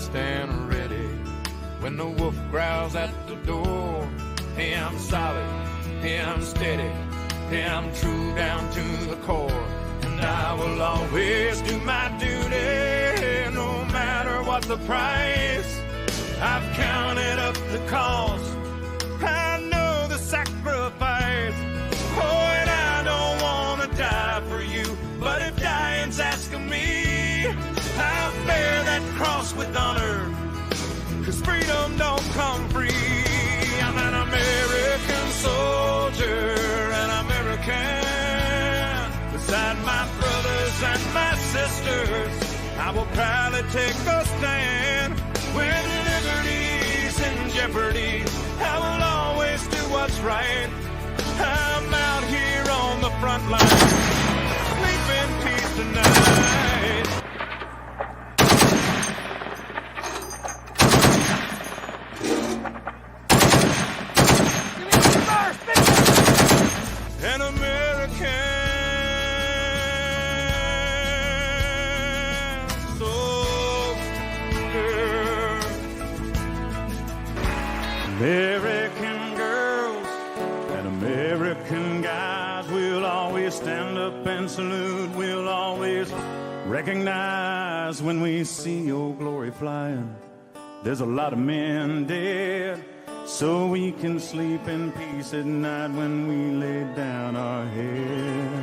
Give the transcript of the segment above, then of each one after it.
stand ready when the wolf growls at the door. Hey, I'm solid, hey, I'm steady, hey, I'm true down to the core. And I will always do my duty, no matter what the price. I've counted up the cost, I know the sacrifice. Oh, and I don't want to die for you, but if dying's asking me, I'll bear that cross with honor, 'cause freedom don't come free. I'm an American soldier, an American. Beside my brothers and my sisters, I will proudly take a stand. When liberty's in jeopardy, I will always do what's right. I'm out here on the front line, sleep in peace tonight. An American soldier. American girls and American guys, we'll always stand up and salute. We'll always recognize when we see your glory flying. There's a lot of men dead, so we can sleep in peace at night when we lay down our head.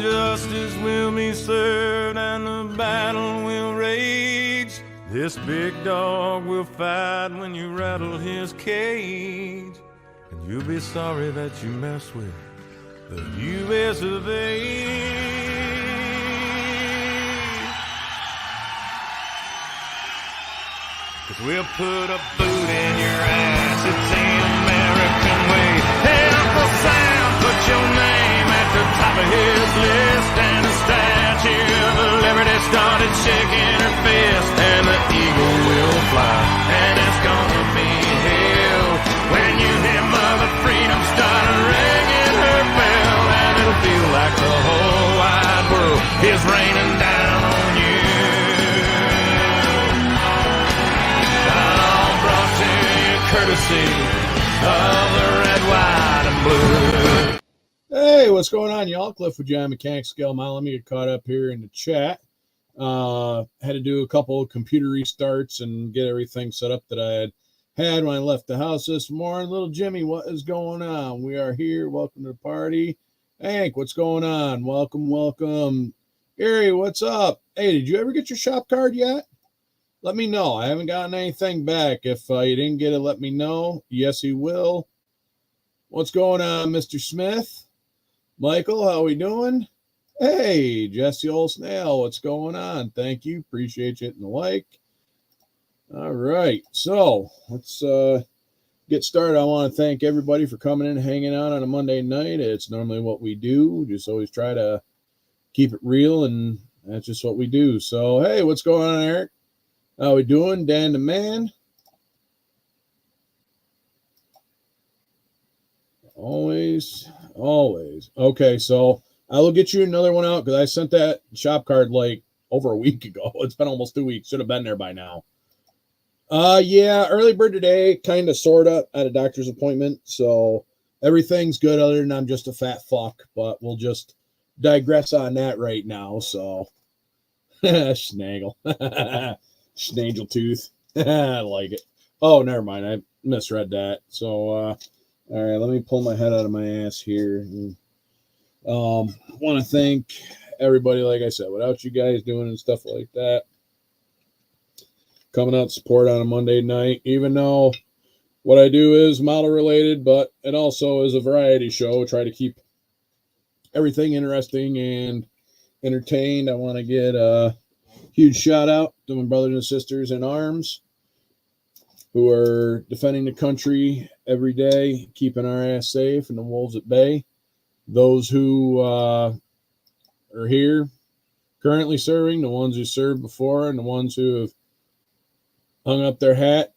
Justice will be served and the battle will rage. This big dog will fight when you rattle his cage. And you'll be sorry that you mess with the U.S. of A. Cause we'll put a boot in your ass, it's the American way. Hey, Uncle Sam, put your name at the top of his list. And the Statue of Liberty started shaking her fist. And the eagle will fly, and it's gonna be hell when you hear Mother Freedom start ringing her bell. And it'll feel like the whole wide world is raining down on you. Courtesy of the red, white, and blue. Hey, what's going on, y'all? Cliff with John Mechanic Scale Mile. Let me get caught up here in the chat. Had to do a couple of computer restarts and get everything set up that I had when I left the house this morning. Little Jimmy, what is going on? We are here. Welcome to the party. Hank, what's going on? Welcome, welcome. Gary, what's up? Hey, did you ever get your shop card yet? Let me know. I haven't gotten anything back. If you didn't get it, let me know. Yes, he will. What's going on, Mr. Smith? Michael, how we doing? Hey, Jesse Old Snail, what's going on? Thank you. Appreciate you hitting the like. All right. So let's get started. I want to thank everybody for coming in and hanging out on a Monday night. It's normally what we do. Just always try to keep it real, and that's just what we do. So, hey, what's going on, Eric? How we doing? Dan the man. Always. Okay, so I will get you another one out because I sent that shop card like over a week ago. It's been almost 2 weeks. Should have been there by now. Yeah, early bird today, kind of, sort of, at a doctor's appointment. So everything's good other than I'm just a fat fuck, but we'll just digress on that right now. So, Snaggle. Snaggletooth. I like it. Oh, never mind. I misread that. So, all right, let me pull my head out of my ass here. Want to thank everybody, like I said, without you guys doing and stuff like that, coming out to support on a Monday night, even though what I do is model related, but it also is a variety show. Try to keep everything interesting and entertained. I want to get a huge shout out to my brothers and sisters in arms who are defending the country every day, keeping our ass safe and the wolves at bay. Those who are here currently serving, the ones who served before, and the ones who have hung up their hat.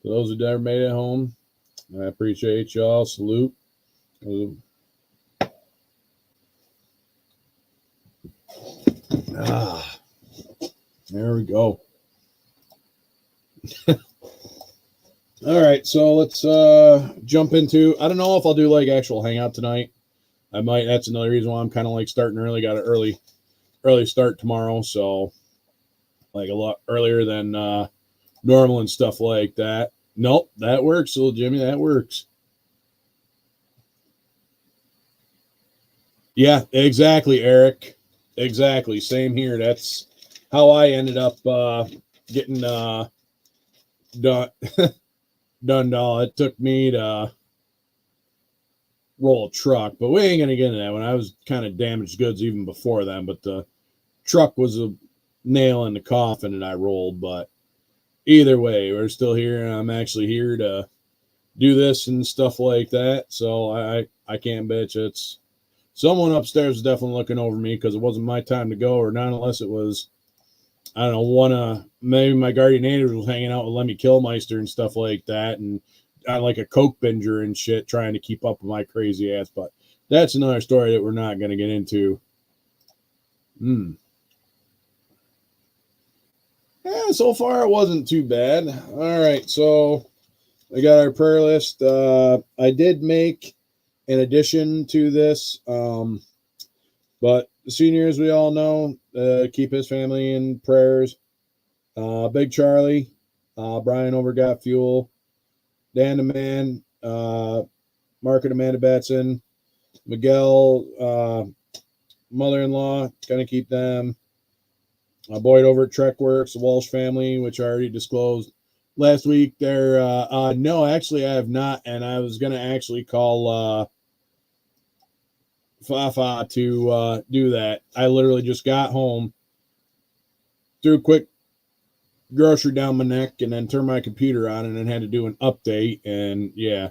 For those who never made it home, I appreciate y'all. Salute. There we go. All right, so let's jump into. I don't know if I'll do like actual hangout tonight. I might. That's another reason why I'm kind of like starting early. Got an early start tomorrow, so like a lot earlier than normal and stuff like that. Nope, that works, little Jimmy. That works. Yeah, exactly, Eric. Exactly. Same here. That's how I ended up getting done done all. It took me to roll a truck, but we ain't gonna get into that one. I was kind of damaged goods even before then, but the truck was a nail in the coffin and I rolled. But either way, we're still here, and I'm actually here to do this and stuff like that. So I can't bitch. It's someone upstairs is definitely looking over me because it wasn't my time to go, or not unless it was, I don't know, one of maybe my guardian angels was hanging out with Lemmy Killmeister and stuff like that, and I like a coke binger and shit, trying to keep up with my crazy ass. But that's another story that we're not going to get into. Yeah, so far it wasn't too bad. All right, so we got our prayer list. I did make an addition to this, but the senior, as we all know, keep his family in prayers. Big Charlie, Brian over got fuel, Dan the man, Mark and Amanda Batson, Miguel, mother-in-law, gonna keep them. Boyd over at Trek Works, the Walsh family, which I already disclosed last week. They're no, actually I have not, and I was gonna actually call Fafa to do that. I literally just got home, threw a quick grocery down my neck, and then turned my computer on, and then had to do an update. And yeah,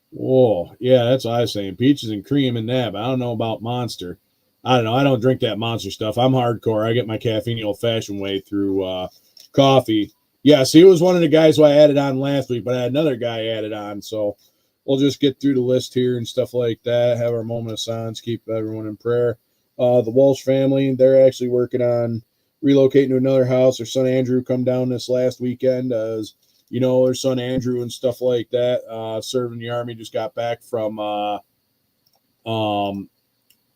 whoa, yeah, that's what I was saying. Peaches and cream and that. But I don't know about Monster. I don't know. I don't drink that Monster stuff. I'm hardcore. I get my caffeine the old-fashioned way through coffee. Yes, he was one of the guys who I added on last week, but I had another guy added on. So we'll just get through the list here and stuff like that. Have our moment of silence. Keep everyone in prayer. The Walsh family, they're actually working on relocating to another house. Their son Andrew come down this last weekend as you know, their son Andrew and stuff like that, served in the army, just got back from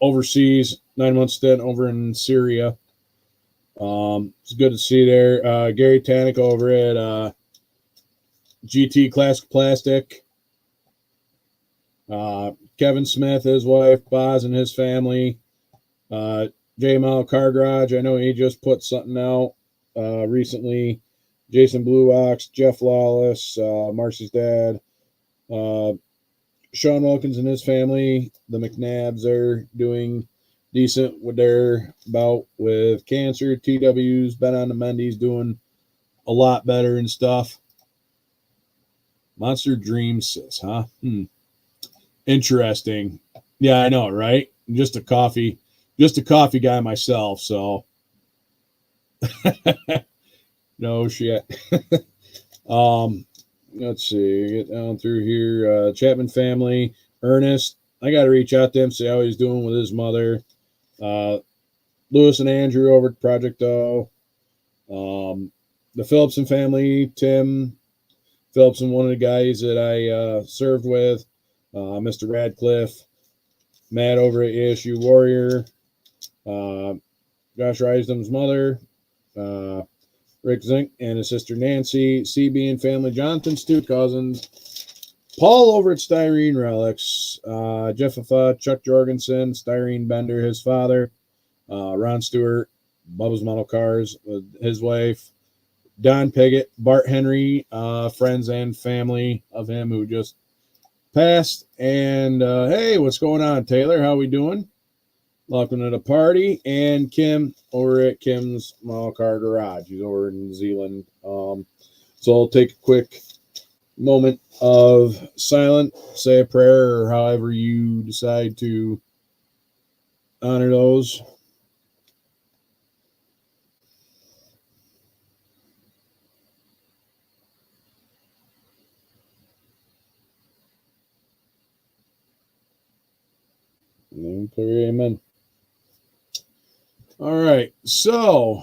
overseas, 9 month stint over in Syria. It's good to see there. Gary Tannick over at GT Classic Plastic. Kevin Smith, his wife, Boz, and his family. JML Car Garage, I know he just put something out recently. Jason Blue Ox, Jeff Lawless, Marcy's dad, Sean Wilkins and his family. The McNabs are doing decent with their bout with cancer. TW's been on the Mendy's doing a lot better and stuff. Monster Dreams says, huh? Interesting. Yeah, I know, right? Just a coffee guy myself, so no shit. Let's see, get down through here. Chapman family, Ernest. I got to reach out to him, see how he's doing with his mother. Lewis and Andrew over at Project O. The Phillipson family, Tim Phillipson, one of the guys that I served with. Mr. Radcliffe, Matt over at ASU Warrior. Josh Rysdom's mother. Rick Zink and his sister Nancy, CB and family, Jonathan's two cousins, Paul over at Styrene Relics, Jeff Chuck Jorgensen, Styrene Bender, his father, Ron Stewart, Bubba's Model Cars, his wife, Don Piggott, Bart Henry, friends and family of him who just passed. And hey, what's going on, Taylor? How we doing? Welcome to the party. And Kim over at Kim's Model Car Garage. He's over in New Zealand. So I'll take a quick moment of silence, say a prayer, or however you decide to honor those. And then clear amen. All right. So,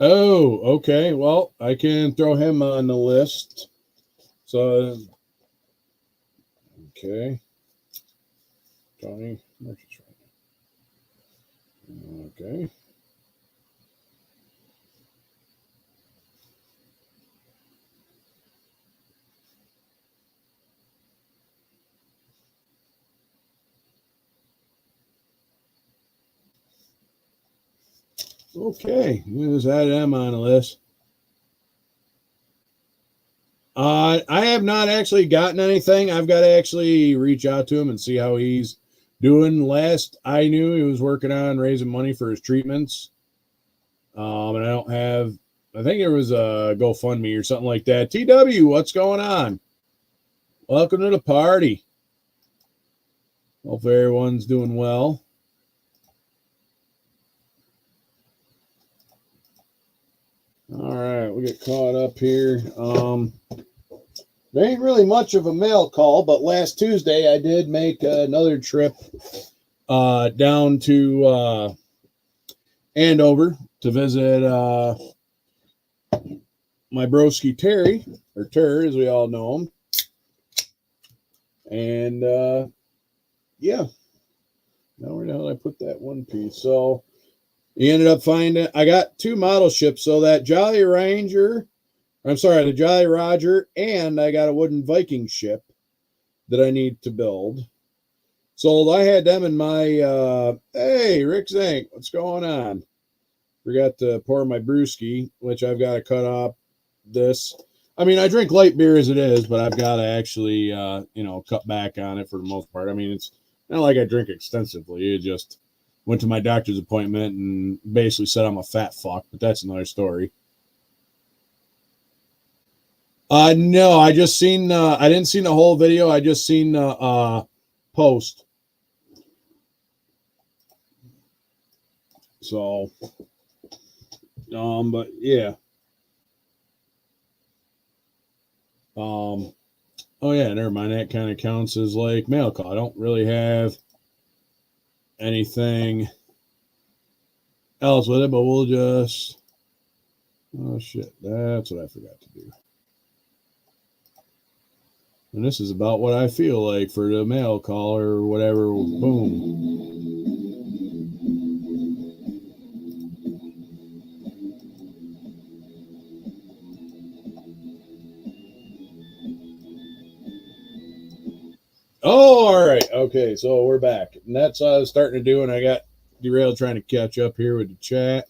oh, okay. Well, I can throw him on the list. So, okay. Tony, okay. Okay, just add them on the list. I have not actually gotten anything. I've got to actually reach out to him and see how he's doing. Last I knew, he was working on raising money for his treatments. And I don't have. I think there was a GoFundMe or something like that. TW, what's going on? Welcome to the party. Hope everyone's doing well. All right, we get caught up here. There ain't really much of a mail call, but last Tuesday I did make another trip down to Andover to visit my broski Terry, or Tur as we all know him. And yeah, now where the hell did I put that one piece? So he ended up finding, I got two model ships. So that Jolly Ranger, I'm sorry, the Jolly Roger, and I got a wooden Viking ship that I need to build. So I had them in my, hey, Rick Zank, what's going on? Forgot to pour my brewski, which I've got to cut up this. I mean, I drink light beer as it is, but I've got to actually, cut back on it for the most part. I mean, it's not like I drink extensively. It just went to my doctor's appointment and basically said I'm a fat fuck, but that's another story. No, I just seen, I didn't see the whole video. I just seen the post. So, but yeah. Oh yeah, never mind. That kind of counts as like mail call. I don't really have anything else with it, but we'll just, oh shit, that's what I forgot to do. And this is about what I feel like for the mail call or whatever. Boom. Oh, all right. Okay, so we're back. And that's what I was starting to do, and I got derailed trying to catch up here with the chat.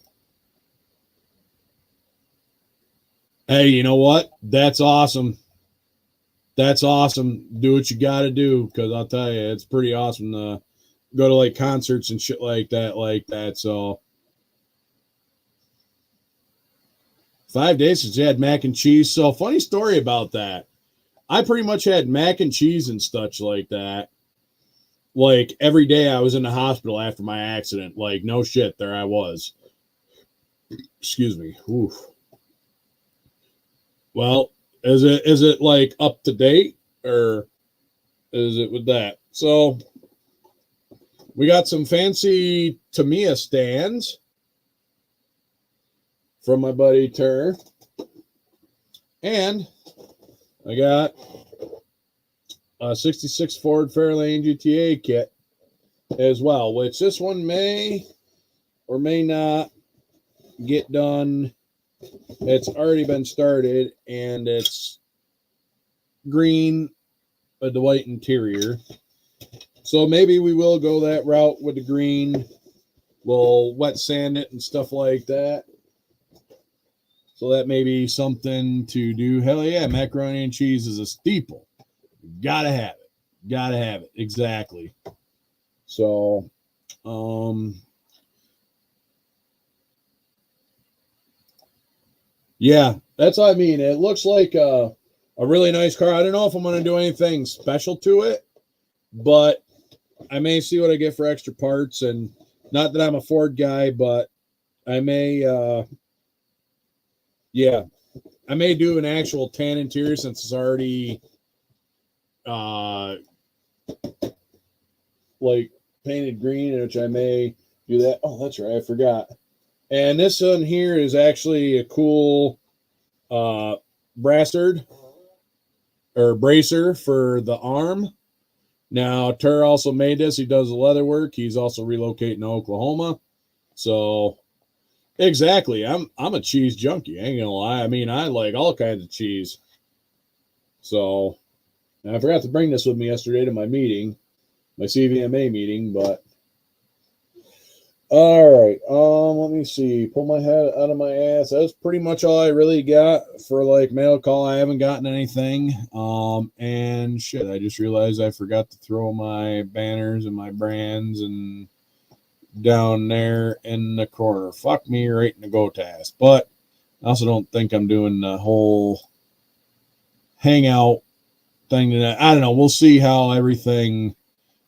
Hey, you know what? That's awesome. That's awesome. Do what you got to do, because I'll tell you, it's pretty awesome to go to like concerts and shit like that. So 5 days since you had mac and cheese. So funny story about that. I pretty much had mac and cheese and such like that. Like every day I was in the hospital after my accident. Like no shit, there I was. Excuse me. Oof. Well, is it like up to date or is it with that? So we got some fancy Tamiya stands from my buddy Tur. And I got a 66 Ford Fairlane GTA kit as well, which this one may or may not get done. It's already been started, and it's green with the white interior. So maybe we will go that route with the green. We'll wet sand it and stuff like that. So that may be something to do. Hell yeah, macaroni and cheese is a staple. Gotta have it. Gotta have it. Exactly. So, yeah, that's what I mean. It looks like a really nice car. I don't know if I'm going to do anything special to it, but I may see what I get for extra parts. And not that I'm a Ford guy, but I may, yeah, I may do an actual tan interior since it's already like painted green, which I may do that. Oh, that's right. I forgot. And this one here is actually a cool brassard or bracer for the arm. Now, Tur also made this. He does the leather work. He's also relocating to Oklahoma. So, exactly. I'm a cheese junkie. I ain't gonna lie. I mean, I like all kinds of cheese. So, and I forgot to bring this with me yesterday to my meeting, my CVMA meeting, but all right. Let me see. Pull my head out of my ass. That's pretty much all I really got for like mail call. I haven't gotten anything. And shit, I just realized I forgot to throw my banners and my brands and down there in the corner. Fuck me right in the go task. But I also don't think I'm doing the whole hangout thing tonight. I don't know. We'll see how everything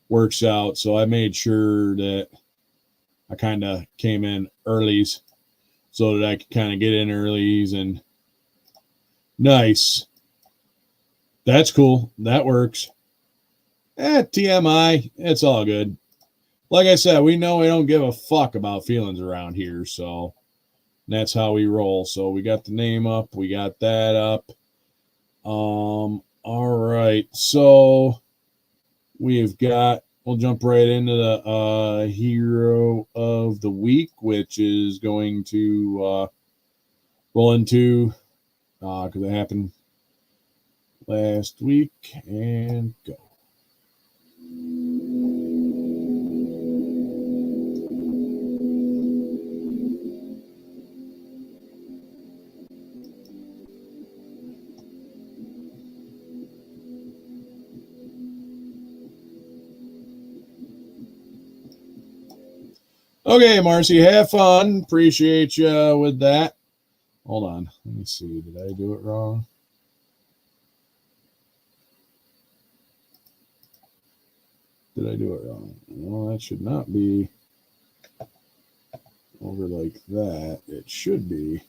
works out. So I made sure that I kind of came in earlies so that I could kind of get in earlies and nice. That's cool. That works. TMI. It's all good. Like I said, we know we don't give a fuck about feelings around here. So that's how we roll. So we got the name up. We got that up. All right. So we've got, we'll jump right into the hero of the week, which is going to roll into, because it happened last week, and go. Okay, Marcy, have fun. Appreciate you with that. Hold on. Let me see. Did I do it wrong? Did I do it wrong? Well, that should not be over like that. It should be.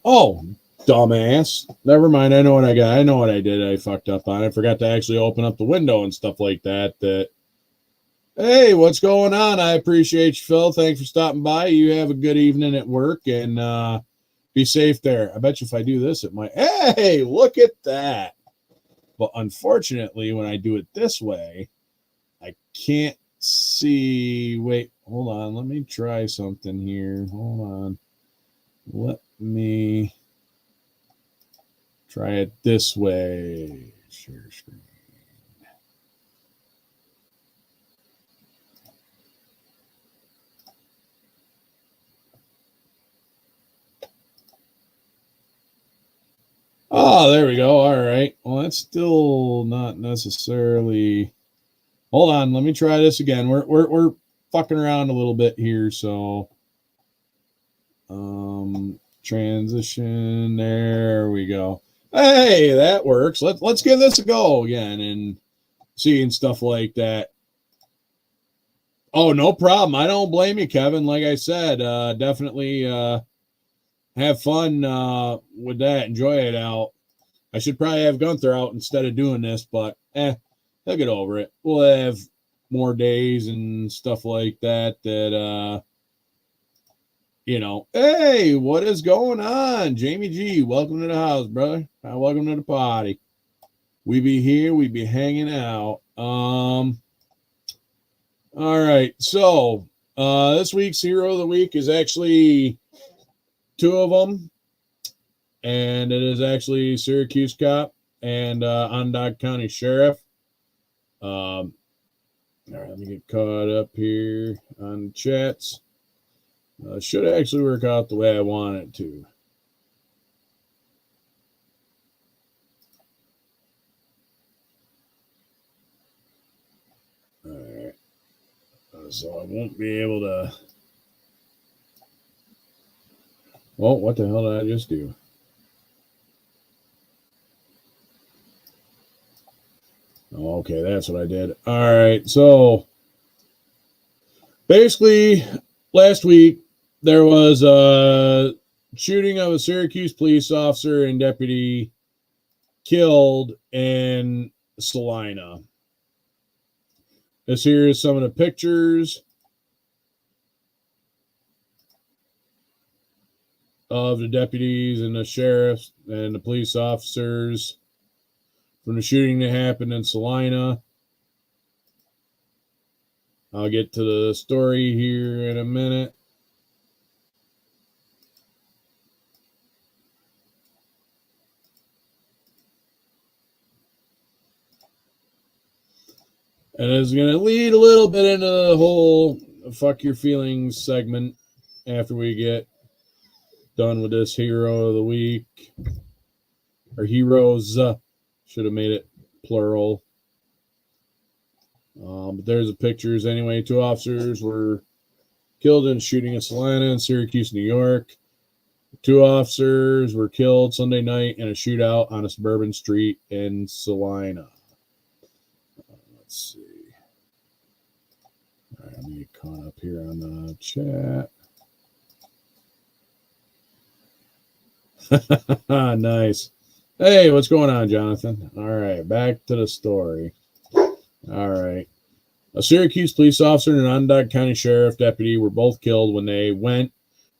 Oh, dumbass. Never mind. I know what I got. I know what I did. I fucked up on. I forgot to actually open up the window and stuff like that. Hey, what's going on? I appreciate you, Phil. Thanks for stopping by. You have a good evening at work and be safe there. I bet you if I do this, it might. Hey, look at that. But unfortunately, when I do it this way, I can't see. Wait, hold on. Let me try something here. Hold on. Let me try it this way. Share screen. Oh, there we go. All right. Well, that's still not necessarily. Hold on. Let me try this again. We're fucking around a little bit here. So, transition. There we go. Hey, that works. Let's give this a go again and seeing stuff like that. Oh, no problem. I don't blame you, Kevin. Like I said, definitely have fun with that. Enjoy it out. I should probably have Gunther out instead of doing this, but he'll get over it. We'll have more days and stuff like that you know. Hey, what is going on? Jamie G, welcome to the house, brother. Welcome to the party. We be here, we be hanging out. All right, so this week's hero of the week is actually two of them, and it is actually Syracuse cop and Onondaga County Sheriff. All right, let me get caught up here on chats. Should actually work out the way I want it to. All right. So I won't be able to. Well, what the hell did I just do? Oh, okay, that's what I did. All right, so basically, last week there was a shooting of a Syracuse police officer and deputy killed in Salina. This here is some of the pictures. of the deputies and the sheriffs and the police officers from the shooting that happened in Salina. I'll get to the story here in a minute. And it's going to lead a little bit into the whole fuck your feelings segment after we get done with this hero of the week. Or heroes. Should have made it plural. But there's the pictures anyway. 2 officers were killed in a shooting in Salina and Syracuse, New York. 2 officers were killed Sunday night in a shootout on a suburban street in Salina. Let's see. All right, let me get caught up here on the chat. Nice. Hey, what's going on, Jonathan? All right, back to the story. All right. A Syracuse police officer and an Onondaga County Sheriff deputy were both killed when they went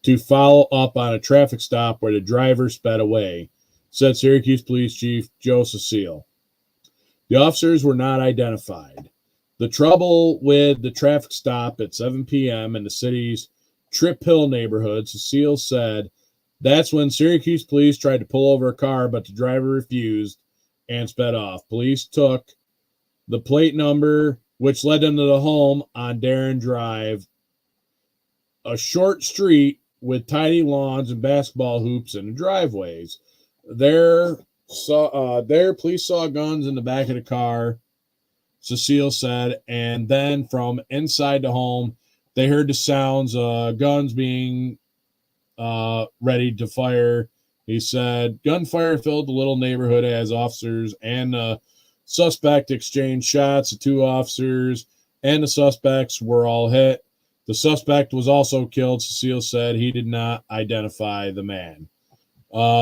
to follow up on a traffic stop where the driver sped away, said Syracuse Police Chief Joe Cecile. The officers were not identified. The trouble with the traffic stop at 7 p.m. in the city's Trip Hill neighborhood, Cecile said, that's when Syracuse police tried to pull over a car, but the driver refused and sped off. Police took the plate number, which led them to the home on Darren Drive, a short street with tidy lawns and basketball hoops in the driveways. There, police saw guns in the back of the car, Cecile said, and then from inside the home, they heard the sounds of guns being ready to fire. He said, gunfire filled the little neighborhood as officers and the suspect exchanged shots. The 2 officers and the suspects were all hit. The suspect was also killed, Cecile said. He did not identify the man.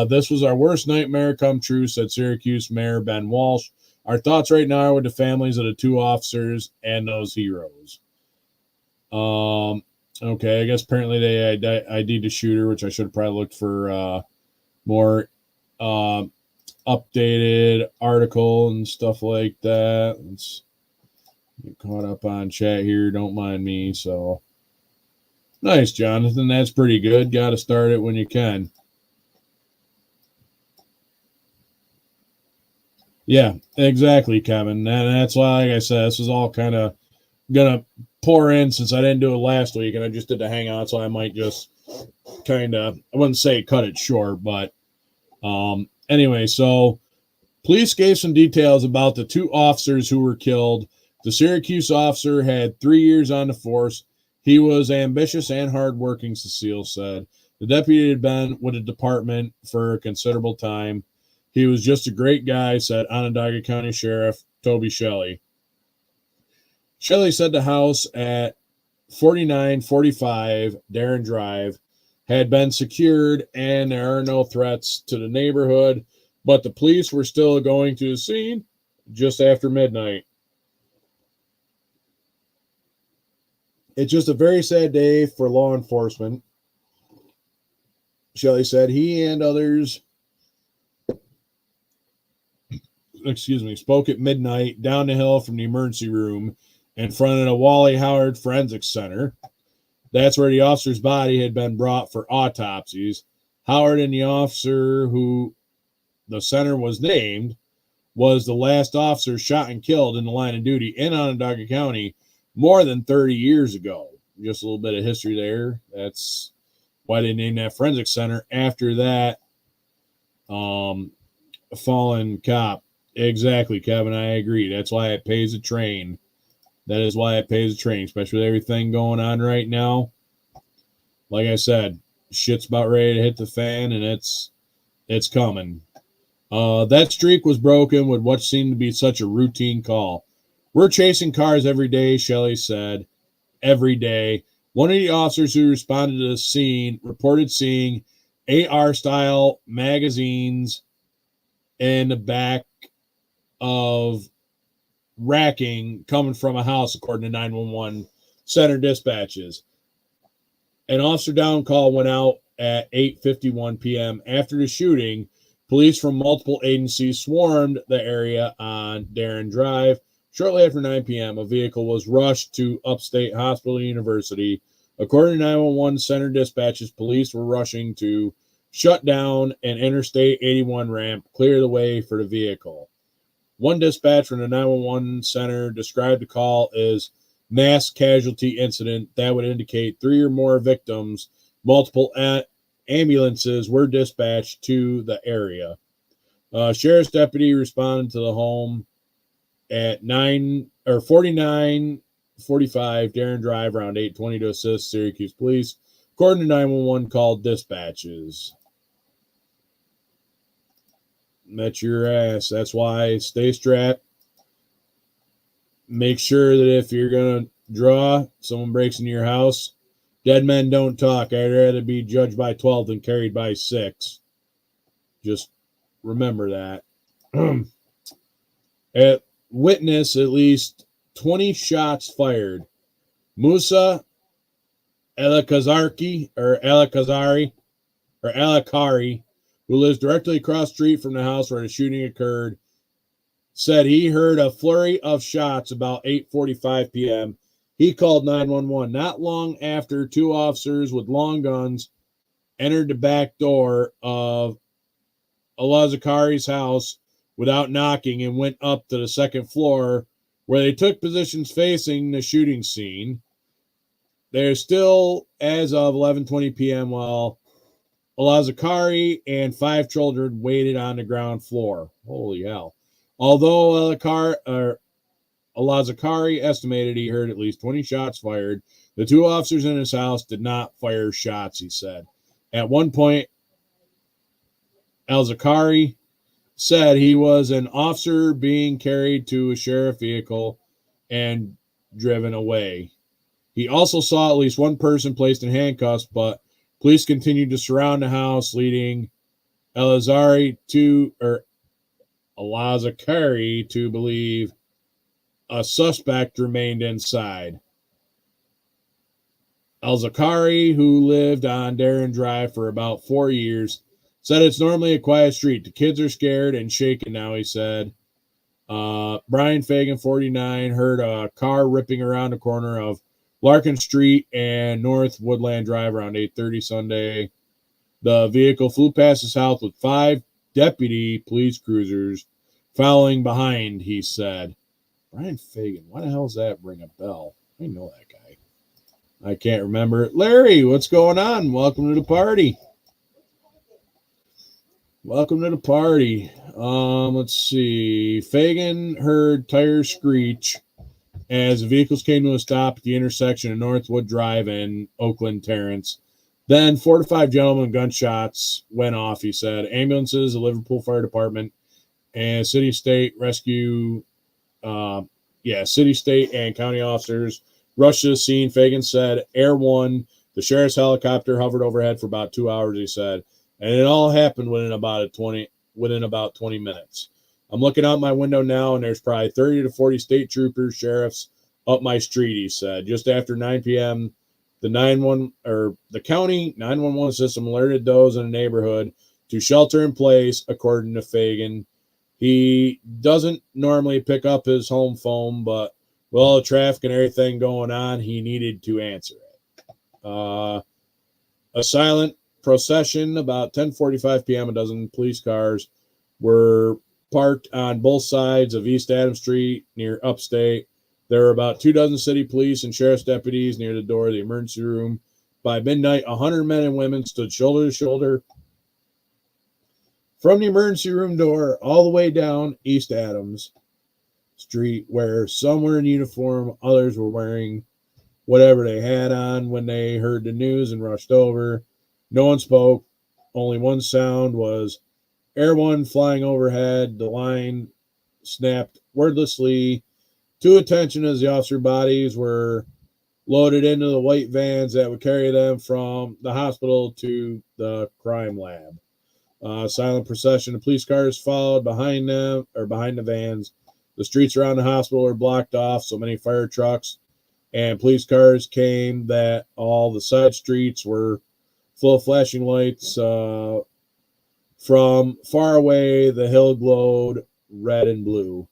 This was our worst nightmare come true, said Syracuse Mayor Ben Walsh. Our thoughts right now are with the families of the 2 officers and those heroes. Okay, I guess apparently they ID'd the shooter, which I should have probably looked for more updated article and stuff like that. Let's get caught up on chat here. Don't mind me. So nice, Jonathan. That's pretty good. Got to start it when you can. Yeah, exactly, Kevin. And that's why, like I said, this is all kind of gonna pour in since I didn't do it last week and I just did the hangout, so I might just kind of, I wouldn't say cut it short, but anyway, so police gave some details about the 2 officers who were killed. The Syracuse officer had 3 years on the force. He was ambitious and hardworking, Cecile said. The deputy had been with the department for a considerable time. He was just a great guy, said Onondaga County Sheriff Toby Shelley. Shelley said the house at 4945 Darren Drive had been secured and there are no threats to the neighborhood, but the police were still going to the scene just after midnight. It's just a very sad day for law enforcement, Shelley said. He and others, spoke at midnight down the hill from the emergency room in front of the Wally Howard Forensics Center. That's where the officer's body had been brought for autopsies. Howard and the officer who the center was named was the last officer shot and killed in the line of duty in Onondaga County more than 30 years ago. Just a little bit of history there. That's why they named that forensic center after that fallen cop. Exactly, Kevin. I agree. That's why it pays a train. That is why it pays a train, especially with everything going on right now. Like I said, shit's about ready to hit the fan, and it's coming. That streak was broken with what seemed to be such a routine call. We're chasing cars every day, Shelley said. Every day. One of the officers who responded to the scene reported seeing AR-style magazines in the back of racking coming from a house, according to 911 center dispatches. An officer down call went out at 8:51 p.m. After the shooting, police from multiple agencies swarmed the area on Darren Drive. Shortly after 9 p.m., a vehicle was rushed to Upstate Hospital University. According to 911 Center dispatches, police were rushing to shut down an Interstate 81 ramp, clear the way for the vehicle. One dispatch from the 911 Center described the call as mass casualty incident that would indicate 3 or more victims. Multiple ambulances were dispatched to the area. Sheriff's deputy responded to the home at 4945 Darren Drive around 8:20 to assist Syracuse police, according to 911 call dispatches. Met your ass. That's why stay strapped. Make sure that if you're going to draw, someone breaks into your house, dead men don't talk. I'd rather be judged by 12 than carried by 6. Just remember that. At witness, at least 20 shots fired. Musa Alakazari, who lives directly across the street from the house where the shooting occurred, said he heard a flurry of shots about 8:45 p.m. He called 911. Not long after, 2 officers with long guns entered the back door of Alazakari's house without knocking and went up to the second floor where they took positions facing the shooting scene. They're still, as of 11:20 p.m., while Alazakari and 5 children waited on the ground floor. Holy hell. Although Alazakari estimated he heard at least 20 shots fired, the 2 officers in his house did not fire shots, he said. At one point, Alazakari said he was an officer being carried to a sheriff vehicle and driven away. He also saw at least one person placed in handcuffs, but police continued to surround the house, leading Alazakari to believe a suspect remained inside. Alazakari, who lived on Darren Drive for about 4 years, said it's normally a quiet street. The kids are scared and shaken now, he said. Brian Fagan, 49, heard a car ripping around the corner of Larkin Street and North Woodland Drive around 8:30 Sunday. The vehicle flew past his house with 5 deputy police cruisers following behind, he said. Brian Fagan, why the hell does that ring a bell? I know that guy. I can't remember. Larry, what's going on? Welcome to the party. Welcome to the party. Let's see. Fagan heard tires screech as the vehicles came to a stop at the intersection of Northwood Drive and Oakland Terrace. Then 4 to 5 gentlemen gunshots went off, he said. Ambulances, the Liverpool Fire Department, and city, state, and county officers rushed to the scene. Fagan said Air One, the sheriff's helicopter, hovered overhead for about 2 hours, he said. And it all happened within about 20 minutes. I'm looking out my window now, and there's probably 30 to 40 state troopers, sheriffs up my street, he said. Just after 9 p.m., the county 911 system alerted those in the neighborhood to shelter in place, according to Fagan. He doesn't normally pick up his home phone, but with all the traffic and everything going on, he needed to answer it. A silent procession about 10:45 p.m. A dozen police cars were parked on both sides of East Adams Street near Upstate. There were about 24 city police and sheriff's deputies near the door of the emergency room. By midnight, 100 men and women stood shoulder to shoulder from the emergency room door all the way down East Adams Street, where some were in uniform, others were wearing whatever they had on when they heard the news and rushed over. No one spoke. Only one sound was Air One flying overhead. The line snapped wordlessly to attention as the officer bodies were loaded into the white vans that would carry them from the hospital to the crime lab. Silent procession of police cars followed behind the vans. The streets around the hospital were blocked off. So many fire trucks and police cars came that all the side streets were full of flashing lights. From far away, the hill glowed red and blue.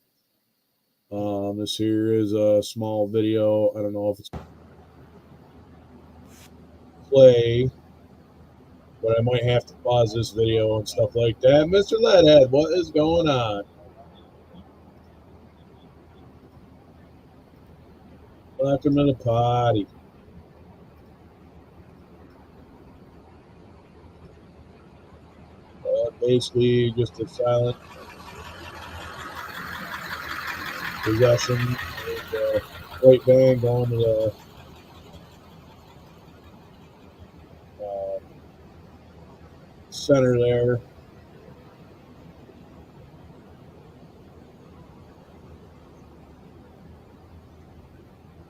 This here is a small video. I don't know if it's play, but I might have to pause this video and stuff like that. Mr. Leadhead, what is going on? Welcome to the party. Basically, just a silent possession. And, white van going to the center there.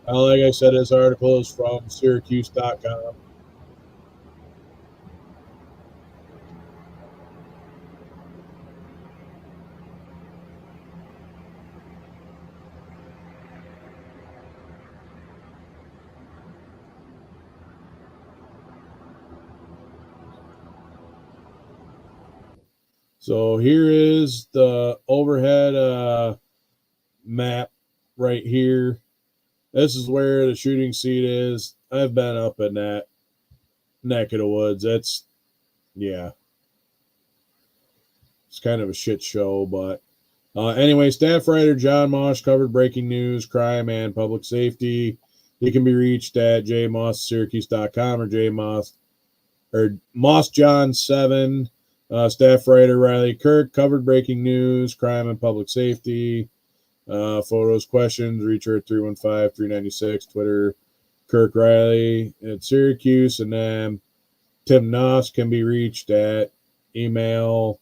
Like I said, this article is from Syracuse.com. So here is the overhead map right here. This is where the shooting seat is. I've been up in that neck of the woods. It's, yeah, it's kind of a shit show. But anyway, staff writer John Moss covered breaking news, crime, and public safety. He can be reached at jmoss@syracuse.com or jmoss or mossjohn7. Staff writer Riley Kirk covered breaking news, crime, and public safety. Photos, questions, reach her at 315-396. Twitter, Kirk Riley at Syracuse. And then Tim Noss can be reached at email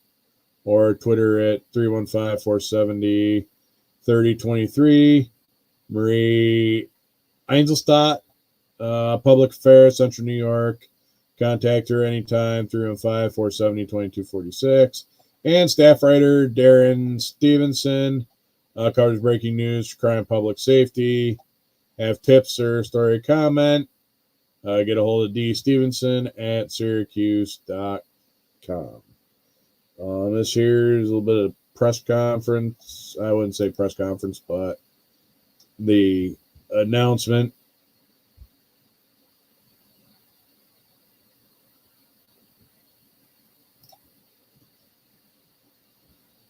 or Twitter at 315-470-3023. Marie Einzelstadt, Public Affairs, Central New York. Contact her anytime, 315-470-2246. And staff writer Darren Stevenson covers breaking news, crime, public safety. Have tips or story comment, get a hold of D. Stevenson at Syracuse.com. This here is a little bit of press conference. I wouldn't say press conference, but the announcement.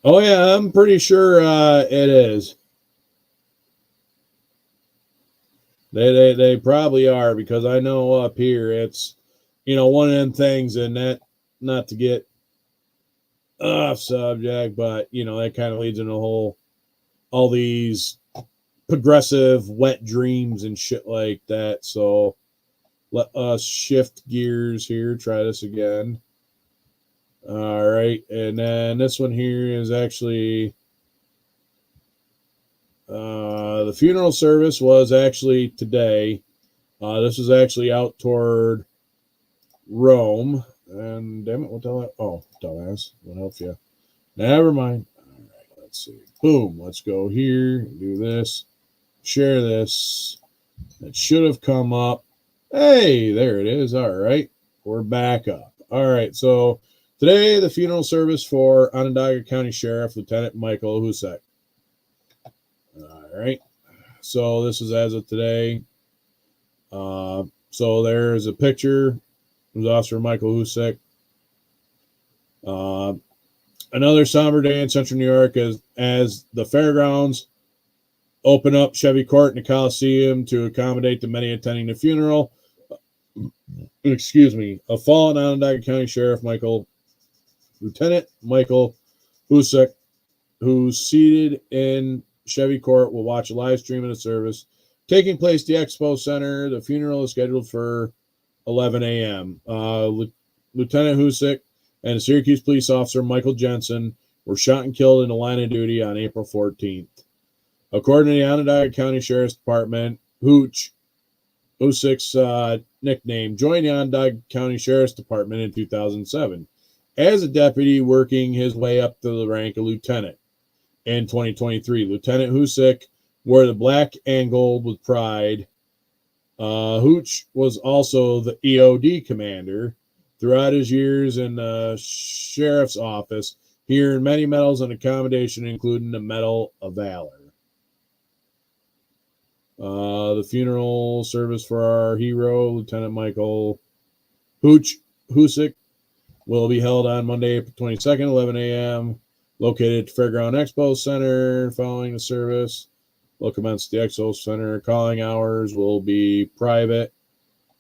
Oh yeah, I'm pretty sure it is. They probably are, because I know up here it's, one of them things, and that, not to get off subject, but that kind of leads into all these progressive wet dreams and shit like that. So let us shift gears here. Try this again. All right, and then this one here is actually the funeral service was actually today. This was actually out toward Rome. And damn it, what the hell? Oh, dumbass. What helps you? Never mind. All right, let's see. Boom. Let's go here. Do this. Share this. It should have come up. Hey, there it is. All right. We're back up. All right. So today, the funeral service for Onondaga County Sheriff Lieutenant Michael Husek. All right. So this is as of today. So there's a picture. It was Officer Michael Husek. Another somber day in Central New York as the fairgrounds open up Chevy Court and the Coliseum to accommodate the many attending the funeral. Excuse me. A fallen Onondaga County Sheriff Lieutenant Michael Husek, who's seated in Chevy Court, will watch a live stream of the service taking place at the Expo Center. The funeral is scheduled for 11 a.m. Lieutenant Husek and a Syracuse police officer, Michael Jensen, were shot and killed in the line of duty on April 14th. According to the Onondaga County Sheriff's Department, Husek's nickname, joined the Onondaga County Sheriff's Department in 2007 as a deputy, working his way up to the rank of lieutenant. In 2023, Lieutenant Husek wore the black and gold with pride. Hooch was also the EOD commander Throughout his years in the sheriff's office, he earned many medals and accommodation, including the Medal of Valor. The funeral service for our hero, Lieutenant Michael Husick, will be held on Monday, April 22nd, 11 a.m., located at the Fairground Expo Center. Following the service, will commence the Expo Center. Calling hours will be private.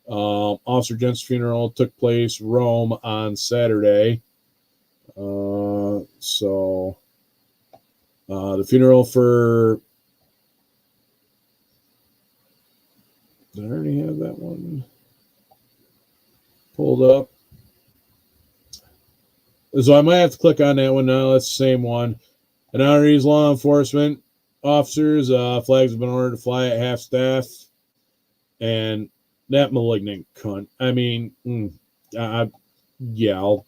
Officer Jensen's funeral took place Rome on Saturday. The funeral for... Did I already have that one pulled up? So I might have to click on that one now. That's the same one. In honor of these law enforcement officers, flags have been ordered to fly at half staff. And that malignant cunt. I mean, I'll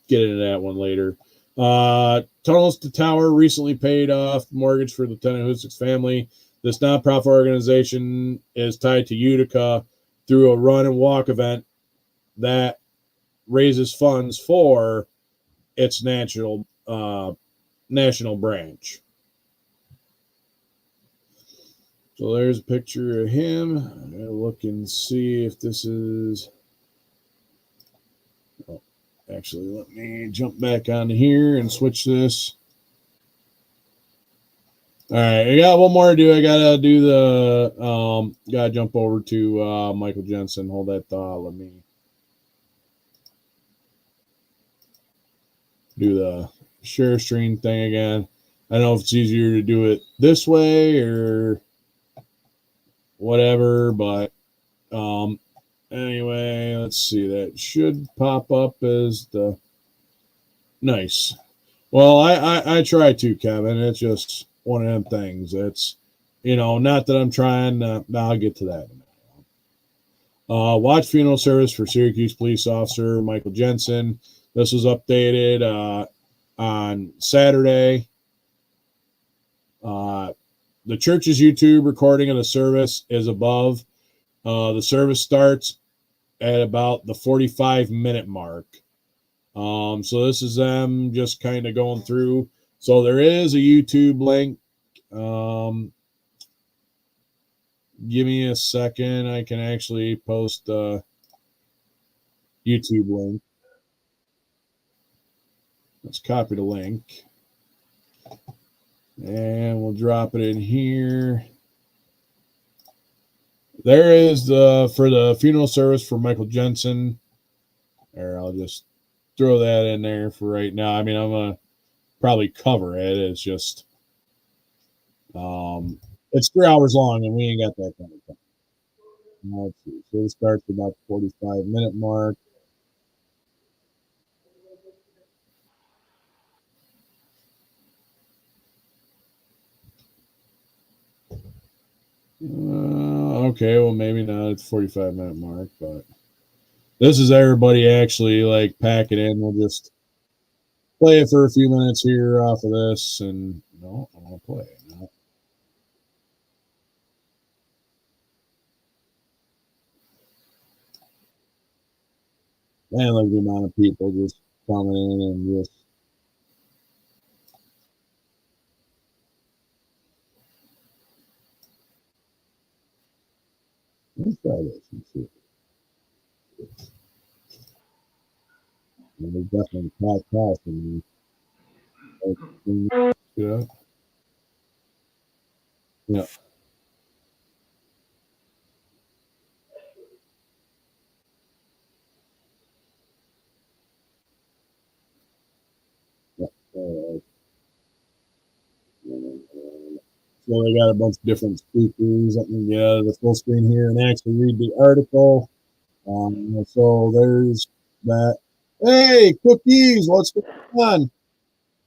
get into that one later. Tunnels to Tower recently paid off mortgage for Lieutenant Husick's family. This nonprofit organization is tied to Utica through a run and walk event that raises funds for its national branch. So there's a picture of him. I'm going to look and see if this is... Oh, actually, let me jump back on here and switch this. All right, I got one more to do. I got to do the... got to jump over to Michael Jensen. Hold that thought. Let me do the share stream thing again. I don't know if it's easier to do it this way or whatever, but anyway, let's see. That should pop up as the... Nice. Well, I try to, Kevin. It's just one of them things. It's, not that I'm trying. I'll get to that. Watch funeral service for Syracuse police officer Michael Jensen. This was updated on Saturday. The church's YouTube recording of the service is above. The service starts at about the 45-minute mark. So this is them just kind of going through. So there is a YouTube link. Give me a second. I can actually post the YouTube link. Let's copy the link. And we'll drop it in here. There is for the funeral service for Michael Jensen. Or I'll just throw that in there for right now. I mean, I'm going to probably cover it. It's just, it's 3 hours long and we ain't got that kind of time. Let's see. So it starts at about the 45-minute mark. Okay, well, maybe not at the 45-minute mark, but this is everybody actually like pack it in. We'll just play it for a few minutes here off of this, and no, I'm gonna play it now. Man, like the amount of people just coming in and just. Let's try this and see. There's definitely packed house in there. Yeah. Yeah. So they got a bunch of different speakers. I can get out of the full screen here and actually read the article. So there's that. Hey, cookies, what's going on?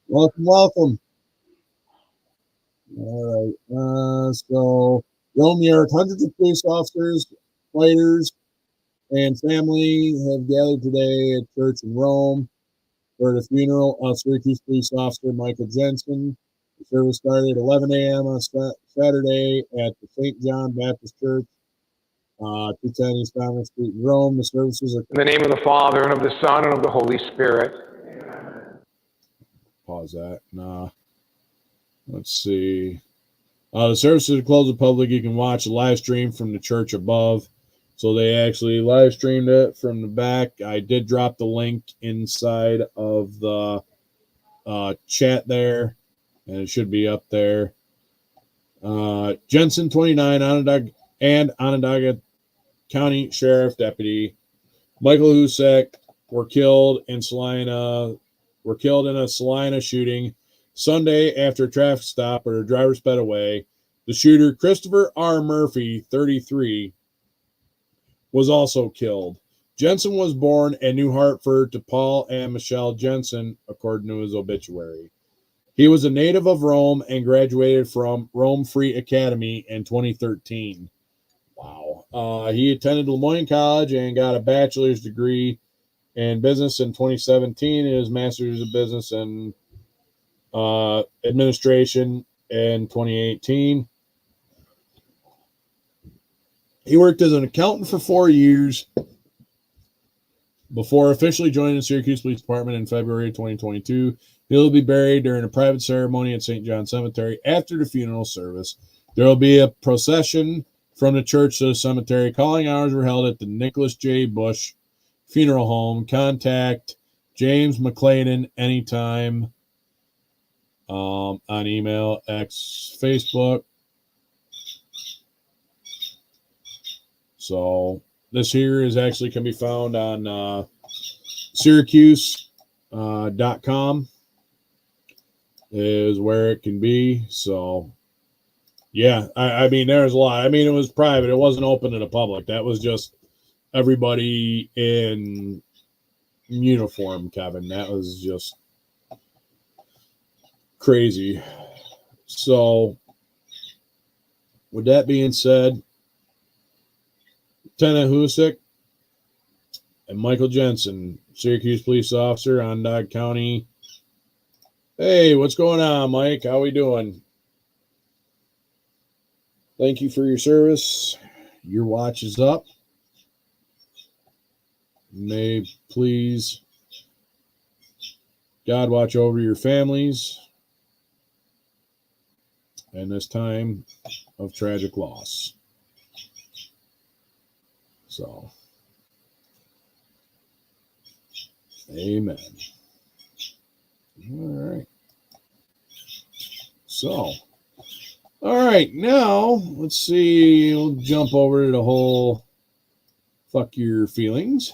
Welcome. All right. So Rome, New York, hundreds of police officers, fighters, and family have gathered today at church in Rome for the funeral of Syracuse police officer Michael Jensen. The service started at 11 a.m. on Saturday at the St. John Baptist Church 210 East Thomas Street in Rome. The services are... In the name of the Father, and of the Son, and of the Holy Spirit. Pause that. Nah. Let's see. The services are closed to the public. You can watch a live stream from the church above. So they actually live streamed it from the back. I did drop the link inside of the chat there, and it should be up there. Jensen, 29, Onondaga County Sheriff Deputy Michael Husak were killed in a Salina shooting Sunday after a traffic stop where the driver sped away. The shooter, Christopher R. Murphy, 33, was also killed. Jensen was born in New Hartford to Paul and Michelle Jensen, according to his obituary. He was a native of Rome and graduated from Rome Free Academy in 2013. Wow. He attended Lemoyne College and got a bachelor's degree in business in 2017 and his master's of business in administration in 2018. He worked as an accountant for 4 years before officially joining the Syracuse Police Department in February 2022. He'll be buried during a private ceremony at St. John Cemetery. After the funeral service, there will be a procession from the church to the cemetery. Calling hours were held at the Nicholas J. Bush Funeral Home. Contact James McCladen anytime on email, X, Facebook. So this here is actually can be found on Syracuse.com is where it can be. So yeah, I mean, there's a lot. I mean, it was private. It wasn't open to the public. That was just everybody in uniform, Kevin. That was just crazy. So with that being said, Lieutenant Husak and Michael Jensen, Syracuse police officer, Onondaga County. Hey, what's going on, Mike? How we doing? Thank you for your service. Your watch is up. May please God watch over your families in this time of tragic loss. So, amen. All right. So, all right. Now, let's see. We'll jump over to the whole fuck your feelings.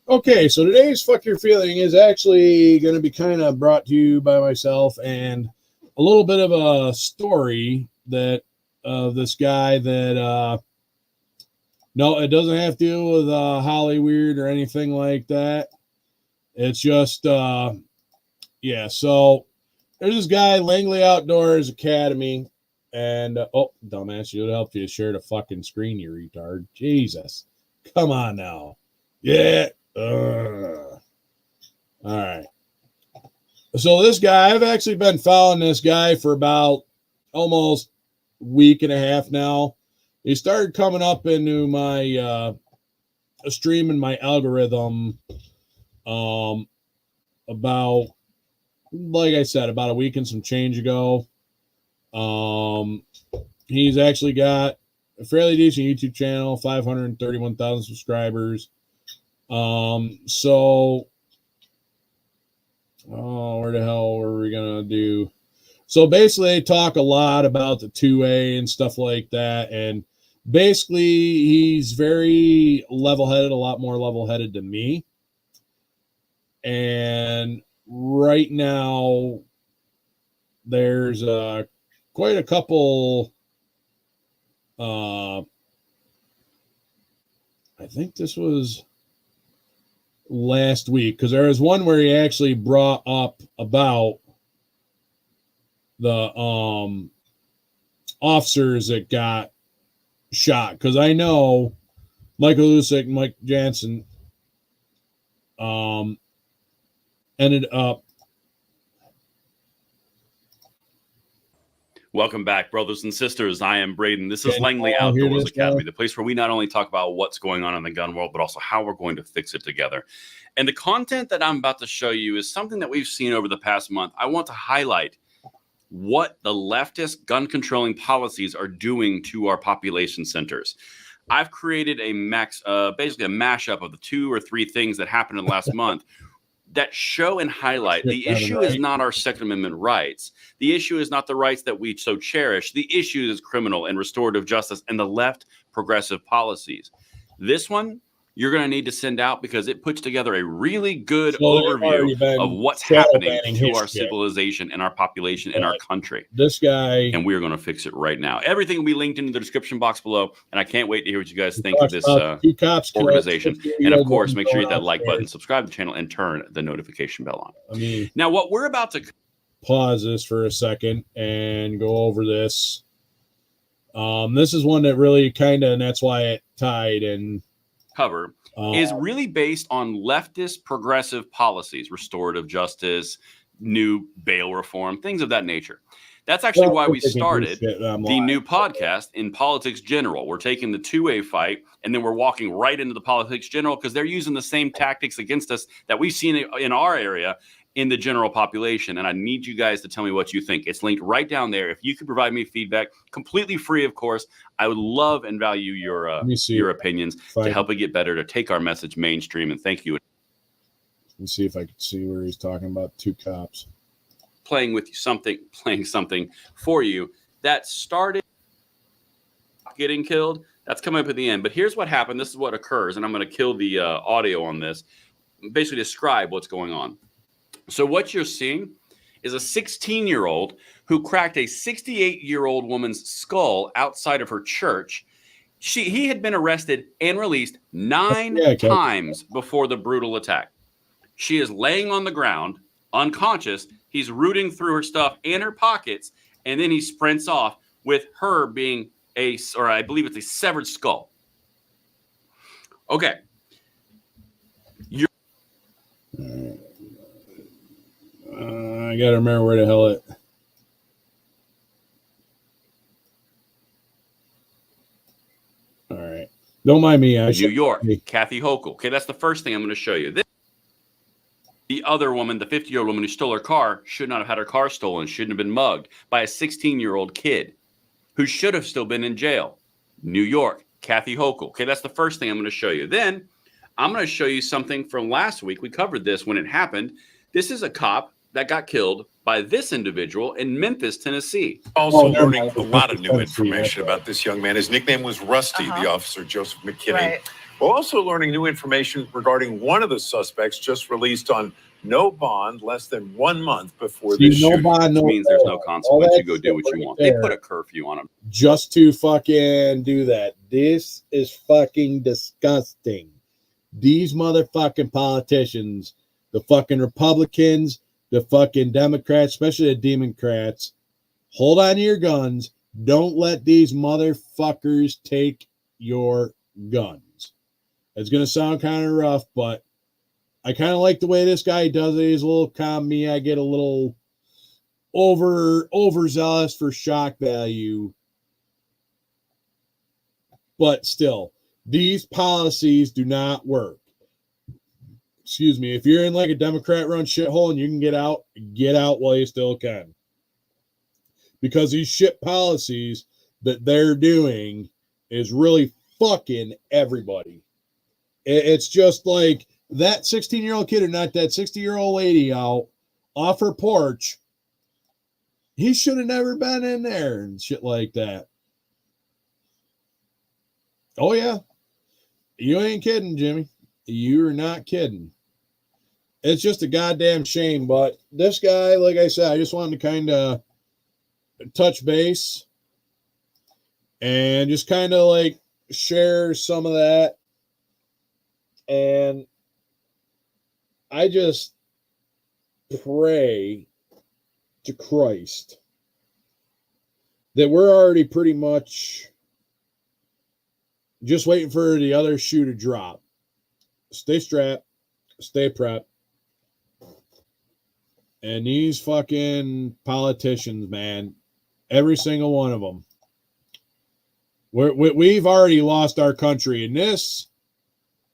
Okay, so today's Fuck Your Feeling is actually going to be kind of brought to you by myself and a little bit of a story that this guy that, no, it doesn't have to do with Hollyweird or anything like that. It's just, yeah, so there's this guy, Langley Outdoors Academy, and, oh, dumbass, it would help you share the fucking screen, you retard. Jesus. Come on now. Yeah. All right. So this guy, I've actually been following this guy for about almost a week and a half now. He started coming up into my stream and my algorithm about, like I said, about a week and some change ago. He's actually got a fairly decent YouTube channel, 531,000 subscribers. So, where the hell were we gonna do? So basically, they talk a lot about the 2A and stuff like that, and basically, he's very level-headed, a lot more level-headed than me. And right now, there's quite a couple. I think this was last week, because there was one where he actually brought up about the officers that got shot, because I know Michael Lusick and Mike Jansen ended up. Welcome back, brothers and sisters. I am Braden. This is Langley Outdoors Academy, the place where we not only talk about what's going on in the gun world, but also how we're going to fix it together. And the content that I'm about to show you is something that we've seen over the past month. I want to highlight what the leftist gun controlling policies are doing to our population centers. I've created a basically a mashup of the 2 or 3 things that happened in the last month that show and highlight the issue is not our Second Amendment rights. The issue is not the rights that we so cherish. The issue is criminal and restorative justice and the left progressive policies. This one, you're going to need to send out because it puts together a really good overview of what's happening to our civilization and our population in our country. This guy. And we're going to fix it right now. Everything will be linked into the description box below. And I can't wait to hear what you guys think of this organization. And of course, make sure you hit that like button, subscribe to the channel, and turn the notification bell on. Now, what we're about to pause this for a second and go over this. This is one that really kind of, and that's why it tied and cover is really based on leftist progressive policies, restorative justice, new bail reform, things of that nature. That's actually why we started the new podcast, In Politics General. We're taking the 2A fight and then we're walking right into the politics general because they're using the same tactics against us that we've seen in our area in the general population. And I need you guys to tell me what you think. It's linked right down there. If you could provide me feedback, completely free, of course, I would love and value your opinions to help it get better, to take our message mainstream. And thank you. Let me see if I can see where he's talking about 2 cops. Playing something for you that started getting killed. That's coming up at the end. But here's what happened. This is what occurs. And I'm going to kill the audio on this. Basically describe what's going on. So what you're seeing is a 16-year-old who cracked a 68-year-old woman's skull outside of her church. He had been arrested and released 9 times before the brutal attack. She is laying on the ground, unconscious. He's rooting through her stuff and her pockets, and then he sprints off with her being I believe it's a severed skull. Okay. I gotta remember where the hell it. All right, don't mind me. New York, Kathy Hochul. Okay, that's the first thing I'm going to show you. The other woman, the 50-year-old woman who stole her car, should not have had her car stolen. Shouldn't have been mugged by a 16-year-old kid who should have still been in jail. New York, Kathy Hochul. Okay, that's the first thing I'm going to show you. Then I'm going to show you something from last week. We covered this when it happened. This is a cop that got killed by this individual in Memphis, Tennessee. Also learning a lot of new information about this young man. His nickname was Rusty, the officer, Joseph McKinney. Right. We're also learning new information regarding one of the suspects just released on no bond less than 1 month before this shooting. Bond, which means there's no consequence. You go do what you want. They put a curfew on him. Just to fucking do that. This is fucking disgusting. These motherfucking politicians, the fucking Republicans, the fucking Democrats, especially the Democrats, hold on to your guns. Don't let these motherfuckers take your guns. It's going to sound kind of rough, but I kind of like the way this guy does it. He's a little calm. Me, I get a little overzealous for shock value. But still, these policies do not work. Excuse me. If you're in like a Democrat-run shithole and you can get out while you still can. Because these shit policies that they're doing is really fucking everybody. It's just like that 16-year-old kid or not that 60-year-old lady out off her porch. He should have never been in there and shit like that. Oh, yeah. You ain't kidding, Jimmy. You're not kidding. It's just a goddamn shame. But this guy, like I said, I just wanted to kind of touch base and just kind of like share some of that. And I just pray to Christ that we're already pretty much just waiting for the other shoe to drop. Stay strapped, stay prepped. And these fucking politicians, man, every single one of them, we've already lost our country. And this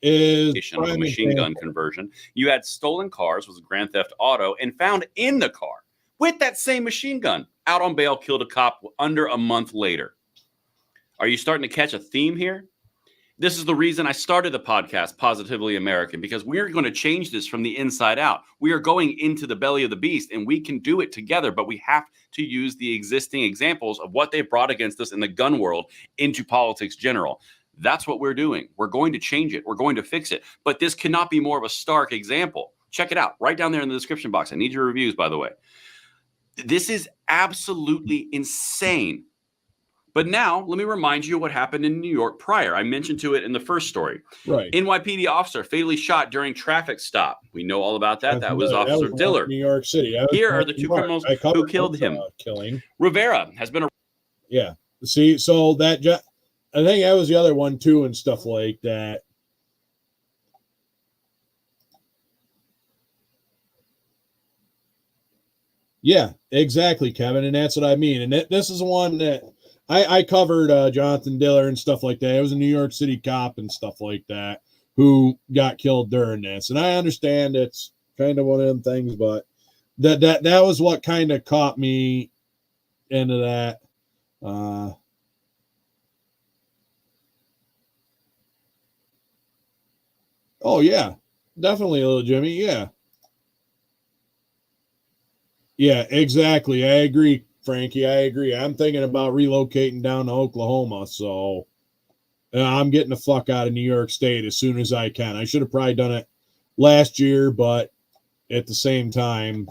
is of a machine gun conversion. You had stolen cars, was a grand theft auto, and found in the car with that same machine gun. Out on bail, killed a cop under a month later. Are you starting to catch a theme here? This is the reason I started the podcast, Positively American, because we're going to change this from the inside out. We are going into the belly of the beast, and we can do it together, but we have to use the existing examples of what they've brought against us in the gun world into politics general. That's what we're doing. We're going to change it. We're going to fix it. But this cannot be more of a stark example. Check it out right down there in the description box. I need your reviews, by the way. This is absolutely insane. But now, let me remind you what happened in New York prior. I mentioned to it in the first story. Right. NYPD officer fatally shot during traffic stop. We know all about that. That was Officer Diller. New York City. Here are the two criminals who killed him. Killing. Rivera has been... Yeah. See, so that... I think that was the other one, too, and stuff like that. Yeah, exactly, Kevin, and that's what I mean. And this is one that... I covered Jonathan Diller and stuff like that. It was a New York City cop and stuff like that who got killed during this. And I understand it's kind of one of them things, but that was what kind of caught me into that. Oh, yeah, definitely, little Jimmy. Yeah. Yeah, exactly. I agree. Frankie, I agree. I'm thinking about relocating down to Oklahoma, so I'm getting the fuck out of New York State as soon as I can. I should have probably done it last year, but at the same time,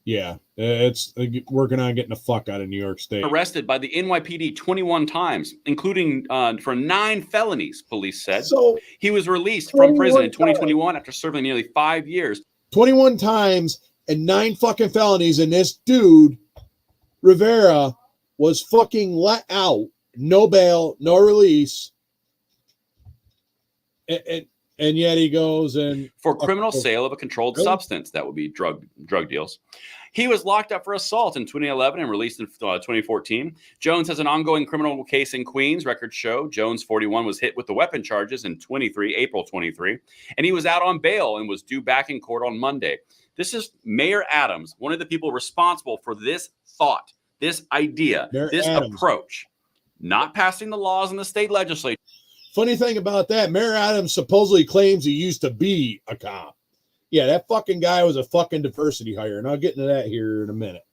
yeah, it's working on getting the fuck out of New York State. Arrested by the NYPD 21 times, including for 9 felonies, police said. So he was released from prison in 2021 after serving nearly 5 years. 21 times and 9 fucking felonies, and this dude Rivera was fucking let out, no bail, no release, and yet he goes and for criminal sale of a controlled substance. That would be drug deals. He was locked up for assault in 2011 and released in 2014. Jones has an ongoing criminal case in Queens. Records show Jones, 41, was hit with the weapon charges in April 23, and he was out on bail and was due back in court on Monday. This is Mayor Adams, one of the people responsible for this thought, this idea, this approach, not passing the laws in the state legislature. Funny thing about that, Mayor Adams supposedly claims he used to be a cop. Yeah, that fucking guy was a fucking diversity hire, and I'll get into that here in a minute.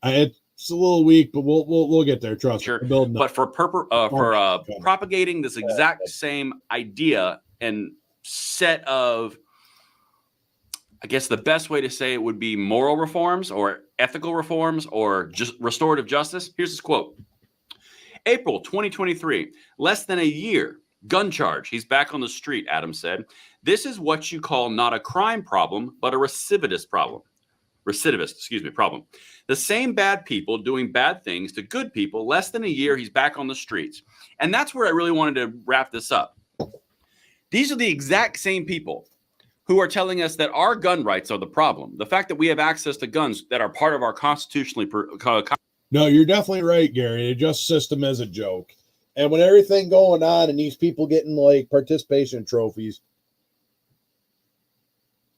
It's a little weak, but we'll get there. Trust me. But for propagating this exact same idea and set of, I guess the best way to say it would be moral reforms or ethical reforms or just restorative justice. Here's his quote. April 2023, less than a year, gun charge. He's back on the street, Adams said. This is what you call not a crime problem, but a recidivist problem. Problem. The same bad people doing bad things to good people. Less than a year, he's back on the streets. And that's where I really wanted to wrap this up. These are the exact same people who are telling us that our gun rights are the problem. The fact that we have access to guns that are part of our constitutionally... No, you're definitely right, Gary. The justice system is a joke. And when everything going on and these people getting like participation trophies.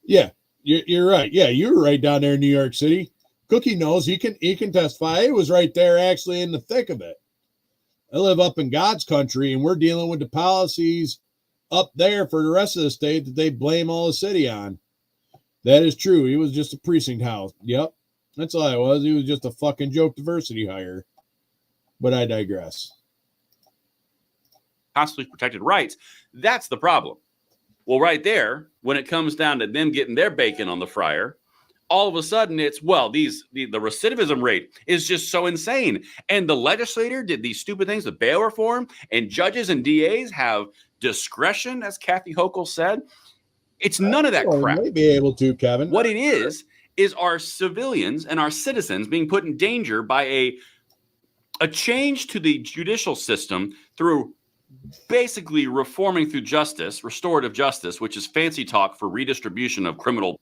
Yeah, you're right. Yeah, you were right down there in New York City. Cookie knows he can testify. It was right there actually in the thick of it. I live up in God's country, and we're dealing with the policies up there for the rest of the state that they blame all the city on. That is true. He was just a precinct house. Yep. That's all I was. He was just a fucking joke diversity hire. But I digress. Constitutionally protected rights. That's the problem. Well, right there, when it comes down to them getting their bacon on the fryer, all of a sudden it's, well, the recidivism rate is just so insane. And the legislator did these stupid things with bail reform, and judges and DAs have discretion, as Kathy Hochul said. It's none of that crap. May be able to, Kevin. What it is our civilians and our citizens being put in danger by a change to the judicial system through basically reforming through justice, restorative justice, which is fancy talk for redistribution of criminal.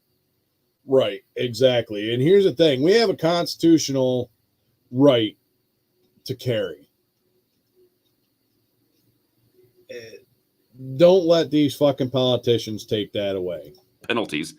Right, exactly. And here's the thing. We have a constitutional right to carry. Don't let these fucking politicians take that away. Penalties,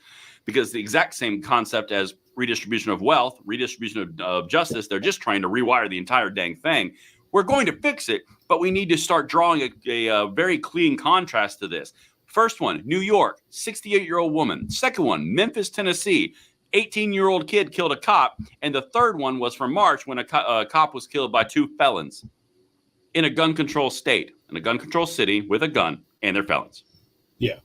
because the exact same concept as redistribution of wealth, redistribution of justice, they're just trying to rewire the entire dang thing. We're going to fix it, but we need to start drawing a very clean contrast to this. First one, New York, 68-year-old woman. Second one, Memphis, Tennessee, 18-year-old kid killed a cop. And the third one was from March when a cop was killed by 2 felons in a gun control state, in a gun control city with a gun, and they're felons. Yeah.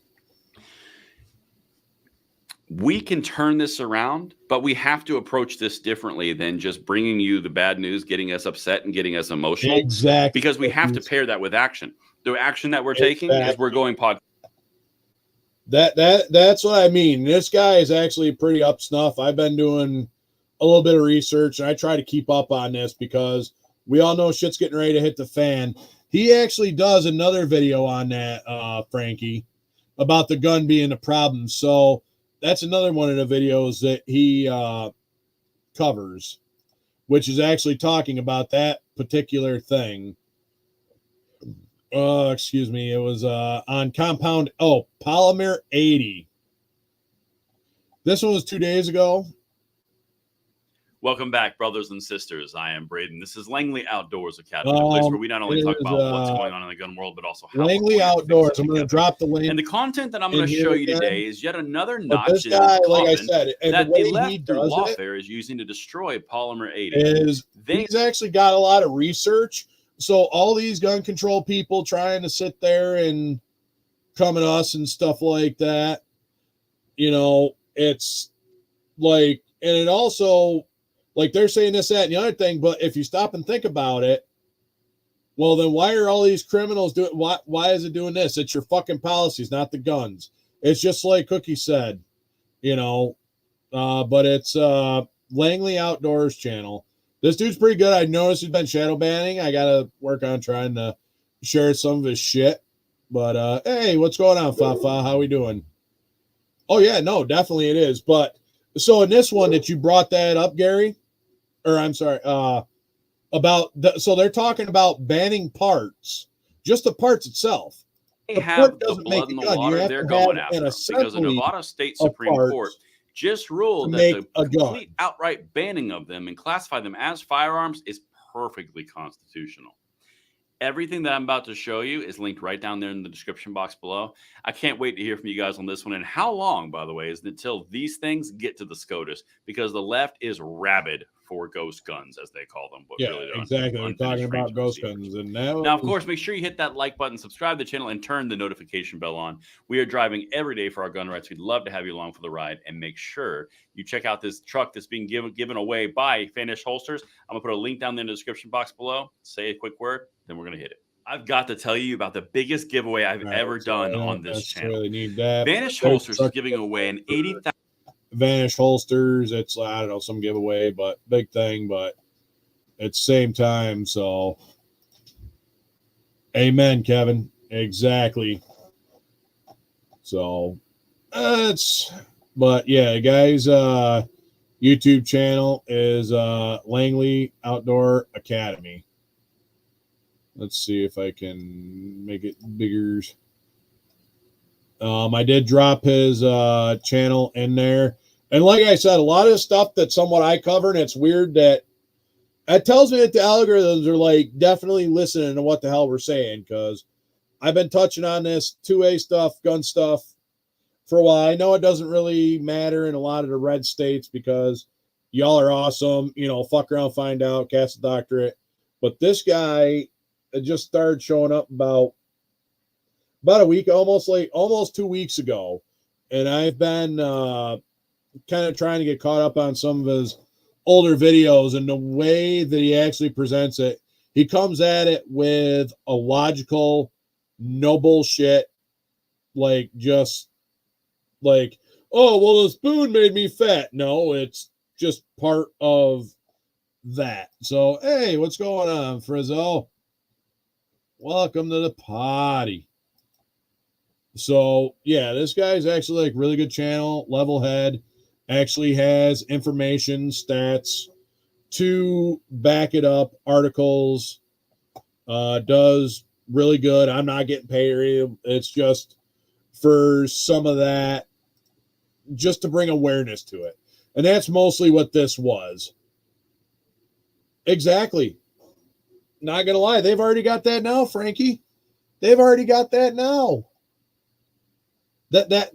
We can turn this around, but we have to approach this differently than just bringing you the bad news, getting us upset and getting us emotional. Exactly. Because we have to pair that with action. The action that we're taking is we're going podcast. That's what I mean. This guy is actually pretty up snuff. I've been doing a little bit of research, and I try to keep up on this because we all know shit's getting ready to hit the fan. He actually does another video on that, Frankie, about the gun being a problem. So that's another one of the videos that he covers, which is actually talking about that particular thing. Excuse me. It was on Compound. Oh, Polymer 80. This one was 2 days ago. Welcome back, brothers and sisters. I am Braden. This is Langley Outdoors Academy, a place where we not only talk about what's going on in the gun world, but also how Langley Outdoors. I'm going to drop the link. And the content that I'm going to show you today is yet another notch this in guy, the like I coffin said, and that the way the he left through does lawfare is using to destroy Polymer 80. He's actually got a lot of research. So all these gun control people trying to sit there and come at us and stuff like that, you know, it's like, and it also, like they're saying this, that, and the other thing, but if you stop and think about it, well, then why are all these criminals doing, why is it doing this? It's your fucking policies, not the guns. It's just like Cookie said, you know, but it's Langley Outdoors channel. This dude's pretty good. I noticed he's been shadow banning. I got to work on trying to share some of his shit. But, hey, what's going on, Fafa? How we doing? Oh, yeah, no, definitely it is. But so in this one that you brought that up, Gary, or I'm sorry, about so they're talking about banning parts, just the parts itself. They have the blood in the water. They're going after them because the Nevada State Supreme Court just ruled that the complete outright banning of them and classify them as firearms is perfectly constitutional. Everything that I'm about to show you is linked right down there in the description box below. I can't wait to hear from you guys on this one. And how long, by the way, is it until these things get to the SCOTUS? Because the left is rabid for ghost guns, as they call them. Yeah, really exactly. We're talking about ghost guns. And now, of course, make sure you hit that like button, subscribe to the channel, and turn the notification bell on. We are driving every day for our gun rights. We'd love to have you along for the ride. And make sure you check out this truck that's being given away by Finish Holsters. I'm going to put a link down there in the description box below. Say a quick word, then we're going to hit it. I've got to tell you about the biggest giveaway I've ever done on this channel. Really need that. Vanish Holsters is giving away an 80,000. Vanish Holsters, it's, I don't know, some giveaway, but big thing, but at the same time, so amen, Kevin. Exactly. So but yeah, guys, YouTube channel is Langley Outdoor Academy. Let's see if I can make it bigger. I did drop his channel in there. And like I said, a lot of the stuff that somewhat I cover, and it's weird that That tells me that the algorithms are like definitely listening to what the hell we're saying, because I've been touching on this 2A stuff, gun stuff for a while. I know it doesn't really matter in a lot of the red states because y'all are awesome. You know, fuck around, find out, cast a doctorate. But this guy just started showing up about a week, almost 2 weeks ago. And I've been kind of trying to get caught up on some of his older videos, and the way that he actually presents it, he comes at it with a logical, no bullshit, like just like, oh, well, the spoon made me fat. No, it's just part of that. So, hey, what's going on, Frizzo? Welcome to the party. So, yeah, this guy's actually like really good channel, level head, actually has information, stats to back it up, articles, does really good. I'm not getting paid. It's just for some of that, just to bring awareness to it. And that's mostly what this was. Exactly. Not gonna lie, they've already got that now, Frankie. They've already got that now. That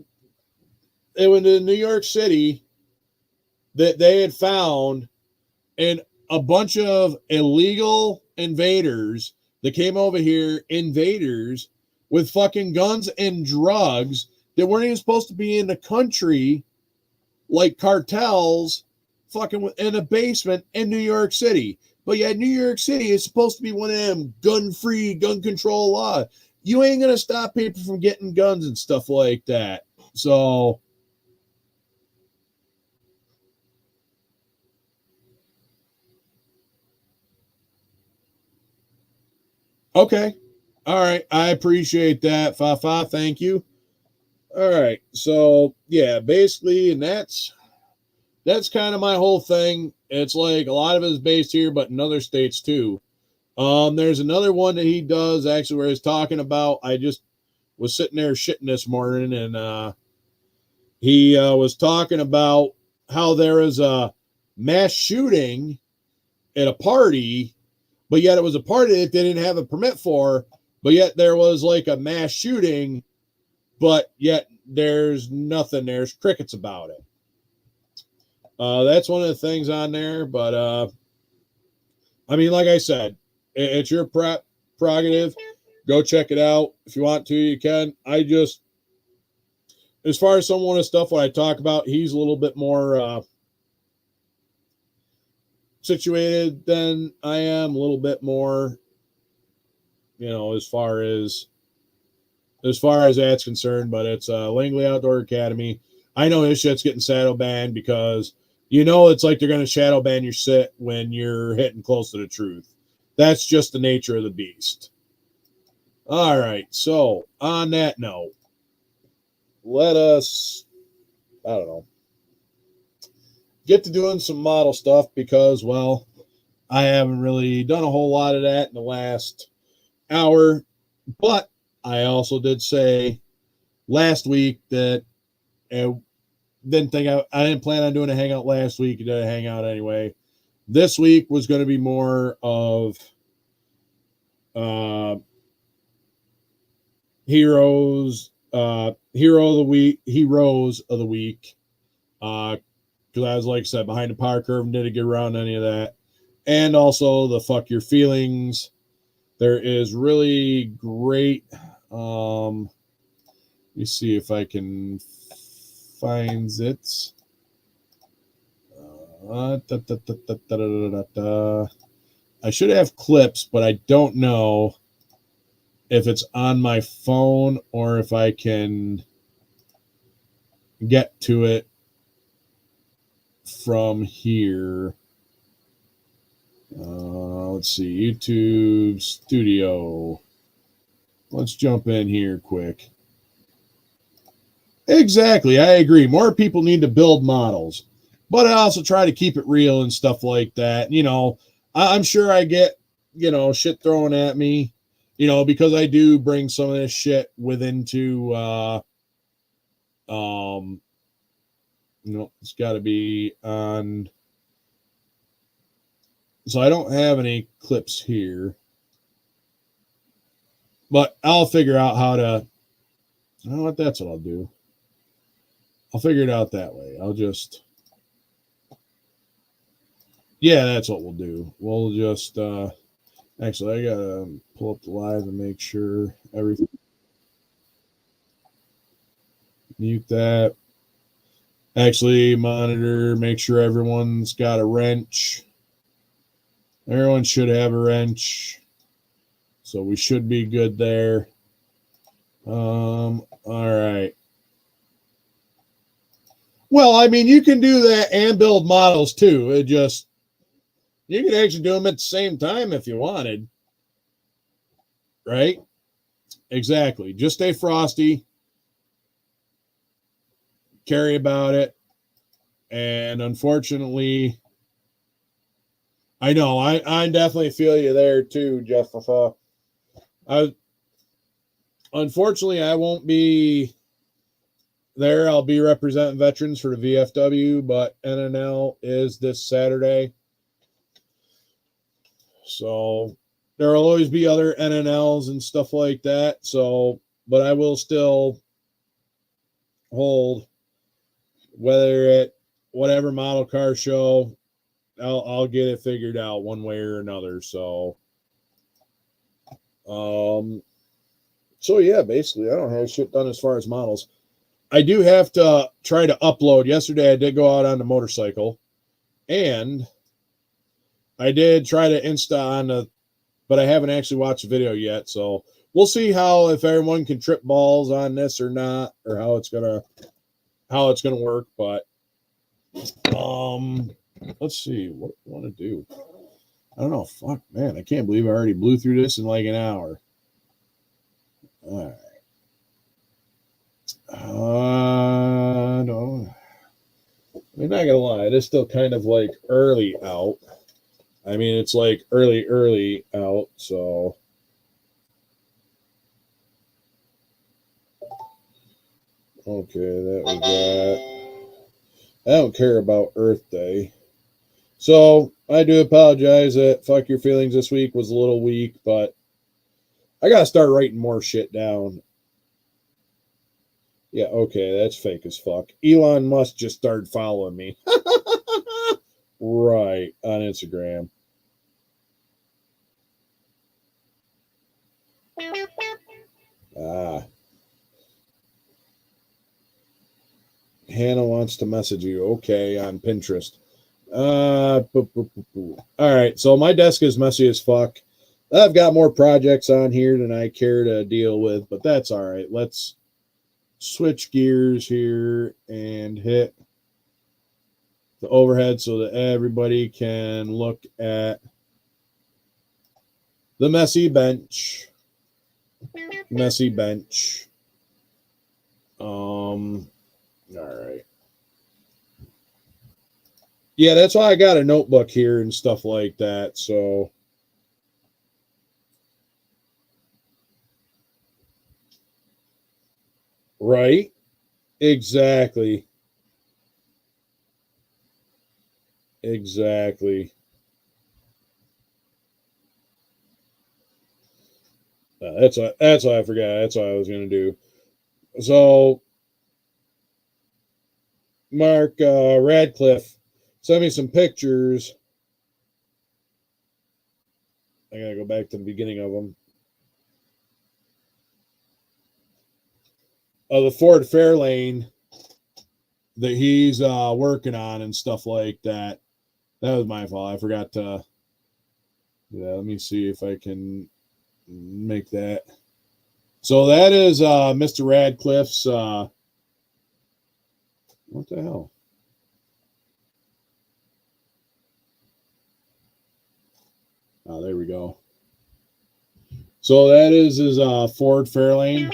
it went to New York City that they had found, and a bunch of illegal invaders that came over here, invaders with fucking guns and drugs that weren't even supposed to be in the country, like cartels, fucking in a basement in New York City. But yeah, New York City is supposed to be one of them gun-free, gun control law. You ain't gonna stop people from getting guns and stuff like that. So okay. All right. I appreciate that, Fafa. Thank you. All right. So yeah, basically, and that's kind of my whole thing. It's like a lot of it is based here, but in other states too. There's another one that he does actually where he's talking about, I just was sitting there shitting this morning, and he was talking about how there was a mass shooting at a party, but yet it was a party that they didn't have a permit for, but yet there was like a mass shooting, but yet there's nothing, there's crickets about it. That's one of the things on there, but I mean, like I said, it's your prerogative. Go check it out. If you want to, you can. I just, as far as some of the stuff what I talk about, he's a little bit more situated than I am, a little bit more, you know, as far as that's concerned. But it's Langley Outdoor Academy. I know his shit's getting shadow banned because, you know, it's like they're going to shadow ban your shit when you're hitting close to the truth. That's just the nature of the beast. All right. So on that note, let us, I don't know, get to doing some model stuff because, well, I haven't really done a whole lot of that in the last hour. But I also did say last week that I didn't plan on doing a hangout last week. I did a hangout anyway. This week was going to be more of heroes of the week. Because I was, like I said, behind the power curve and didn't get around any of that. And also the fuck your feelings. There is really great. Let me see if I can find it. I should have clips, but I don't know if it's on my phone or if I can get to it from here. Let's see, YouTube Studio. Let's jump in here quick. Exactly, I agree. More people need to build models, but I also try to keep it real and stuff like that. You know, I'm sure I get, you know, shit thrown at me, you know, because I do bring some of this shit into, you know, it's got to be on. So I don't have any clips here. But I'll figure out how to, you know what, that's what I'll do. I'll figure it out that way. I'll just, yeah, that's what we'll do. We'll just, actually, I gotta pull up the live and make sure everything. Mute that. Actually, monitor, make sure everyone's got a wrench. Everyone should have a wrench. So we should be good there. All right. Well, I mean, you can do that and build models too. It just, you can actually do them at the same time if you wanted. Right? Exactly. Just stay frosty. Carry about it. And unfortunately, I know I definitely feel you there too, Jeff. Unfortunately, I won't be there. I'll be representing veterans for the VFW, but NNL is this Saturday. So there will always be other NNLs and stuff like that. So, but I will still hold, whether at whatever model car show, I'll get it figured out one way or another. So, so yeah, basically I don't have shit done as far as models. I do have to try to upload. Yesterday I did go out on the motorcycle, and I did try to Insta on the, but I haven't actually watched the video yet. So we'll see how, if everyone can trip balls on this or not, or how it's gonna work. But let's see what I want to do. I don't know. Fuck, man, I can't believe I already blew through this in like an hour. All right. No, I'm not gonna lie, it's still kind of like early out. I mean, it's like early out, so okay, that was that. I don't care about Earth Day. So I do apologize that Fuck Your Feelings this week was a little weak, but I gotta start writing more shit down. Yeah, okay, that's fake as fuck. Elon Musk just started following me. Right, on Instagram. Hannah wants to message you. Okay, on Pinterest. All right, so my desk is messy as fuck. I've got more projects on here than I care to deal with, but that's all right. Let's switch gears here and hit the overhead so that everybody can look at the messy bench. All right. Yeah, that's why I got a notebook here and stuff like that. So right. Exactly. That's what I forgot. That's what I was gonna do. So Mark Radcliffe sent me some pictures. I gotta go back to the beginning of them. Of the Ford Fairlane that he's working on and stuff like that. That was my fault. I forgot to. Yeah, let me see if I can make that. So that is Mr. Radcliffe's. What the hell? Oh, there we go. So that is his Ford Fairlane.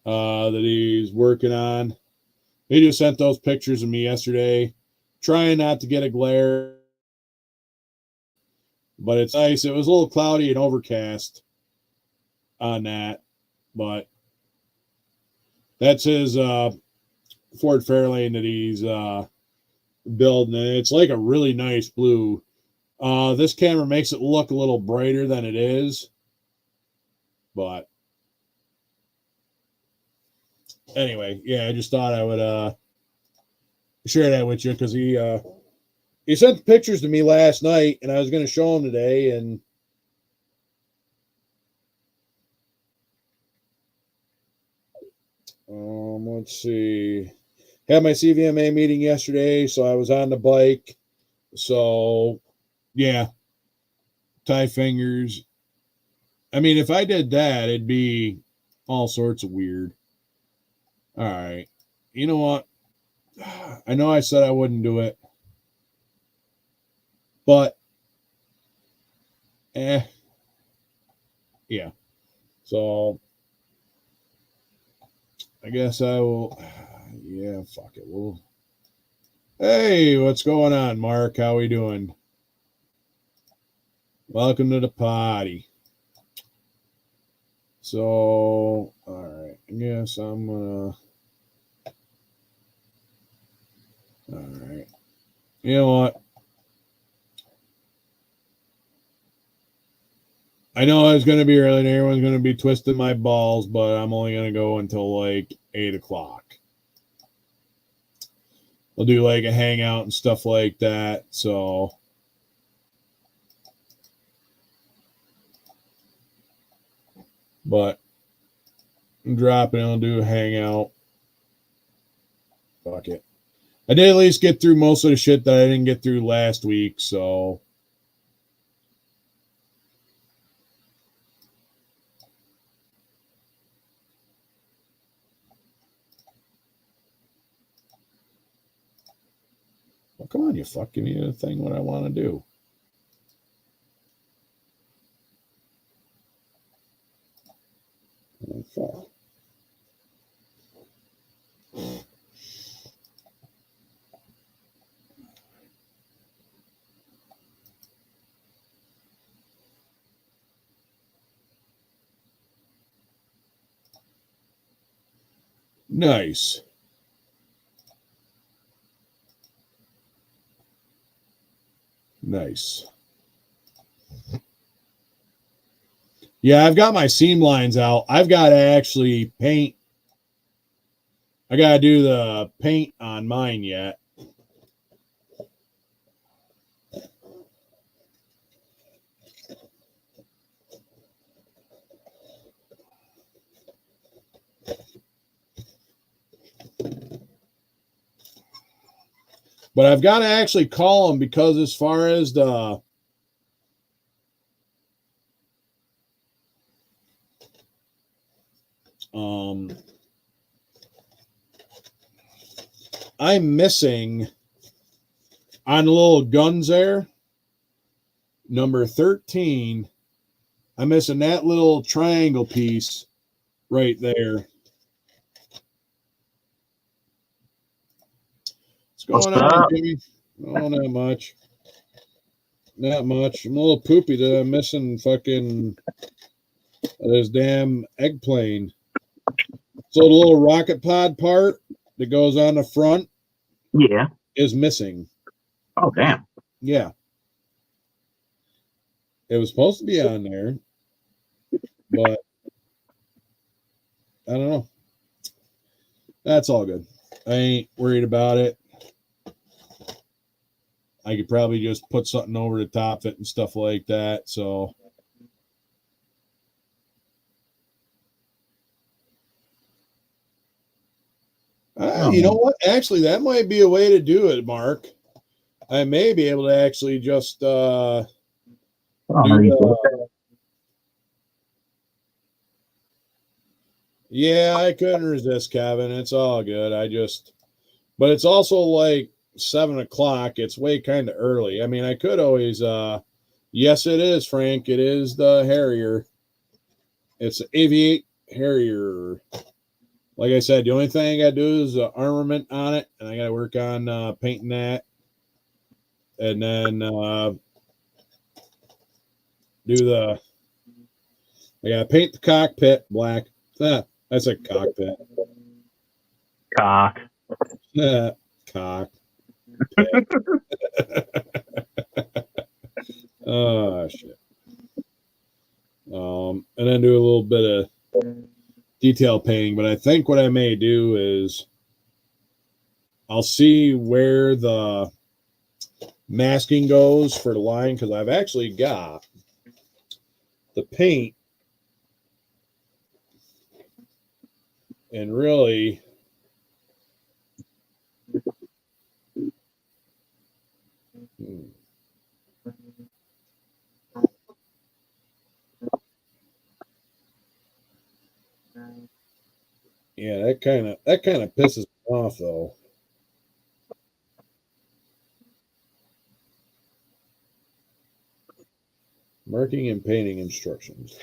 That he's working on. He just sent those pictures of me yesterday, trying not to get a glare, but it's nice. It was a little cloudy and overcast on that, but That's his Ford Fairlane that he's building. And it's like a really nice blue. This camera makes it look a little brighter than it is. But anyway, yeah, I just thought I would share that with you because he sent the pictures to me last night, and I was going to show him today. And let's see, had my CVMA meeting yesterday, so I was on the bike. So yeah, tie fingers. I mean, if I did that, it'd be all sorts of weird. All right. You know what? I know I said I wouldn't do it, but yeah. So I guess I will. Yeah, fuck it. We'll. Hey, what's going on, Mark? How we doing? Welcome to the party. So, all right. I guess I'm gonna. All right. You know what? I know it's going to be early and everyone's going to be twisting my balls, but I'm only going to go until like 8 o'clock. We'll do like a hangout and stuff like that. So, but I'm dropping. I'll do a hangout. Fuck it. I did at least get through most of the shit that I didn't get through last week. So, well, come on, you fuck. Give me a thing what I want to do. Oh, fuck. Nice. Nice. Yeah, I've got my seam lines out. I've got to actually paint. I got to do the paint on mine yet. But I've got to actually call them because as far as the I'm missing on the little guns there, number 13. I'm missing that little triangle piece right there. What's going on, Jimmy? Oh, not much. Not much. I'm a little poopy that I'm missing fucking this damn egg plane. So the little rocket pod part that goes on the front, yeah, is missing. Oh, damn. Yeah. It was supposed to be on there, but I don't know. That's all good. I ain't worried about it. I could probably just put something over the top of it and stuff like that. So you know what? Actually, that might be a way to do it, Mark. I may be able to actually just yeah, I couldn't resist, Kevin. It's all good. But it's also like 7 o'clock. It's way kind of early. I mean, I could always yes, it is, Frank. It is the Harrier. It's the Aviate Harrier. Like I said, the only thing I got to do is armament on it, and I got to work on painting that. And then I got to paint the cockpit black. That's a cockpit. Cock. Cock. Oh, shit. And then do a little bit of detail painting. But I think what I may do is I'll see where the masking goes for the line, because I've actually got the paint and really yeah, that kind of pisses me off though. Marking and painting instructions.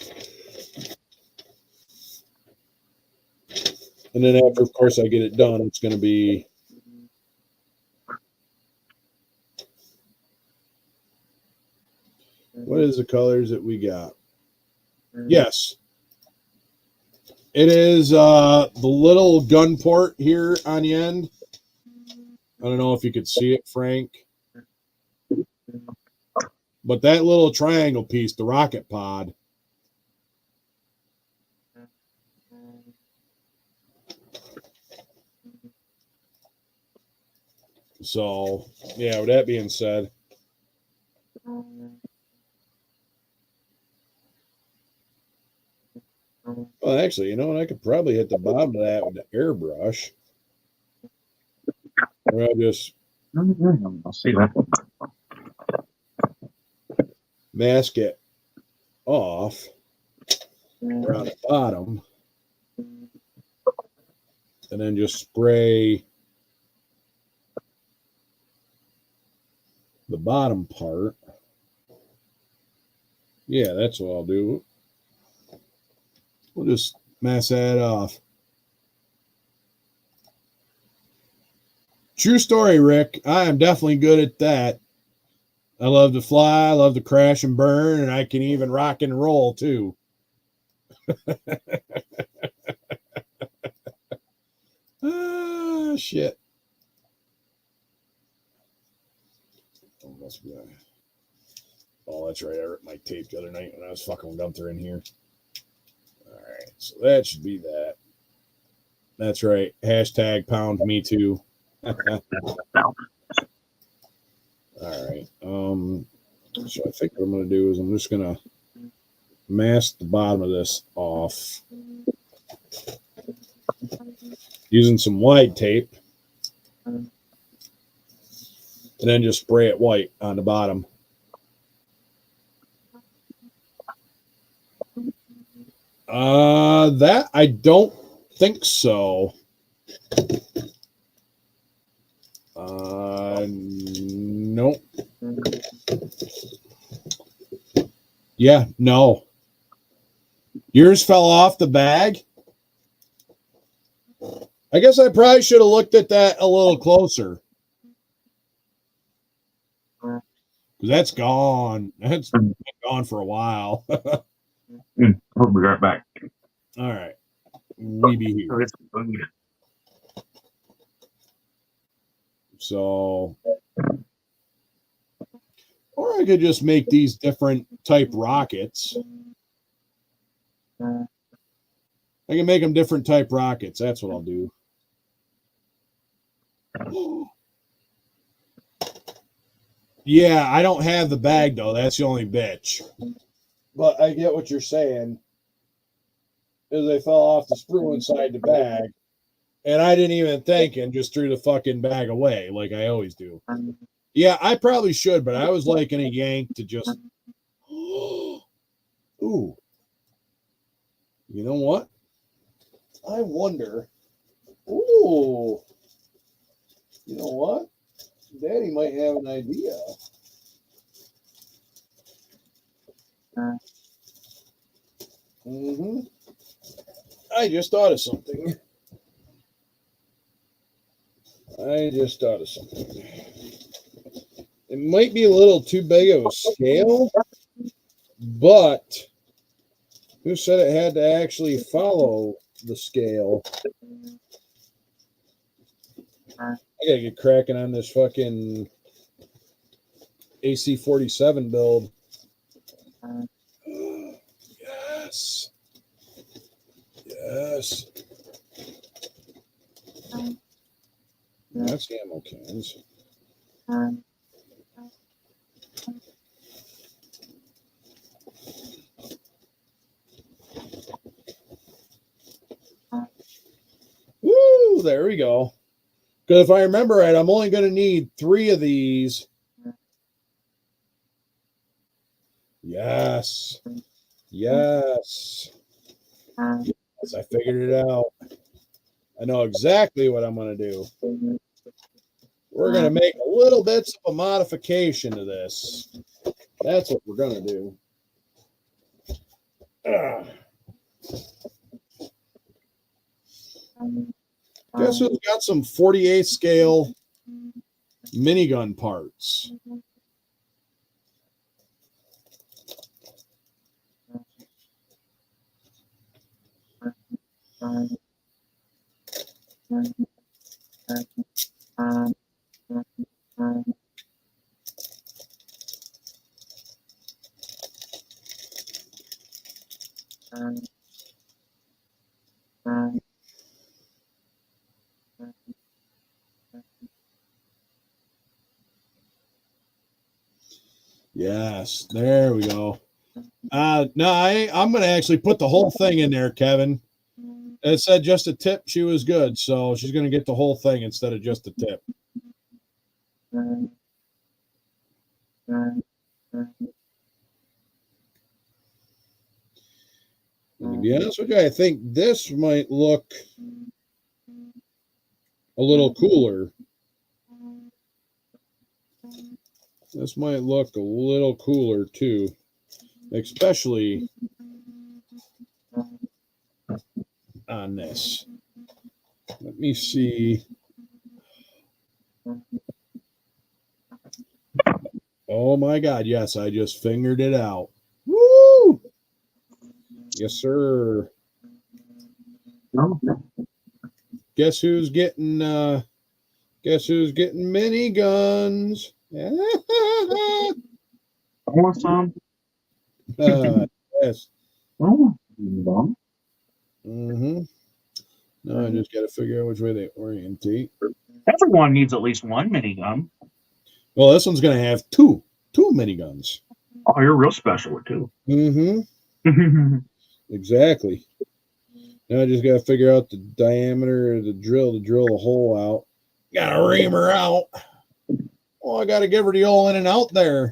And then after, of course, I get it done, it's going to be what is the colors that we got? Yes. It is the little gun port here on the end. I don't know if you could see it, Frank. But that little triangle piece, the rocket pod. So, yeah, with that being said, well, actually, you know what? I could probably hit the bottom of that with the airbrush. Or I'll just I'll see that. mask it off around the bottom. And then just spray the bottom part. Yeah, that's what I'll do. We'll just mask that off. True story, Rick. I am definitely good at that. I love to fly, I love to crash and burn, and I can even rock and roll too. Ah, shit. Oh, that's right. I ripped my tape the other night when I was fucking with Gunther in here. All right, so that should be that. That's right. Hashtag pound me too. All right. So I think what I'm going to do is I'm just going to mask the bottom of this off using some wide tape, and then just spray it white on the bottom. That I don't think so. Nope. Yeah, no. Yours fell off the bag. I guess I probably should have looked at that a little closer. Because that's gone. That's been gone for a while. We'll be right back. All right. We be here. So, or I could just make these different type rockets. I can make them different type rockets. That's what I'll do. Yeah, I don't have the bag though. That's the only bitch. But I get what you're saying. Is they fell off the sprue inside the bag, and I didn't even think and just threw the fucking bag away like I always do. Yeah, I probably should, but I was like in a yank to just. Ooh. You know what? I wonder. Ooh. You know what? Daddy might have an idea. I just thought of something. It might be a little too big of a scale, but who said it had to actually follow the scale? I gotta get cracking on this fucking AC-47 build. Yes. Yes. That's ammo cans. Woo! There we go. Because if I remember right, I'm only going to need 3 of these. Yes. Yes. Yes, I figured it out. I know exactly what I'm going to do. We're going to make a little bits of a modification to this. That's what we're going to do. Guess who's got some 48 scale minigun parts? Yes, there we go. No, I'm going to actually put the whole thing in there, Kevin. It said just a tip. She was good, so she's going to get the whole thing instead of just a tip. And to be honest with you, I think this might look a little cooler. This might look a little cooler too, especially on this. Let me see. Oh my God, yes, I just fingered it out. Woo! Yes, sir. Guess who's getting miniguns? Awesome. Yes. Oh. Mm-hmm. No, I just got to figure out which way they orientate. Everyone needs at least one minigun. Well, this one's going to have two miniguns. Oh, you're real special with two. Mm-hmm. Exactly. Now I just got to figure out the diameter of the drill to drill the hole out. Got to ream her out. Oh, I got to give her the old in and out there.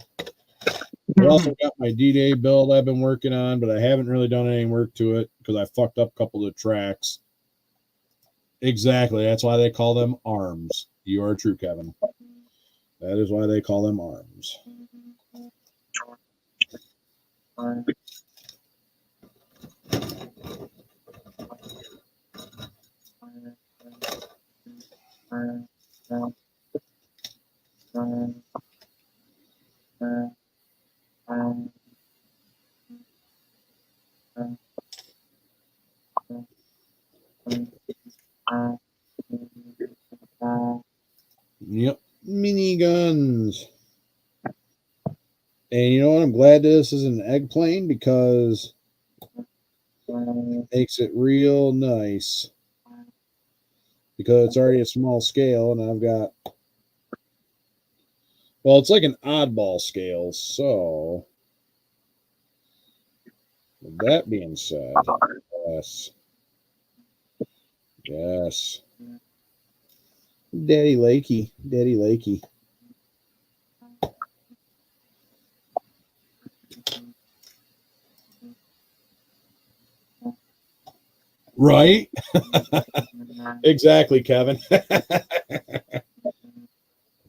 I also got my D-Day build I've been working on, but I haven't really done any work to it because I fucked up a couple of the tracks. Exactly. That's why they call them arms. You are true, Kevin. That is why they call them arms. Yep, miniguns. And you know what? I'm glad this is an egg plane because it makes it real nice. Because it's already a small scale, and I've got, well, it's like an oddball scale. So, with that being said, yes. Daddy Lakey. Right? Exactly, Kevin.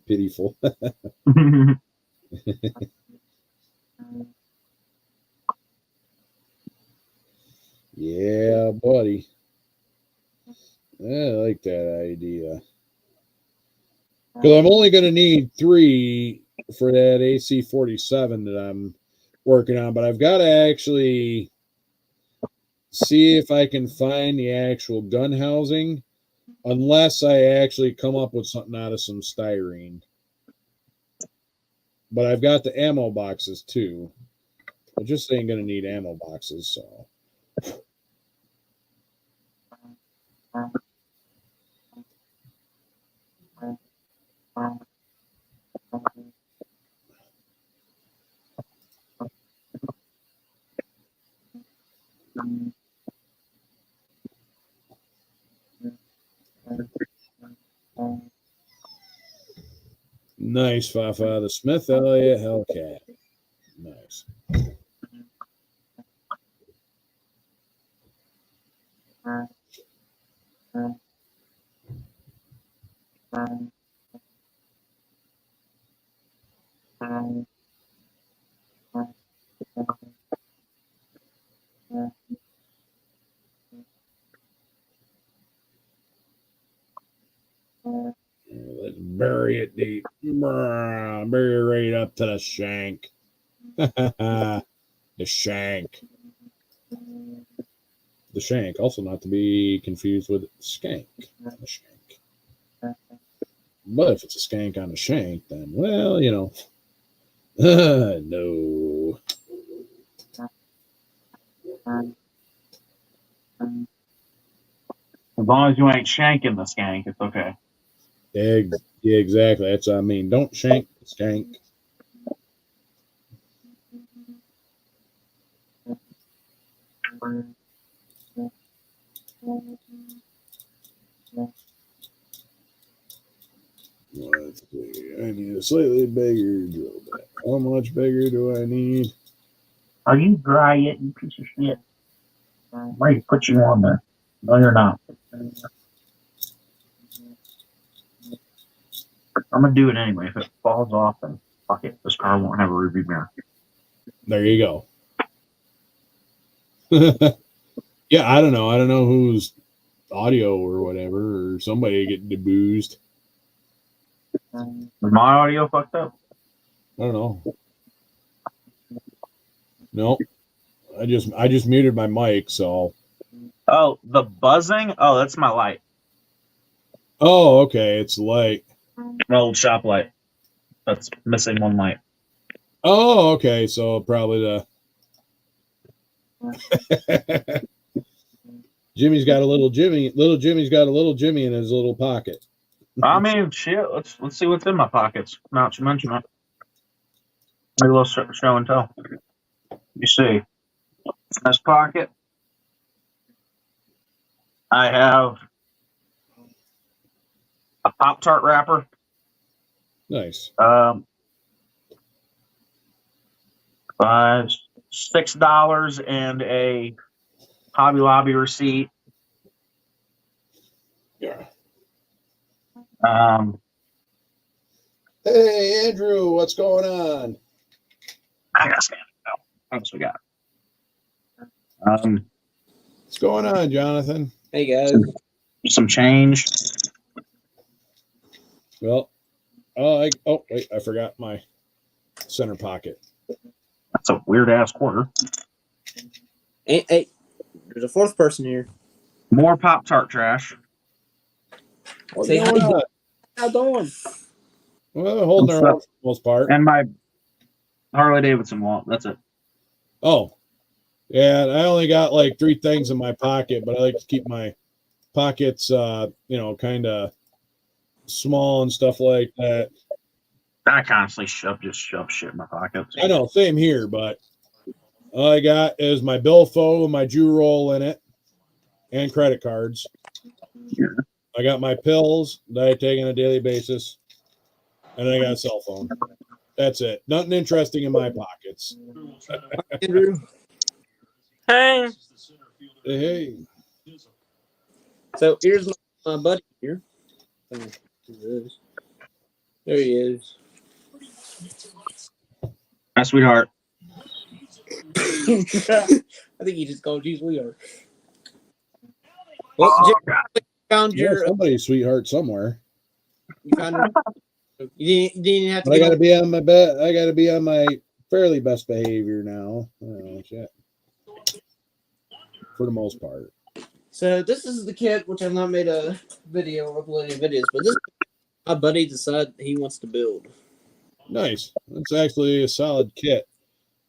Pitiful. Yeah, buddy. I like that idea. Because I'm only going to need 3 for that AC-47 that I'm working on, but I've got to actually see if I can find the actual gun housing unless I actually come up with something out of some styrene. But I've got the ammo boxes too. I just ain't gonna need ammo boxes, so. Nice, Fafa. The Smith Elliott Hellcat. Nice. Let's bury it deep. Bury it right up to the shank. The shank. The shank, also not to be confused with skank. The shank. But if it's a skank on the shank, then, well, you know. No. As long as you ain't shanking the skank, it's okay. Yeah, exactly. That's what I mean. Don't shank the skank. Let's see. I need a slightly bigger drill bit. How much bigger do I need? Are you dry yet, you piece of shit? I'm ready to put you on there. No, you're not. I'm going to do it anyway. If it falls off, then fuck it. This car won't have a rearview mirror. There you go. Yeah, I don't know. I don't know whose audio or whatever, or somebody getting deboozed. Is my audio fucked up? I don't know. Nope. I just muted my mic, so. Oh, the buzzing? Oh, that's my light. Oh, okay. It's light. My old shop light. That's missing one light. Oh, okay. So probably the Jimmy's got a little Jimmy. Little Jimmy's got a little Jimmy in his little pocket. I mean, shit. Let's see what's in my pockets. Now that you mention it, maybe a little show and tell. You see, in this pocket, I have a Pop-Tart wrapper. Nice. $6 and a Hobby Lobby receipt. Yeah. Hey, Andrew, what's going on? I got stand. No, what else we got? What's going on, Jonathan? Hey guys. Some change. Well, wait, I forgot my center pocket. That's a weird ass quarter. Hey, there's a fourth person here. More Pop-Tart trash. Say hi. How doing? Well, holding our own for the most part. And my Harley Davidson wallet. That's it. Oh, yeah. I only got like 3 things in my pocket, but I like to keep my pockets, kind of small and stuff like that. I constantly shove shit in my pockets. I know, same here, but all I got is my billfold with my Jew roll in it and credit cards. Yeah. I got my pills that I take on a daily basis, and I got a cell phone. That's it. Nothing interesting in my pockets. Andrew. Hey. Hey. So here's my buddy here. There he is. My sweetheart. I think he just called you sweetheart. Well, God. found your somebody's sweetheart somewhere. You found your, you didn't have to. But I got to be on my bet. I got to be on my fairly best behavior now. Oh, shit. For the most part. So this is the kit, which I've not made a video or uploaded videos, but this my buddy decided he wants to build. Nice. It's actually a solid kit.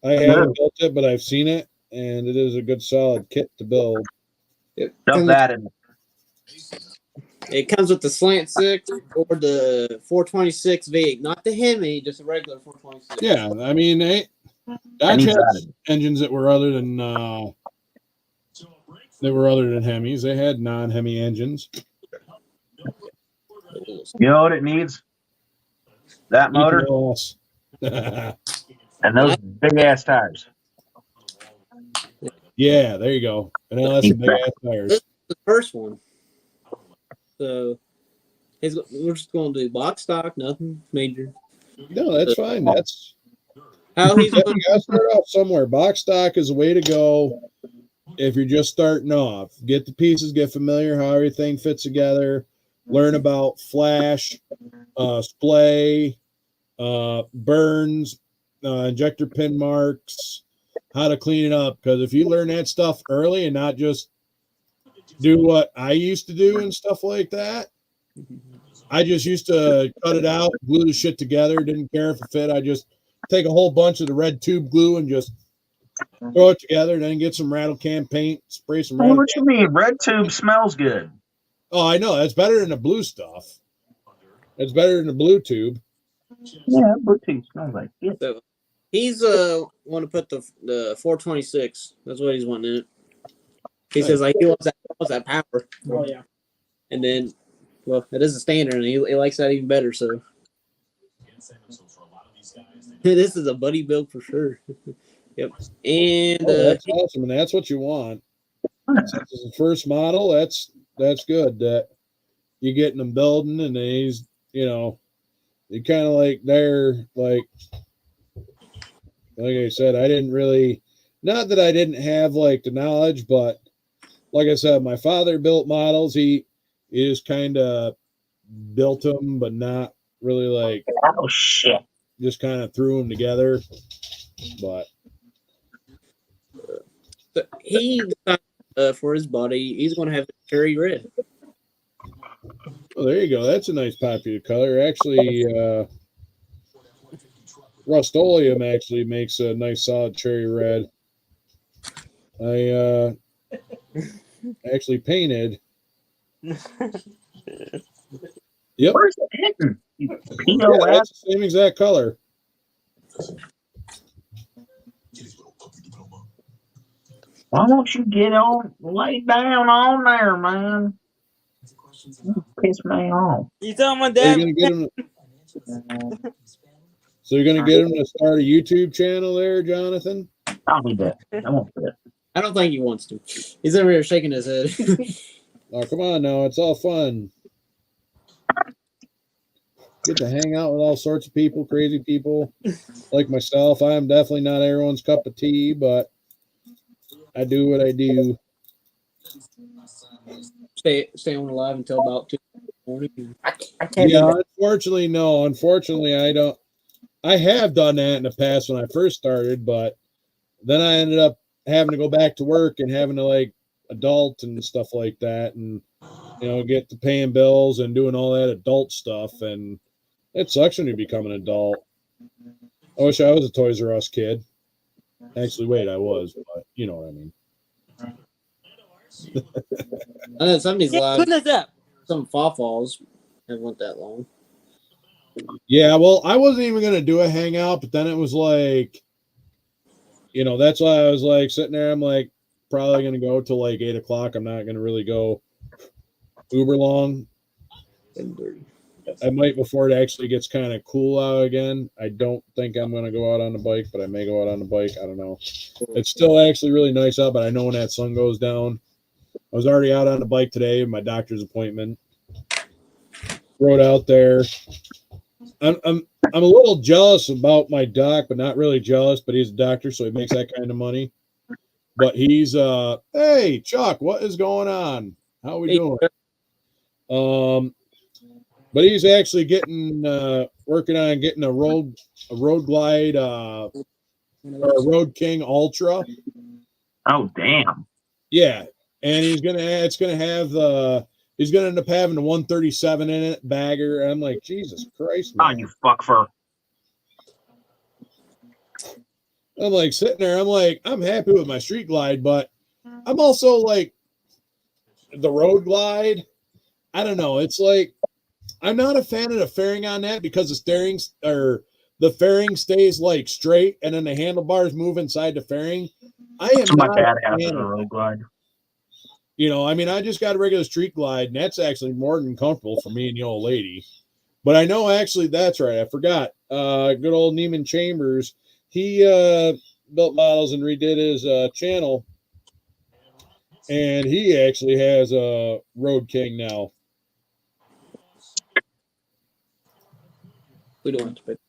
I haven't built it, but I've seen it, and it is a good solid kit to build. It Dump that in. It comes with the slant 6 or the 426 VIG, not the Hemi, just a regular 426. Yeah, I mean, Dodge had engines that were other than Hemis. They had non-Hemi engines. You know what it needs? That motor and those big ass tires. Yeah, there you go. And now that's some big ass tires. This is the first one. So we're just going to do box stock, nothing major. No, that's fine. That's how he's going to start off somewhere. Box stock is the way to go if you're just starting off. Get the pieces, get familiar how everything fits together, learn about flash, splay, burns, injector pin marks, how to clean it up. Because if you learn that stuff early and not just do what I used to do and stuff like that, I just used to cut it out, glue the shit together, didn't care if it fit. I just take a whole bunch of the red tube glue and just throw it together, then get some rattle can paint, spray some rattle What you mean? Red tube smells good. Oh, I know. That's better than the blue stuff. It's better than the blue tube. Yeah, blue tube smells like it. So he's want to put the 426. That's what he's wanting in it. He says like he wants that power. Oh yeah. And then, well, it is a standard, and he likes that even better. So this is a buddy build for sure. Yep. And that's awesome, and that's what you want. This is the first model. That's good. That you're getting them building, and he's you kind of like they're like I said. I didn't really, not that I didn't have like the knowledge, but like I said, my father built models. He is kind of built them, but not really like just kind of threw them together. But he decided, for his body, he's going to have cherry red. Oh, there you go. That's a nice popular color. Actually, Rust-Oleum actually makes a nice solid cherry red. I actually painted. Yep. Where's it hitting? Yeah, that's the same exact color. Why don't you get on, lay down on there, man? Piss me off. You tell my dad. So you're gonna get him to start a YouTube channel there, Jonathan? I'll do that. I won't do it. I don't think he wants to. He's over here shaking his head. Oh, come on now. It's all fun. Get to hang out with all sorts of people, crazy people like myself. I am definitely not everyone's cup of tea, but I do what I do. Stay on alive until about 2 in the morning. I can't Yeah, unfortunately, no. Unfortunately, I don't. I have done that in the past when I first started, but then I ended up having to go back to work and having to like adult and stuff like that, and get to paying bills and doing all that adult stuff, and it sucks when you become an adult. I wish I was a Toys R Us kid. Actually, wait, I was, but you know what I mean. I know some of these lives, up. some fall-falls haven't went that long. Yeah, well, I wasn't even gonna do a hangout, but then it was like, that's why I was like sitting there. I'm like, probably gonna go till like 8 o'clock. I'm not gonna really go uber long. I might before it actually gets kind of cool out again. I don't think I'm gonna go out on the bike, but I may go out on the bike. I don't know. It's still actually really nice out, but I know when that sun goes down. I was already out on the bike today, my doctor's appointment. Rode out there. I'm a little jealous about my doc, but not really jealous. But he's a doctor, so he makes that kind of money. But he's hey Chuck, what is going on? How are we doing? But he's actually getting working on getting a road glide or a Road King Ultra. Oh damn! Yeah, and it's gonna end up having the 137 in it, bagger. And I'm like, Jesus Christ, man. Oh, you fuck fur. I'm like sitting there, I'm like, I'm happy with my Street Glide, but I'm also like the Road Glide. I don't know. It's like I'm not a fan of the fairing on that because the fairing stays like straight and then the handlebars move inside the fairing. I am my not dad a has fan a of Road Glide. You know, I mean, I just got a regular Street Glide, and that's actually more than comfortable for me and the old lady. But I know actually that's right. I forgot. Good old Neiman Chambers. He built models and redid his channel, and he actually has a Road King now. We don't have to pick.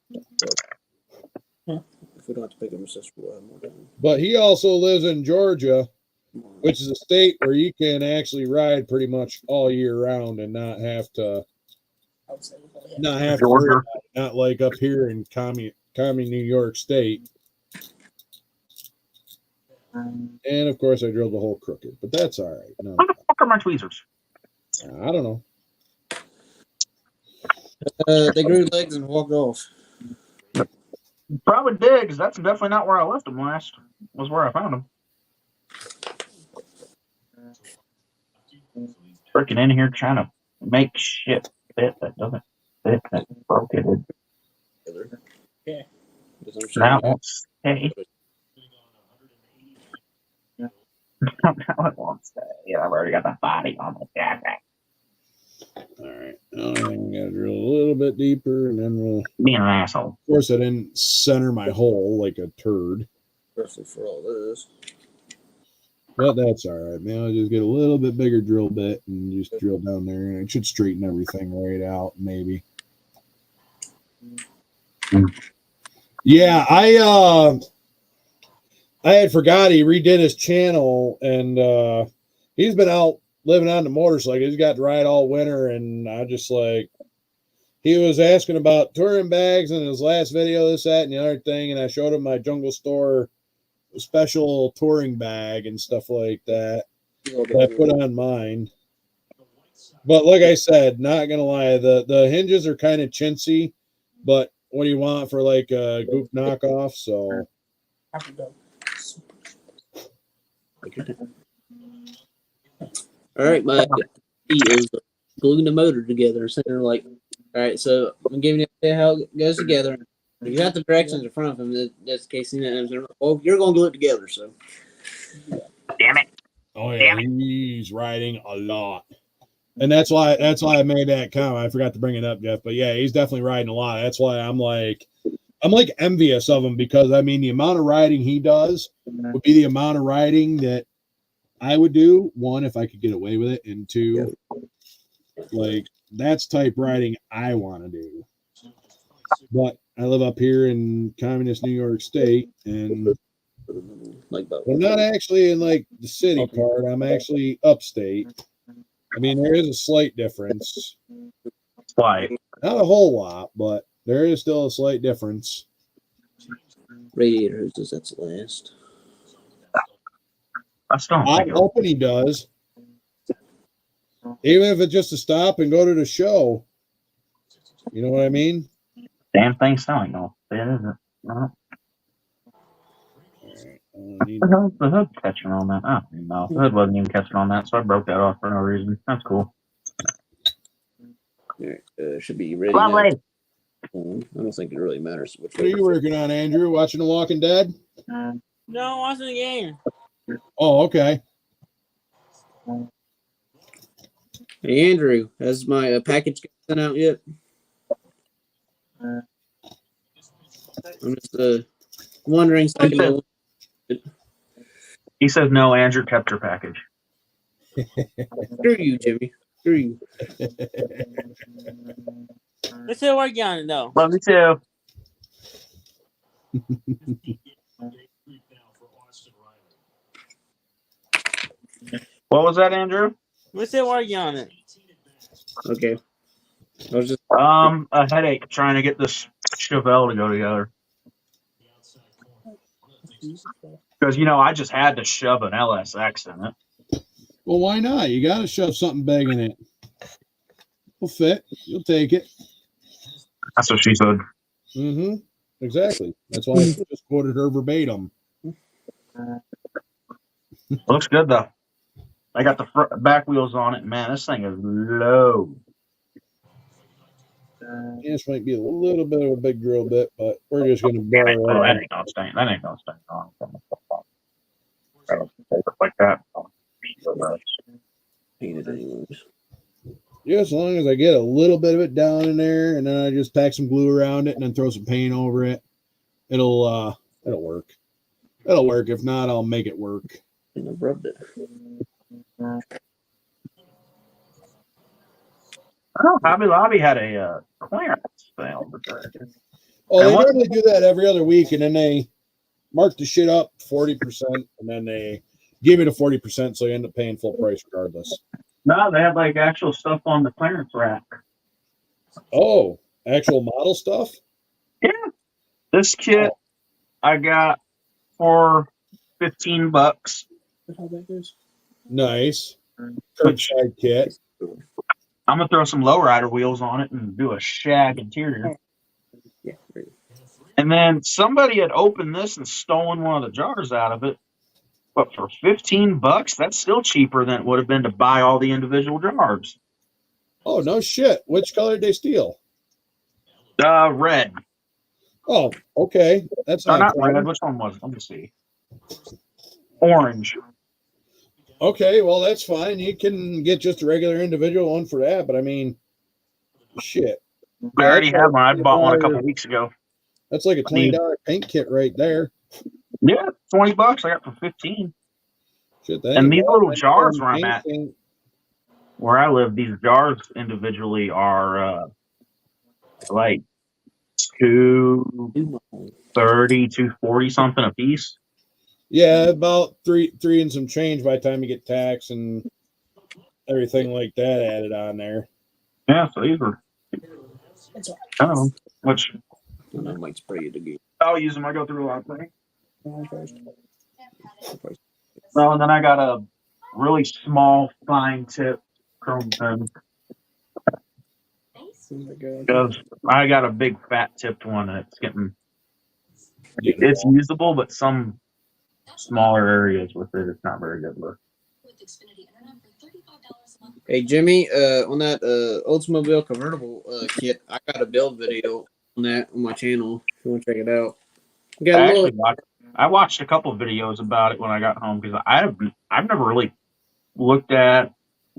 If we don't have to pick him, sister, we'll have more time. But he also lives in Georgia, which is a state where you can actually ride pretty much all year round and not have to worry about it, not like up here in commie New York State. And of course, I drilled the hole crooked, but that's all right. No, What the fuck are my tweezers? I don't know. They grew legs and walked off. Probably did, because that's definitely not where I left them last. Was where I found them. Freaking in here trying to make shit fit that doesn't fit. That's broken. Yeah. That won't stay. That won't stay. Yeah, I've already got the body on the jacket. All right. I gotta drill a little bit deeper, and then we'll being an asshole. Of course, I didn't center my hole like a turd. Especially for all this. But that's all right, man. I'll just get a little bit bigger drill bit and just drill down there, and it should straighten everything right out, maybe. Yeah, I had forgot he redid his channel, and he's been out living on the motorcycle. He's got to ride all winter, and I just like, he was asking about touring bags in his last video, this, that, and the other thing, and I showed him my Jungle Store special touring bag and stuff like that I put on mine. But like I said, not gonna lie, the hinges are kind of chintzy, but what do you want for like a goof knockoff? So all right, my key is gluing the motor together. So they're like, all right, so I'm giving you an idea how it goes together. If you got the directions in front of him, that's the case. Well, you're going to glue it together, so. Damn it. Oh, yeah, he's riding a lot. And that's why I made that comment. I forgot to bring it up, Jeff. But yeah, he's definitely riding a lot. That's why I'm like envious of him, because I mean the amount of riding he does would be the amount of riding that I would do. One, if I could get away with it, and two, like that's type riding I want to do. But I live up here in communist New York State, and I'm not actually in like the city part. I'm actually upstate. I mean, there is a slight difference. Why? Not a whole lot, but there is still a slight difference. Radiator hoses, that's last. I'm hoping he does. Even if it's just to stop and go to the show. You know what I mean? Damn thing selling though. It isn't. No. The hood catching on that. Oh, no. The hood wasn't even catching on that, so I broke that off for no reason. That's cool. Should be ready. Lovely. I don't think it really matters. What are you working on, Andrew? Watching The Walking Dead? No, watching the game. Oh, okay. Hey, Andrew, has my package sent out yet? I'm just wondering. He says no. Andrew kept your package. Screw you, Jimmy. Screw you. We're still working on it, though. Love you too. What was that, Andrew? We're still working on it. Okay. I was just a headache trying to get this Chevelle to go together. Because I just had to shove an LSX in it. Well, why not? You got to shove something big in it. Will fit. You'll take it. That's what she said. Mm-hmm. Exactly. That's why I just quoted her verbatim. Looks good though. I got the back wheels on it. Man, this thing is low. This might be a little bit of a big drill bit, but we're just going to borrow Oh, that it. ain't gonna stay. That ain't gonna stay on. Like that. Painted anyways. Yeah, as long as I get a little bit of it down in there, and then I just pack some glue around it, and then throw some paint over it, it'll work. It'll work. If not, I'll make it work. And I've rubbed it. Oh, Hobby Lobby had a clearance sale. Oh, they normally do that every other week, and then they mark the shit up 40%, and then they give it a 40%, so you end up paying full price regardless. No, they had like actual stuff on the clearance rack. Oh, actual model stuff? Yeah. This kit I got for $15. That's how that goes. Nice. Curbside kit. I'm gonna throw some lowrider wheels on it and do a shag interior. Yeah. And then somebody had opened this and stolen one of the jars out of it. But for $15, that's still cheaper than it would have been to buy all the individual jars. Oh, no shit. Which color did they steal? Red. Oh, okay. That's not red. Which one was it? Let me see. Orange. Okay, well, that's fine. You can get just a regular individual one for that, but I mean, shit. I already have one. I bought one a couple weeks ago. That's like a $20 paint kit right there. Yeah, $20 I got for 15. Shit, and these little jars where I'm at, where I live, these jars individually are like $230, $240 something a piece. Yeah, about three and some change by the time you get tax and everything like that added on there. Yeah, so these were kind of them. Which I might spray it again. I'll use them. I go through a lot of things. Well, and then I got a really small, fine tip chrome pen. Because I got a big fat tipped one and it's usable, but some smaller areas with it, it's not very good look. Hey Jimmy, on that Oldsmobile convertible kit, I got a build video on that on my channel. If you want to check it out. I watched a couple of videos about it when I got home because I've never really looked at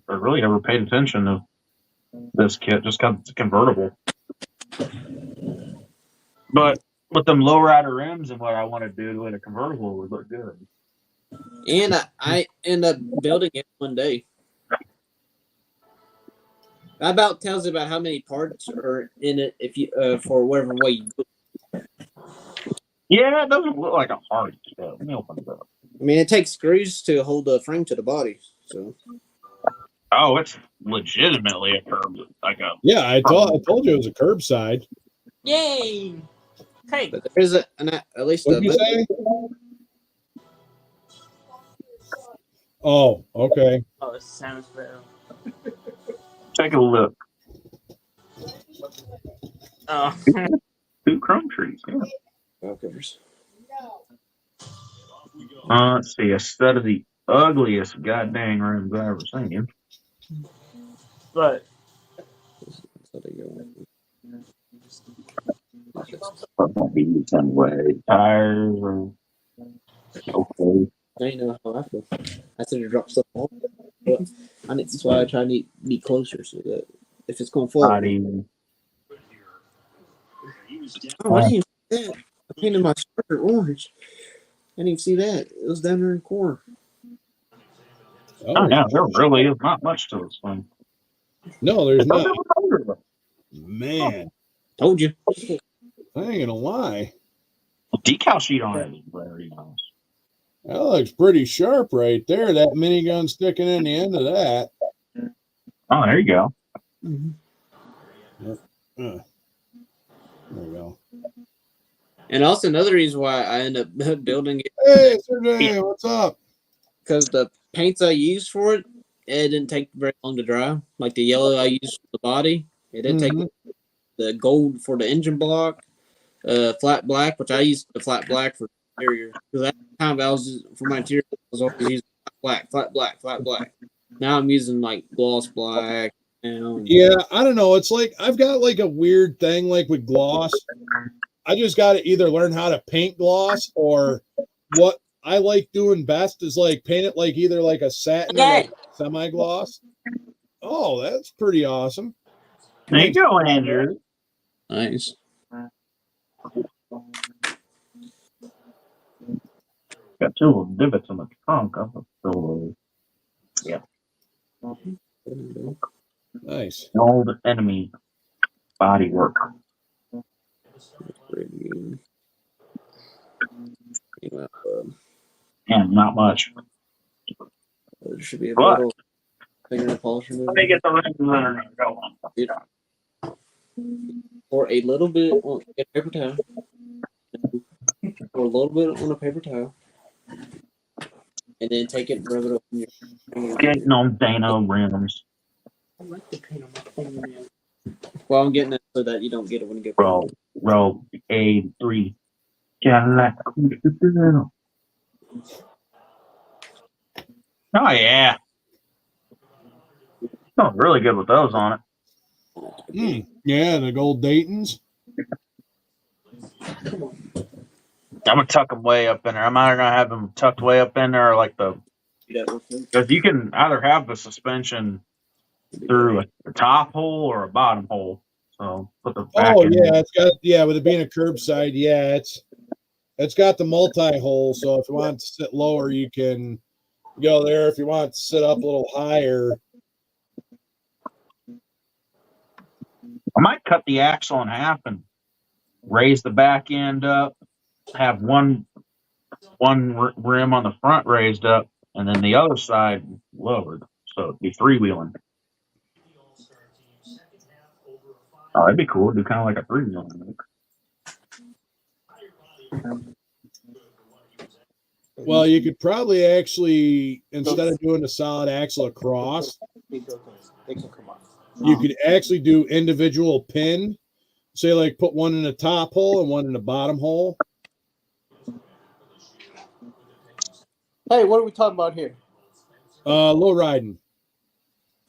or really ever paid attention to this kit just because it's a convertible. But with them lowrider rims and what I want to do with a convertible would look good. And I end up building it one day. That about tells you about how many parts are in it if you for whatever way you do it. Yeah, it doesn't look like a hard kit. Let me open it up. I mean, it takes screws to hold the frame to the body. So. Oh, it's legitimately a curb. Yeah, I told you it was a curbside. Yay! Hey, but there is at least what did you say? Oh, okay. Oh, it sounds better. Take a look. Oh. 2 chrome trees. Yeah. Okay. Let's see. A set of the ugliest goddamn rims I've ever seen. But tires are okay. I know how I feel. I said to drop stuff off, but that's why I try to be closer so that if it's going forward. Oh, I didn't even see that. I painted my starter orange. I didn't even see that. It was down there in the corner. Oh yeah, there really is not much to this thing. No, there's not. Man, told you. I ain't gonna lie. Decal sheet on it is very nice. That looks pretty sharp right there. That minigun sticking in the end of that. Oh, there you go. Mm-hmm. There we go. And also another reason why I end up building it. Hey, Sergey, what's up? Because the paints I use for it it didn't take very long to dry. Like the yellow I used for the body, it didn't take the gold for the engine block. Flat black, which I used the flat black for interior. Because at the time I was for my interior, I was always using flat black. Now I'm using like gloss black. Yeah, I don't know. It's like I've got like a weird thing like with gloss. I just got to either learn how to paint gloss, or what I like doing best is like paint it like either like a satin or like semi-gloss. Oh, that's pretty awesome. There you go, Andrew. Nice. Got two little divots on the trunk. Yeah. Nice. Old enemy body work. And not much. There should be a But little fingernail polish remover. let me get the ring runner and go on. Or a little bit on a paper towel. Or a little bit on a paper towel. And then take it and rub it up in your Getting on Dano rims. I like the paint on my fingernail. Well, I'm getting it so that you don't get it when you get Roll A3. Cadillac. Oh yeah. Oh, really good with those on it. Yeah, the gold Daytons. I'm gonna tuck them way up in there. I'm either gonna have them tucked way up in there, or like because you can either have the suspension through a top hole or a bottom hole. So put the back in. It's got with it being a curbside, it's got the multi-hole. So if you want to sit lower, you can go there. If you want to sit up a little higher, I might cut the axle in half and raise the back end up. Have one rim on the front raised up, and then the other side lowered, so it'd be freewheeling. Oh, that'd be cool. Do kind of like a freewheeling. well, you could probably actually, instead of doing a solid axle across, you could actually do individual pin. Say, like, put one in the top hole and one in the bottom hole. Hey, what are we talking about here? Low riding.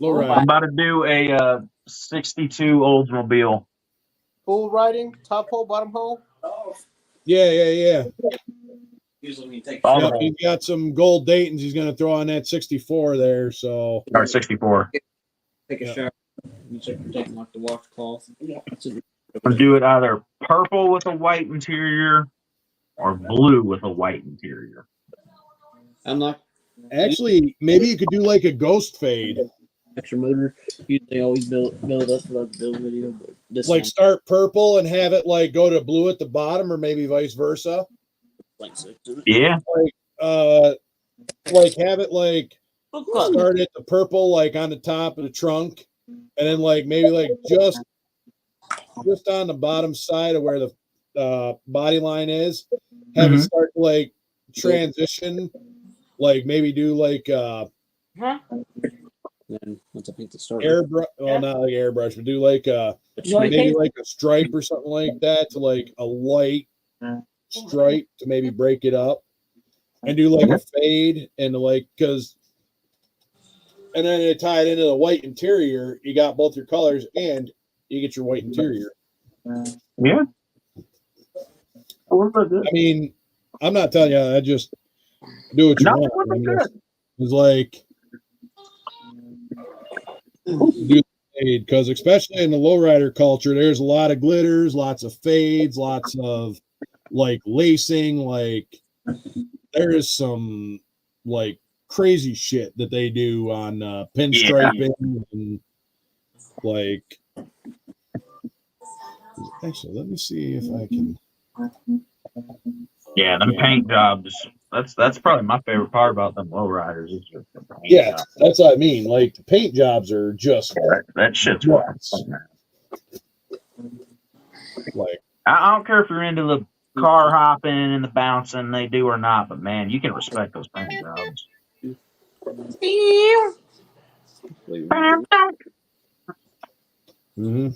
I'm about to do a 62 Oldsmobile. Full riding, top hole, bottom hole? Yeah. Usually when you take He's got some gold Daytons he's going to throw on that 64 there. So, or 64. Take a shower. You check your tank, like the washcloth. I'm gonna do it either purple with a white interior or blue with a white interior. I'm not. Actually, maybe you could do like a ghost fade. Extra motor. Usually always build up for the build video, but this like start purple and have it like go to blue at the bottom, or maybe vice versa. Yeah. Like have it like start at the purple like on the top of the trunk, and then like maybe like just on the bottom side of where the body line is, have it start to like transition, like maybe do like then once I paint the starter, airbrush, well, not like airbrush, but do like maybe like a stripe or something like that to like a light stripe to maybe break it up, and do like a fade and like and then to tie it into the white interior, you got both your colors and you get your white interior. Yeah. I mean, I'm not telling you, I just do what you want. It's like because especially in the lowrider culture, there's a lot of glitters, lots of fades, lots of like lacing, like there is some like crazy shit that they do on pinstriping and like actually let me see if I can them paint jobs. That's probably my favorite part about them lowriders. Yeah, that's what I mean. Like the paint jobs are just that shit's nuts. Like I don't care if you're into the car hopping and the bouncing they do or not, but man, you can respect those paint jobs. Mm-hmm.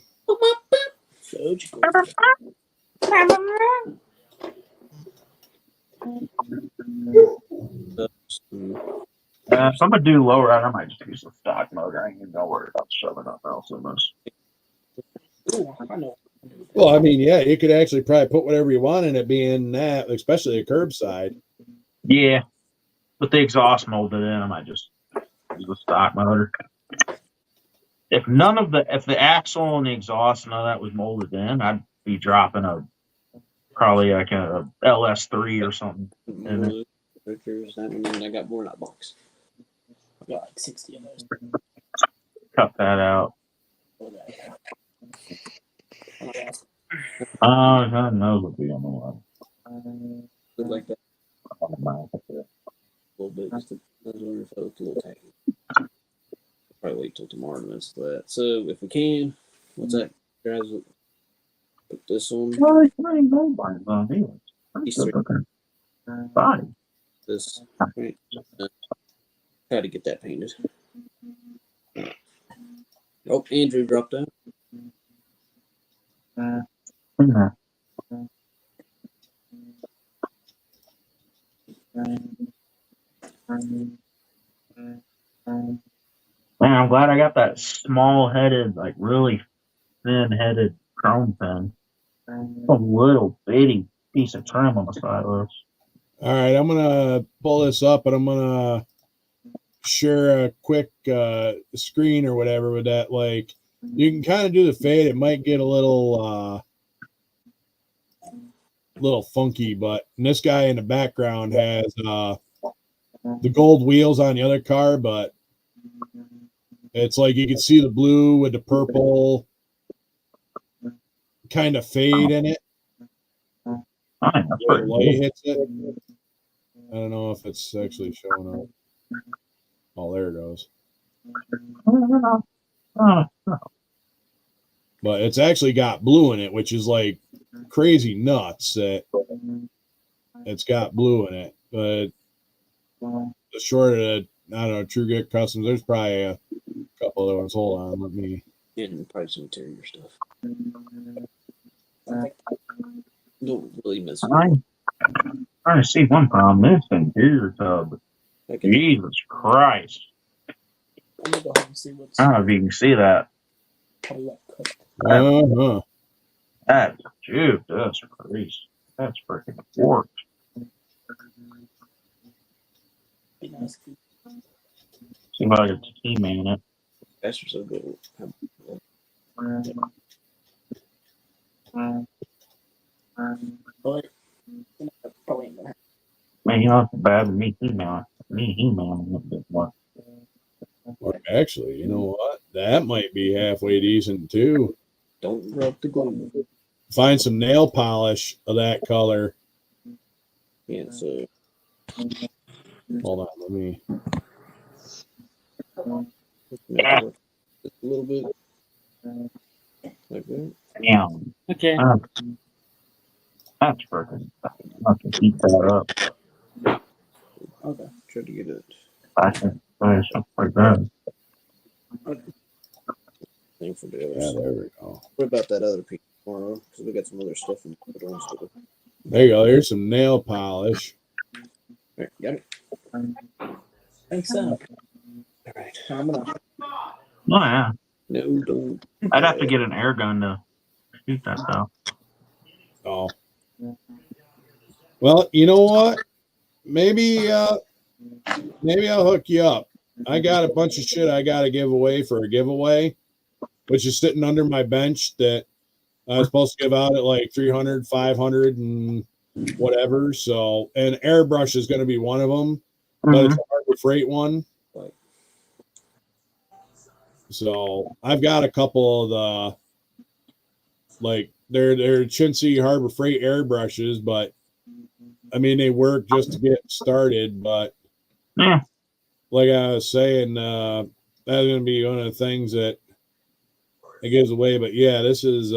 If I'm gonna do low ride, I might just use the stock motor. I ain't even gonna worry about shoving up else in this. Well, I mean, yeah, you could actually probably put whatever you want in it, being that, especially a curbside. Yeah, with the exhaust molded in, I might just use the stock motor. If the axle and the exhaust, none of that was molded in, I'd be dropping probably like a LS3 or something. I got more in that box. I got like 60 of those. Cut that out. God knows what the other one. Look like that. A little bit. Just I was wondering if it looked a little tacky. Probably wait till tomorrow to mess with that. So if we can, what's that? Guys, put this on. Body. This. Right. Try to get that painted. Oh, Andrew dropped out. Man, I'm glad I got that small-headed, like really thin-headed chrome pen. A little bitty piece of trim on the side of this. All right, I'm gonna pull this up, and I'm gonna share a quick screen or whatever with that. Like, you can kind of do the fade. It might get a little funky, but this guy in the background has the gold wheels on the other car, but it's like you can see the blue with the purple kind of fade in it. That's the light hits it. I don't know if it's actually showing up. Oh, there it goes. But it's actually got blue in it, which is like crazy nuts that it's got blue in it. But the short of the, I don't know, True Grit Customs, there's probably a couple of those. Hold on, let me. Getting probably some interior stuff. Don't really miss it. I'm trying to see one problem. This interior tub. Jesus Christ. Let me go ahead and see what's. I don't know if you can see that. That's crazy. That's freaking warped. Be nice. See if I can T-man it. That's so good. But probably ain't gonna happen. Man, you know it's bad with me T-man. Me He-man a bit more. Or actually, you know what? That might be halfway decent too. Don't rub the glue. Find some nail polish of that color. Yeah, so hold on, let me. A little bit. Like that. Yeah. Okay. That's freaking. I can keep that up. Okay. Try to get it. I can finish up like that. Thing for the other Yeah, side. there we go. What about that other piece tomorrow? Because we got some other stuff in the ones to do. There you go. There's some nail polish. Right, got it. Thanks, Sam. All right. I'm gonna. Oh, yeah. No, don't. I'd have to get an air gun to shoot that though. Oh. Well, you know what? Maybe I'll hook you up. I got a bunch of shit I got to give away for a giveaway, which is sitting under my bench that I was supposed to give out at like 300, 500 and whatever. So, and airbrush is going to be one of them, but it's a Harbor Freight one. So I've got a couple of the, like they're chintzy Harbor Freight airbrushes, but I mean, they work just to get started, but yeah, like I was saying, that's going to be one of the things that it gives away. But yeah, this is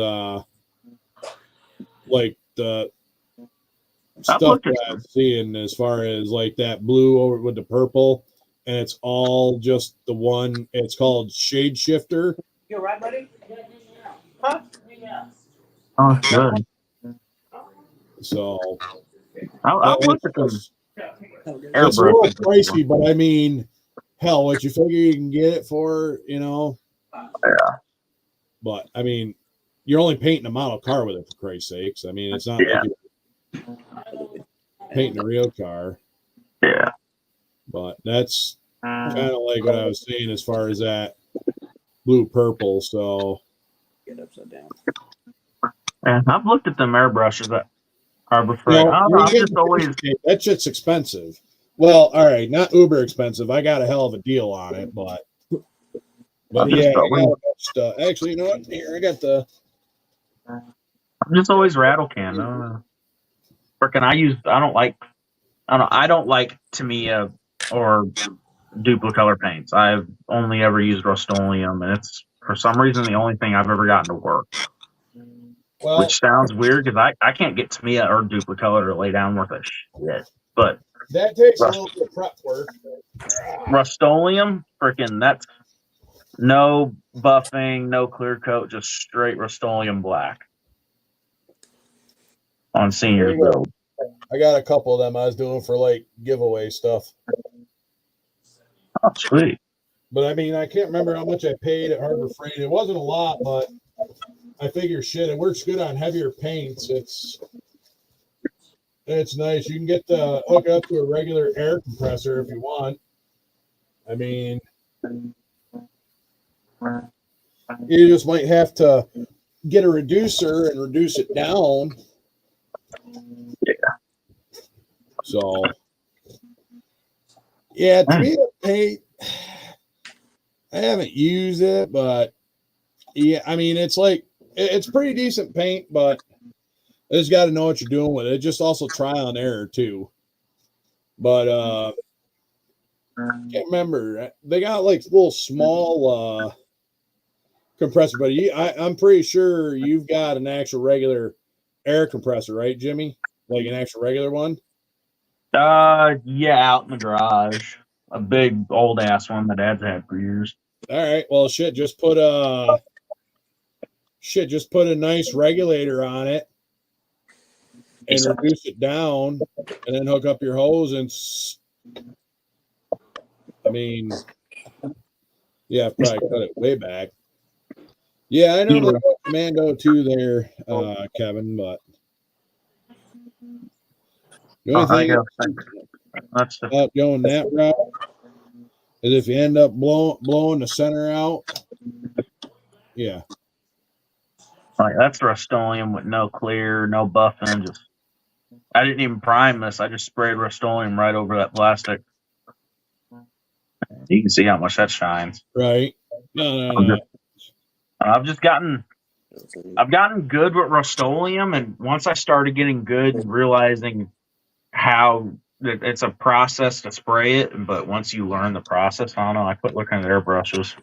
like the stuff that I'm seeing as far as like that blue over with the purple. and it's all just the one. It's called Shade Shifter. You all right, buddy? Huh? Oh, it's good. So I'll look at them. it's a little Airbrush. pricey, but I mean, hell, what you figure you can get it for, you know? Yeah. But I mean, you're only painting a model car with it, for Christ's sakes. I mean, it's not like you're painting a real car. Yeah. But that's kind of like what I was saying as far as that blue purple. So Get upside down. Yeah, I've looked at them airbrushes that Harbor Freight. no, I don't know, I'm just always that shit's expensive. Well, all right, not uber expensive. I got a hell of a deal on it, but yeah, I got a bunch of stuff. Actually, you know what? Here, I got the. I'm just always rattle can. I don't know. Freaking, I don't like Tamiya or Duplicolor paints. I've only ever used Rust-Oleum, and it's for some reason the only thing I've ever gotten to work. Well, Which sounds weird because I can't get Tamiya or Duplicolor to lay down worth a shit. But that takes a little bit of prep work. Rust-Oleum, freaking, that's no buffing, no clear coat, just straight Rust-Oleum black on senior build. I got a couple of them I was doing for like giveaway stuff. Oh, sweet. But I mean, I can't remember how much I paid at Harbor Freight. It wasn't a lot, but I figure shit, it works good on heavier paints. It's nice. You can get the hook up to a regular air compressor if you want. I mean, you just might have to get a reducer and reduce it down. Yeah. So, yeah, to me, the paint, I haven't used it, but yeah, I mean, it's pretty decent paint, but you just got to know what you're doing with it. Just also trial and error too. But can't remember. They got like little small compressor, but I'm pretty sure you've got an actual regular air compressor, right, Jimmy? Like an actual regular one? Yeah, out in the garage. A big old ass one that Dad's had for years. All right. Well, just put a nice regulator on it and reduce it down, and then hook up your hose and. I mean, yeah, I've probably cut it way back. Yeah, I know they got Commando too there, Kevin, but the only thing about going that route is if you end up blowing the center out. Yeah. Like that's Rust-Oleum with no clear, no buffing. I didn't even prime this. I just sprayed Rust-Oleum right over that plastic. You can see how much that shines. Right. No. I've gotten good with Rust-Oleum, and once I started getting good and realizing how it's a process to spray it, but once you learn the process, I don't know, I quit looking at airbrushes.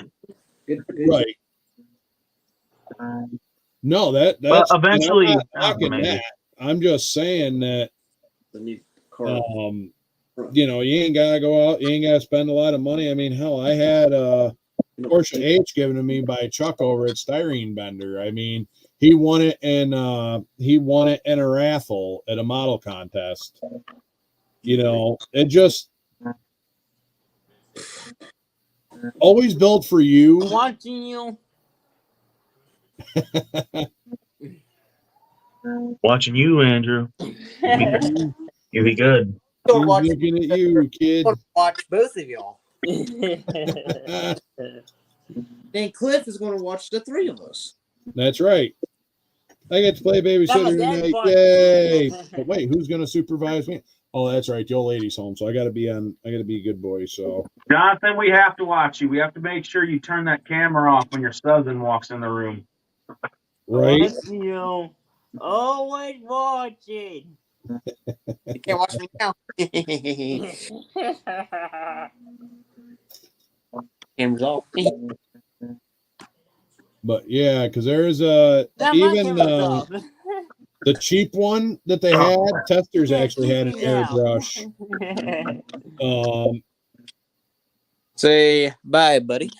Right. No, that's eventually. I'm not knocking that. I'm just saying that you know, you ain't gotta go out, you ain't gotta spend a lot of money. I mean, hell, I had Porsche H given to me by Chuck over at Styrene Bender. I mean, he won it in a raffle at a model contest. You know, it just always built for you. Watching you. Watching you, Andrew. You'll be good. He's looking at you, kid. Watch both of y'all. Then Cliff is going to watch the three of us. That's right. I get to play babysitter tonight. Yay! But wait, who's going to supervise me? Oh, that's right. The old lady's home, so I got to be a good boy. So, Jonathan, we have to watch you. We have to make sure you turn that camera off when your cousin walks in the room. Right? You always watching. You can't watch me now. Camera's off. But yeah, because there's even the cheap one that they had. Testers actually had an airbrush. Say bye, buddy.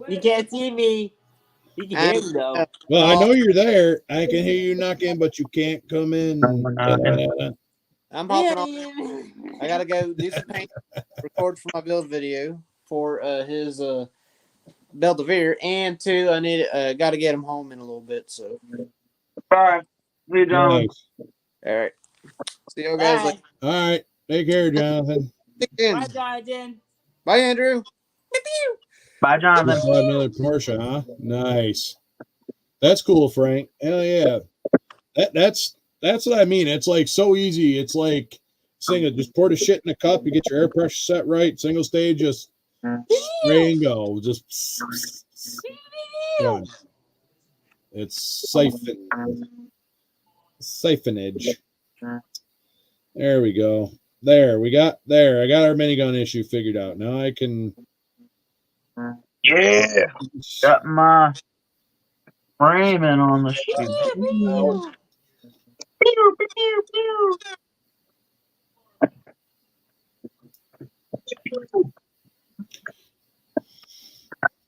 You can't see me. You can hear me though. Well, I know you're there. I can hear you knocking, but you can't come in. I'm hopping on. I gotta go do some paint, record for my build video for his Belvedere, and two, I need gotta get him home in a little bit. So, all right, see you, John. Nice. All right, see you guys later. All right, take care, Jonathan. Bye, Jonathan. Bye, Andrew. Bye, Jonathan. Just bought another Porsche, huh? Nice. That's cool, Frank. Hell yeah. That's what I mean. It's like so easy. It's like single. Just pour the shit in a cup. You get your air pressure set right. Single stage, just spray and go. Just done. It's siphonage. There we go. There we got there. I got our minigun issue figured out. Now I can. Yeah, got my framing on the shoe.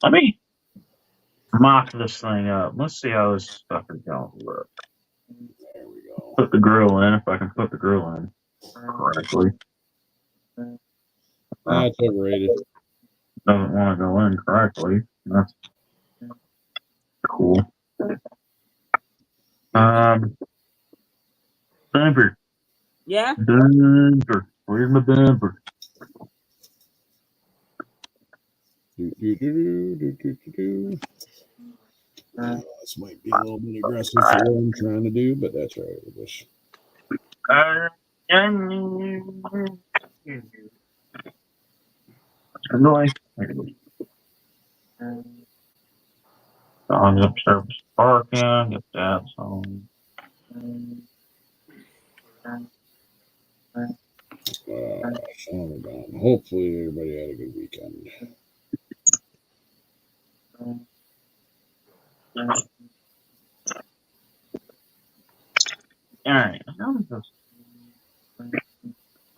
Let me mock this thing up. Let's see how this stuff is going to work. There we go. Put the grill in, if I can put the grill in correctly. That's overrated. Doesn't want to go in correctly. That's cool. Denver. Yeah? Denver. Where's my Denver? This might be a little bit aggressive for what I'm trying to do, but that's right. I wish. Annoying. Songs up service parking, get that song. Hopefully everybody had a good weekend. Alright,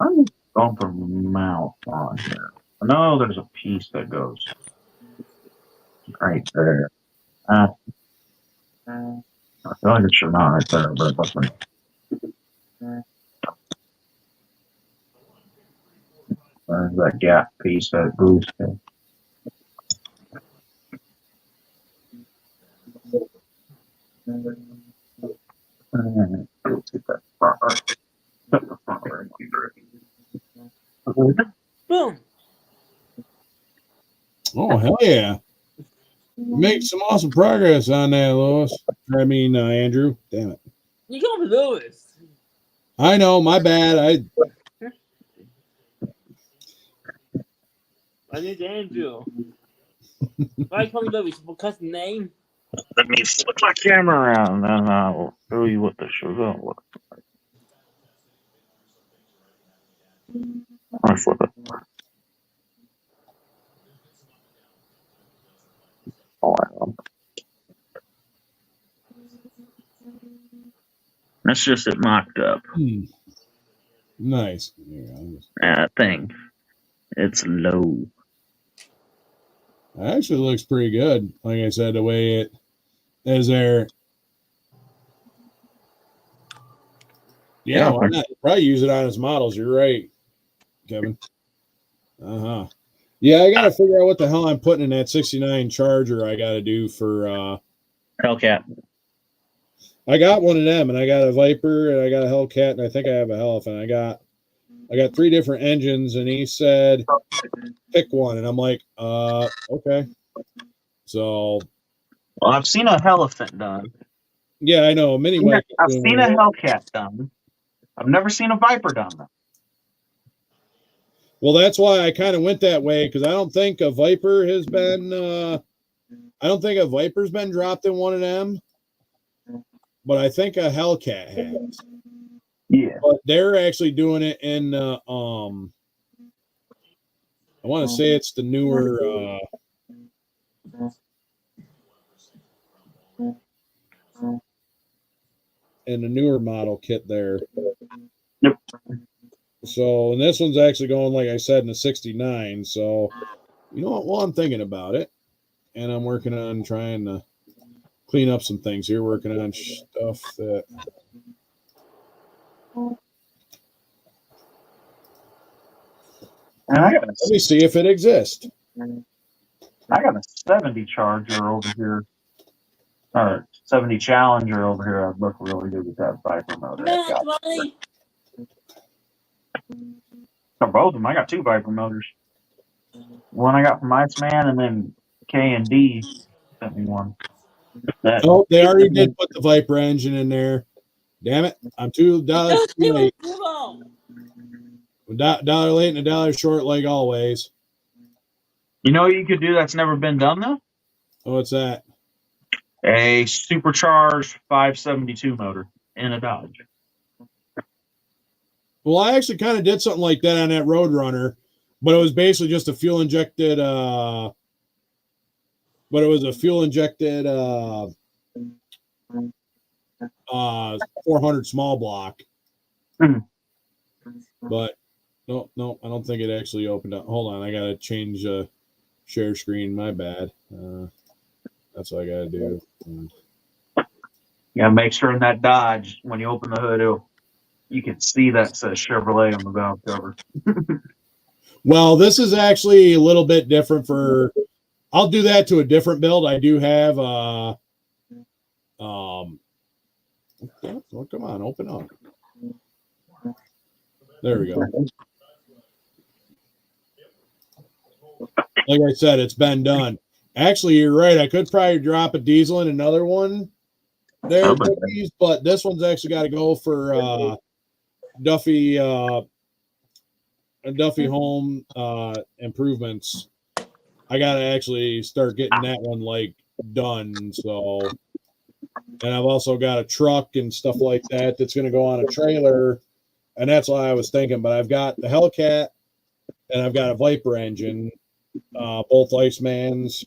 I'm bumping mouth on here. I know there's a piece that goes right there. I feel like it should not right there, but it doesn't. There's that gap piece that goes there. Boom. Oh, hell yeah. Make some awesome progress on that, Lois. Andrew. Damn it. You call me Lewis. I know, my bad. My name's Andrew. Why call me Lewis? Because the name? Let me flip my camera around and I will show you what the show's going to look like. I'll flip it. Oh, that's just it mocked up. Nice. That thing. It's low. It actually looks pretty good. Like I said, the way it is there. Yeah, why not? Probably use it on his models. You're right, Kevin. Yeah, I got to figure out what the hell I'm putting in that 69 Charger I got to do for Hellcat. I got one of them, and I got a Viper, and I got a Hellcat, and I think I have a Elephant. I got 3 different engines, and he said, pick one. And I'm like, okay. So. Well, I've seen a Elephant done. Yeah, I know. I've seen a Hellcat done. I've never seen a Viper done, though. Well, that's why I kind of went that way, because I don't think a Viper has been, I don't think a Viper's been dropped in one of them, but I think a Hellcat has. Yeah. But they're actually doing it in, I want to say it's the newer, in the newer model kit there. Yep. So, and this one's actually going, like I said, in the 69. So, You know what? Well, I'm thinking about it, and I'm working on trying to clean up some things here. Working on stuff that. Let me see if it exists. I got a 70 Charger over here. Or 70 Challenger over here. I'd look really good with that Viper motor. For both of them, I got 2 Viper motors. One I got from Iceman, and then K&D sent me one. Oh, they already did put the Viper engine in there. Damn it. I'm $2 too late. $1 late and $1 short, like always. You know what you could do that's never been done, though? Oh, what's that? A supercharged 572 motor in a Dodge. Well, I actually kind of did something like that on that Roadrunner, but it was basically just a fuel injected 400 small block. But no, I don't think it actually opened up. Hold on, I gotta change share screen. My bad. That's what I gotta do. Yeah, make sure in that Dodge, when you open the hood, you can see that says Chevrolet on the valve cover. Well, this is actually a little bit different for. I'll do that to a different build. I do have well, come on, open up. There we go. Like I said, it's been done. Actually, you're right. I could probably drop a diesel in another one there, but this one's actually got to go for Duffy Home Improvements. I got to actually start getting that one like done. So, and I've also got a truck and stuff like that that's going to go on a trailer, and that's why I was thinking. But I've got the Hellcat and I've got a Viper engine, both Icemans,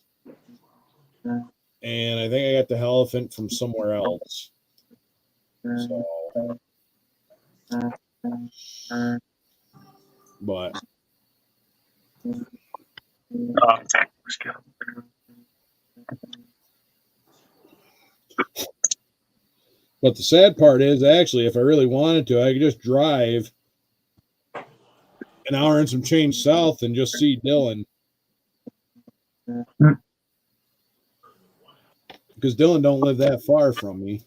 and I think I got the Elephant from somewhere else. So, but. But the sad part is, actually, if I really wanted to, I could just drive an hour and some change south and just see Dylan. Because Dylan don't live that far from me.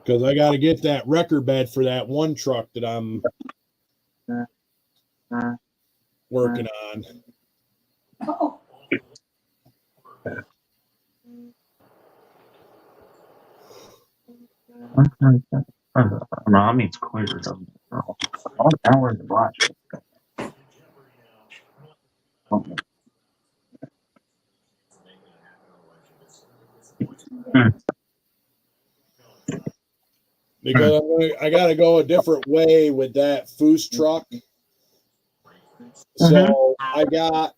Because I got to get that wrecker bed for that one truck that I'm working on. No, I mean it's clear. Oh, now where's the watch? Because I got to go a different way with that Foos truck. So I got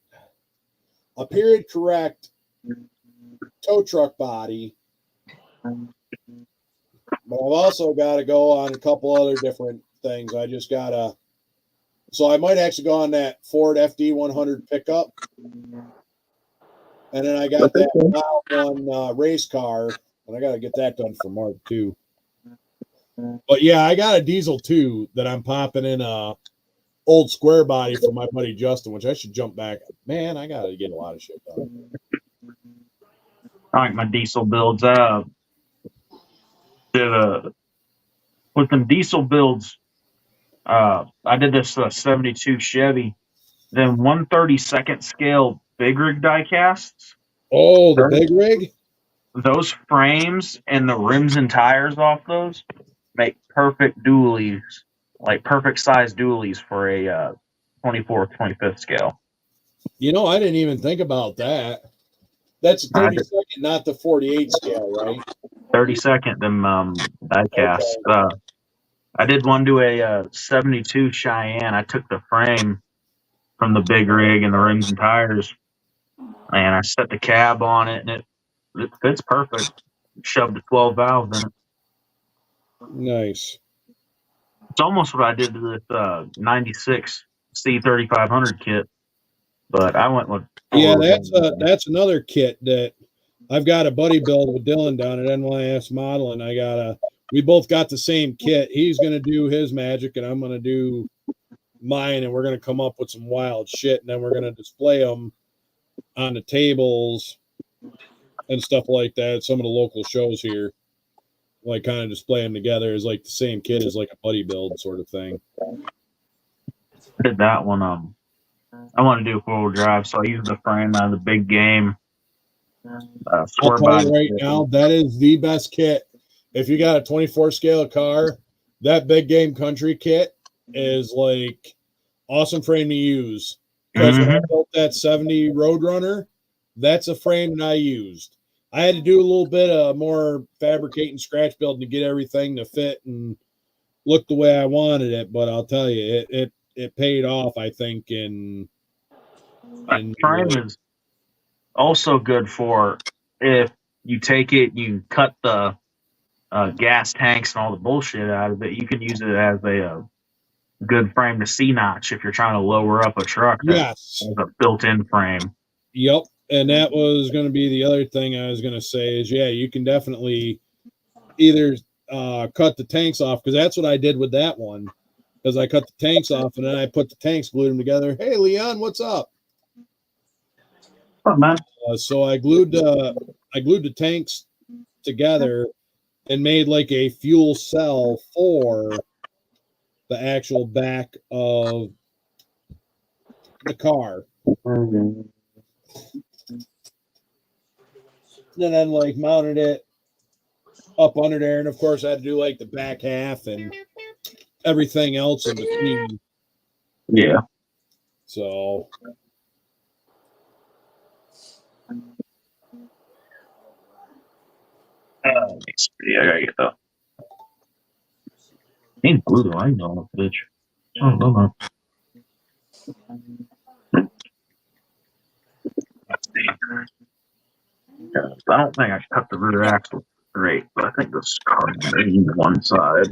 a period correct tow truck body, but I've also got to go on a couple other different things. I just got to, so I might actually go on that Ford FD100 pickup. And then I got that Wild One race car, and I got to get that done for Mark too. But yeah, I got a diesel too that I'm popping in a old square body for my buddy Justin, which I should jump back. Man, I got to get a lot of shit done. I like my diesel builds. With them diesel builds, I did this 72 Chevy, then 1/32 scale big rig die casts. Oh, the big rig? Those frames and the rims and tires off those make perfect dualies, like perfect size dualies for a 24th, 25th scale. You know, I didn't even think about that. That's 32nd, not the 48 scale, right? 32nd, them die casts. Okay. I did one to a 72 Cheyenne. I took the frame from the big rig and the rims and tires, and I set the cab on it, and it fits perfect. Shoved a 12 valve in it. Nice. It's almost what I did to this 96 C3500 kit, but I went with Yeah, that's another kit that I've got a buddy build with Dylan down at NYS Modeling. We both got the same kit. He's gonna do his magic, and I'm gonna do mine, and we're gonna come up with some wild shit, and then we're gonna display them on the tables and stuff like that at some of the local shows here. Like kind of display them together as like the same kit as like a buddy build sort of thing. I did that one. I want to do a 4-wheel drive, so I used the frame out of the big game. I'll tell body you right now, that is the best kit. If you got a 24 scale car, that big game country kit is like awesome frame to use. Because when I built that 70 Roadrunner, that's a frame that I used. I had to do a little bit of more fabricating, scratch building to get everything to fit and look the way I wanted it. But I'll tell you, it paid off, I think, in frame is also good for if you take it, you cut the gas tanks and all the bullshit out of it. You can use it as a good frame to C-notch if you're trying to lower up a truck. Yes, as a built-in frame. Yep, and that was going to be the other thing I was going to say is, yeah, you can definitely either cut the tanks off, because that's what I did with that one, because I cut the tanks off and then I put the tanks, glued them together. Hey, Leon, what's up? Oh, man. So I glued the tanks together and made like a fuel cell for the actual back of the car. And then like mounted it up under there, and of course I had to do like the back half and everything else in between. Yeah. So yeah, I gotta get that. Ain't blue though, I know that bitch. Oh, no. I don't think I cut the rear axle straight, but I think this car is one side.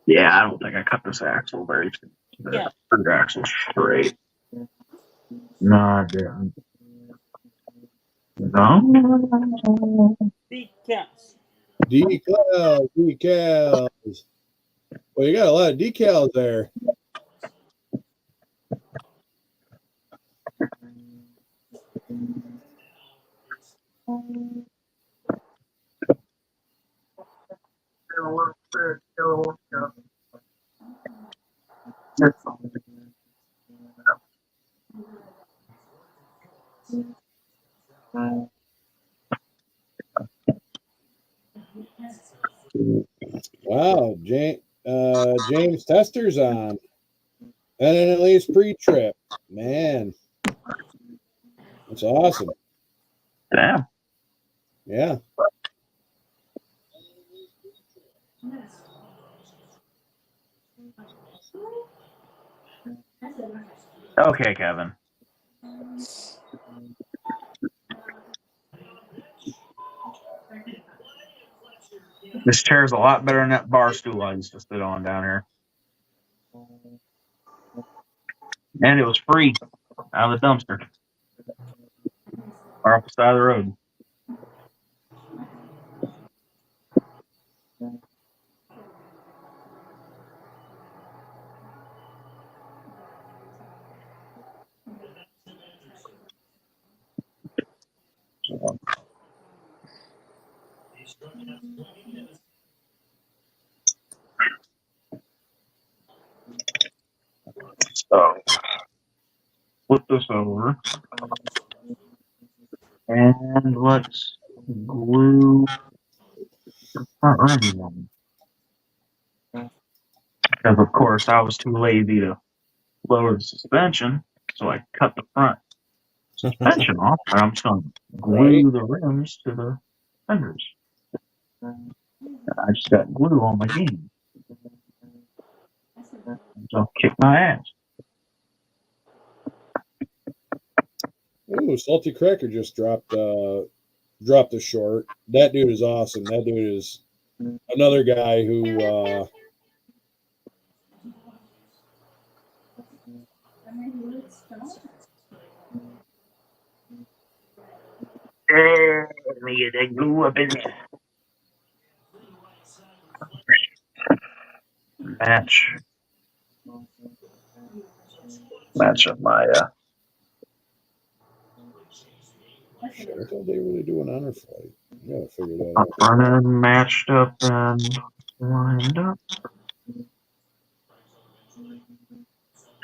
Yeah, I don't think I cut this axle very straight. The rear axle straight. No, I didn't. No. Decals. Well, you got a lot of decals there. Wow, James Tester's on. And then at least pre-trip. Man. That's awesome. Damn. Yeah. Okay, Kevin. This chair is a lot better than that bar stool I used to sit on down here. And it was free out of the dumpster. Or off the side of the road. So, flip this over. And let's glue the front running one. Because, of course, I was too lazy to lower the suspension, so I cut the front suspension off, and I'm just going to glue the rims to the fenders. I just got glue on my game. So kick my ass. Ooh, Salty Cracker just dropped dropped the short. That dude is awesome. That dude is another guy who Let me get that glue up in there. Match of my shit, I thought they were doing honor flight. I gotta figure that out. running matched up and lined up.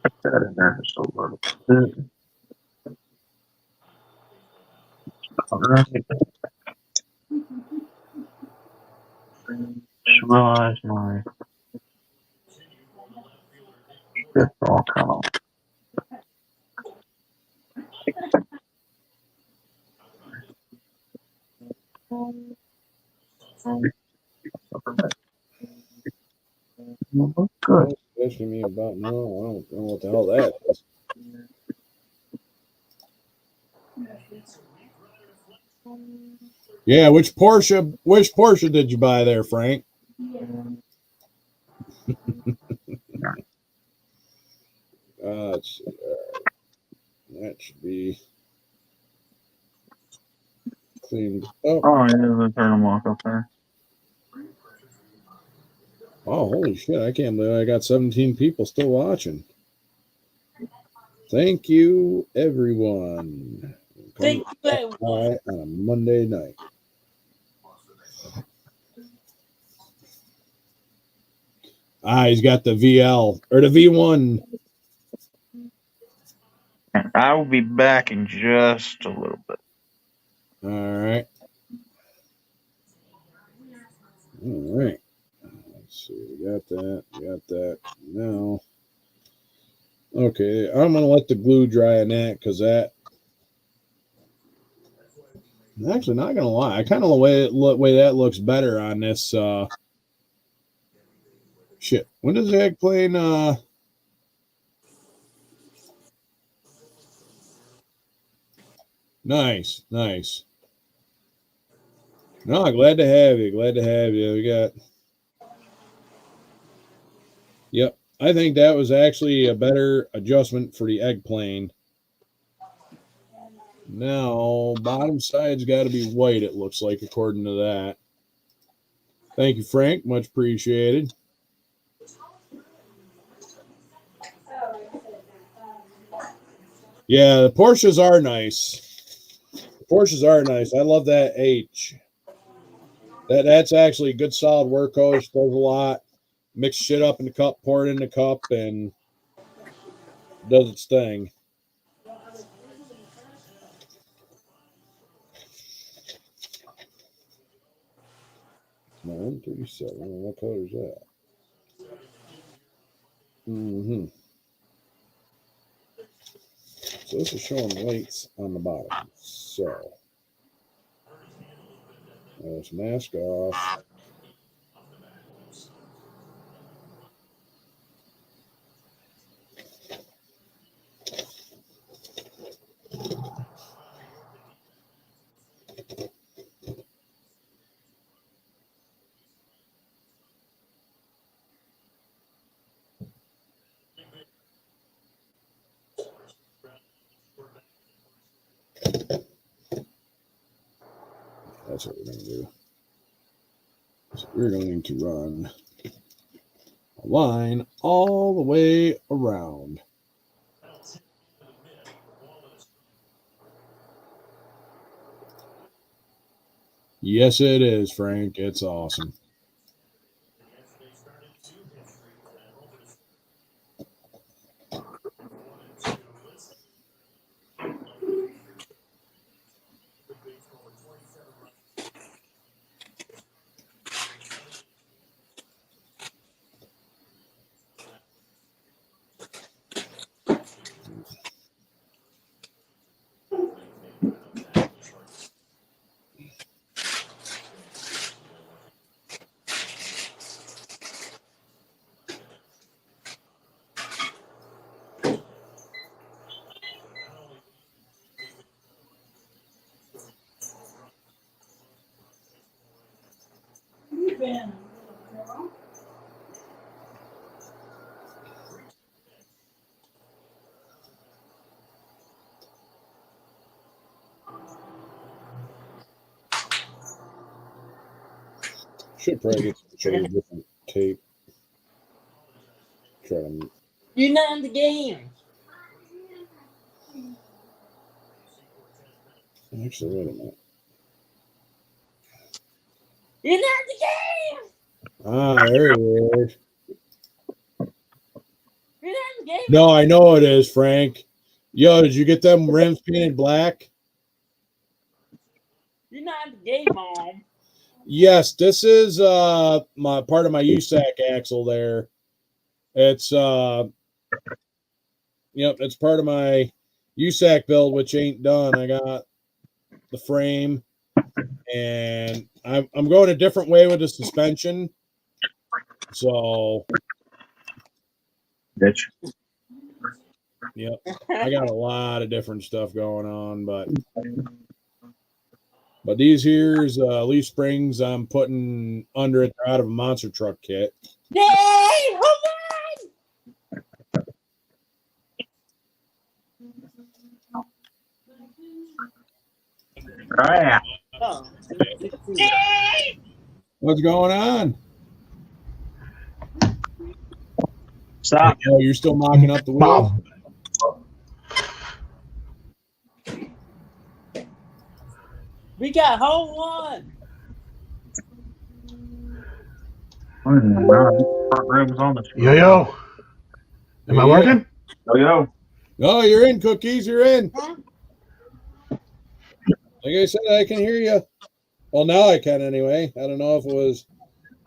Put that in there just a little bit. All right. Just realized my shit's all come off. Good. Asking me about no, I don't know what the hell that is. Yeah, which Porsche did you buy there, Frank? Let's see. That should be cleaned up. Oh, yeah, the turn them off up there. Oh, holy shit. I can't believe I got 17 people still watching. Thank you, everyone. Thank you, everyone. On a Monday night. He's got the VL or the V1. I will be back in just a little bit. All right. All right. Let's see. We got that. We got that. Now. Okay. I'm going to let the glue dry on that because that. I'm actually not going to lie. I kind of the way that looks better on this. Shit. When does the egg plane? Nice. Nice. No, glad to have you. Glad to have you. We got. Yep. I think that was actually a better adjustment for the egg plane. Now, bottom side's got to be white, it looks like, according to that. Thank you, Frank. Much appreciated. Yeah, the Porsches are nice. The Porsches are nice. I love that H. That's actually a good, solid workhorse. Does a lot. Mix shit up in the cup, pour it in the cup, and does its thing. No, 137. What color is that? Mm-hmm. So this is showing lights on the bottom. So let's mask off. That's what we're going to do. So we're going to run a line all the way around. Yes, it is, Frank. It's awesome. Should probably get some different tape. Try to. You're not in the game. Actually, wait a minute. You're not in the game. Ah, there it is. You're not in the game. No, I know it is, Frank. Yo, did you get them rims painted black? You're not in the game, Mom. Yes, this is my part of my USAC axle there. It's it's part of my USAC build, which ain't done. I got the frame, and I'm going a different way with the suspension. So, bitch. Yep, I got a lot of different stuff going on, but these here's leaf springs I'm putting under it. They're out of a monster truck kit. Yay! Hold on! Right. Oh. What's going on? Stop. Oh, you're still mocking up the wheel? We got hole one. Yo. Am I working? Yo. Oh, you're in, Cookies. You're in. Like I said, I can hear you. Well, now I can anyway. I don't know if it was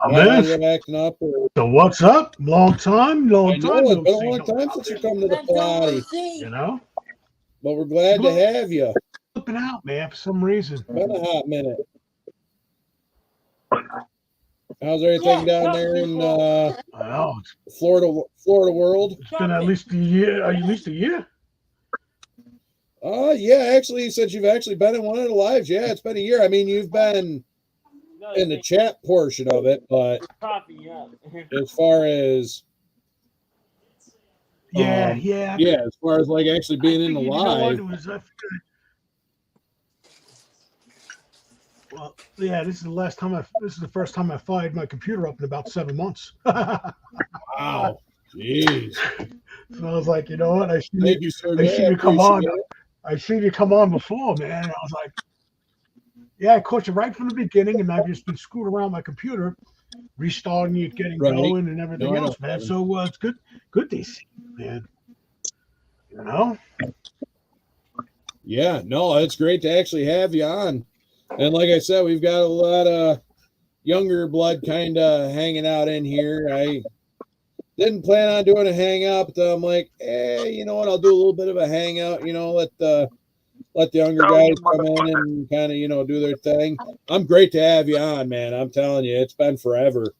acting up or. So what's up? Long time. I know it's been a long time since you come to the party. You know. But we're glad to have you. Flipping out, man, for some reason. Been a hot minute. How's everything down there in Florida world? It's been at least a year. Yeah, actually, since you've actually been in one of the lives, yeah, it's been a year. I mean, you've been in the chat portion of it, but as far as as far as like actually being in the live. Well, yeah, this is the first time I fired my computer up in about 7 months. Wow. Jeez. So I was like, you know what? I seen Thank you, sir. you come on. I seen you come on before, man. And I was like, yeah, I caught you right from the beginning, and I've just been screwing around my computer, restarting it, getting going, and everything else, man. So it's good to see you, man. You know? Yeah, no, it's great to actually have you on. And like I said, we've got a lot of younger blood kind of hanging out in here. I didn't plan on doing a hangout, but I'm like, you know what? I'll do a little bit of a hangout. You know, let the younger guys come in and kind of do their thing. I'm great to have you on, man. I'm telling you, it's been forever.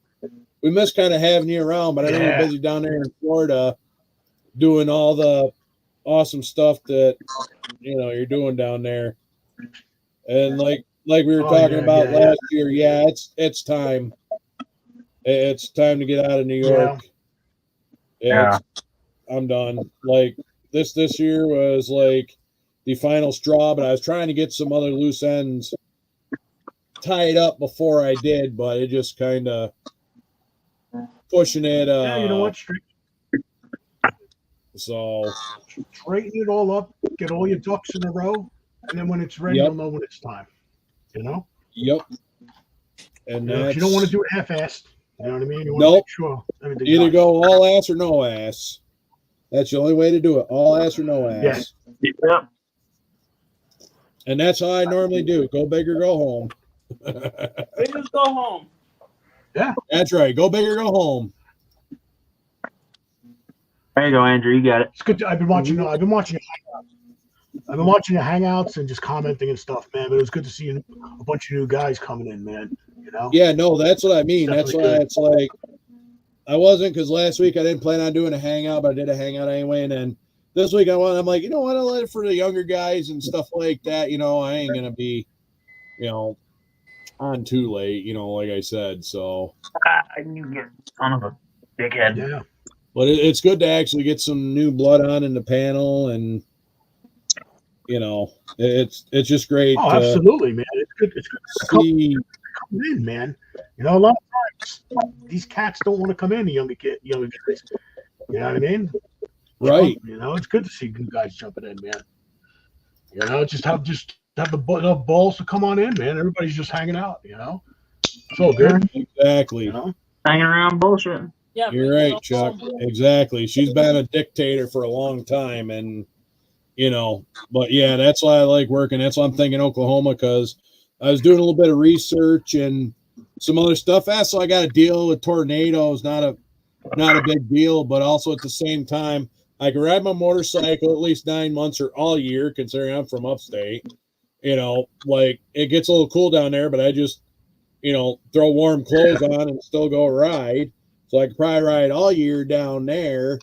We miss kind of having you around, but I know you're busy down there in Florida doing all the awesome stuff that you're doing down there. And like we were talking about last year, it's time. It's time to get out of New York. I'm done. Like this year was like the final straw, but I was trying to get some other loose ends tied up before I did, but it just kind of pushing it. You know what? So straighten it all up, get all your ducks in a row, and then when it's ready, you'll know when it's time. You know? Yep. And if you don't want to do it half-assed, you know what I mean? You want to make sure either go all ass or no ass. That's the only way to do it. All ass or no ass. Yeah. And that's how I normally do. Go big or go home. We just go home. Yeah. That's right. Go big or go home. There you go, Andrew. You got it. It's good. I've been watching the hangouts and just commenting and stuff, man. But it was good to see a bunch of new guys coming in, man. You know? Yeah, no, that's what I mean. That's why it's like I wasn't, because last week I didn't plan on doing a hangout, but I did a hangout anyway. And then this week I'm like, you know what? I'll let it for the younger guys and stuff like that. You know, I ain't gonna be, on too late. Like I said. So you get son of a dickhead. Yeah. But it's good to actually get some new blood on in the panel, and it's just great. Oh, absolutely, man! It's good. It's good to come in, man. You know, a lot of times these cats don't want to come in, the younger guys. You know what I mean? Right. You know, it's good to see new guys jumping in, man. You know, just have the enough balls to come on in, man. Everybody's just hanging out, you know. So good. Exactly. You know? Hanging around bullshit. Yeah, you're right, Chuck. Exactly. She's been a dictator for a long time, and you know, but yeah, that's why I like working. That's why I'm thinking Oklahoma, because I was doing a little bit of research and some other stuff. So I got to deal with tornadoes. Not a big deal, but also at the same time, I can ride my motorcycle at least 9 months or all year, considering I'm from upstate. You know, like it gets a little cool down there, but I just, you know, throw warm clothes on and still go ride. So I could probably ride all year down there.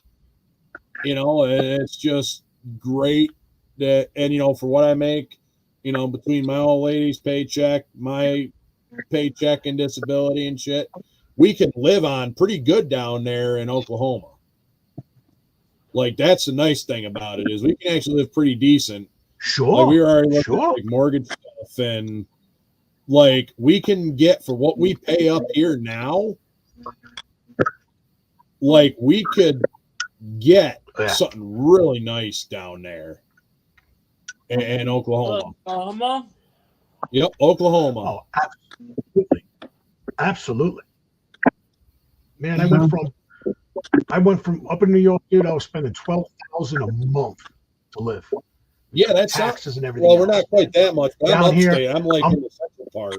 You know, and it's just great that, and you know, for what I make, you know, between my old lady's paycheck, my paycheck and disability and shit, we can live on pretty good down there in Oklahoma. Like that's the nice thing about it, is we can actually live pretty decent. Sure. Like we were already looking at like mortgage stuff, and like we can get for what we pay up here now, like we could get something really nice down there in Oklahoma. Oklahoma? Yep, Oklahoma. Oh, absolutely. Man, I went from up in New York, dude. I was spending $12,000 a month to live. Yeah, that's taxes and everything. Well, we're not quite that much. But I'm upstate. Here, I'm like in the central part.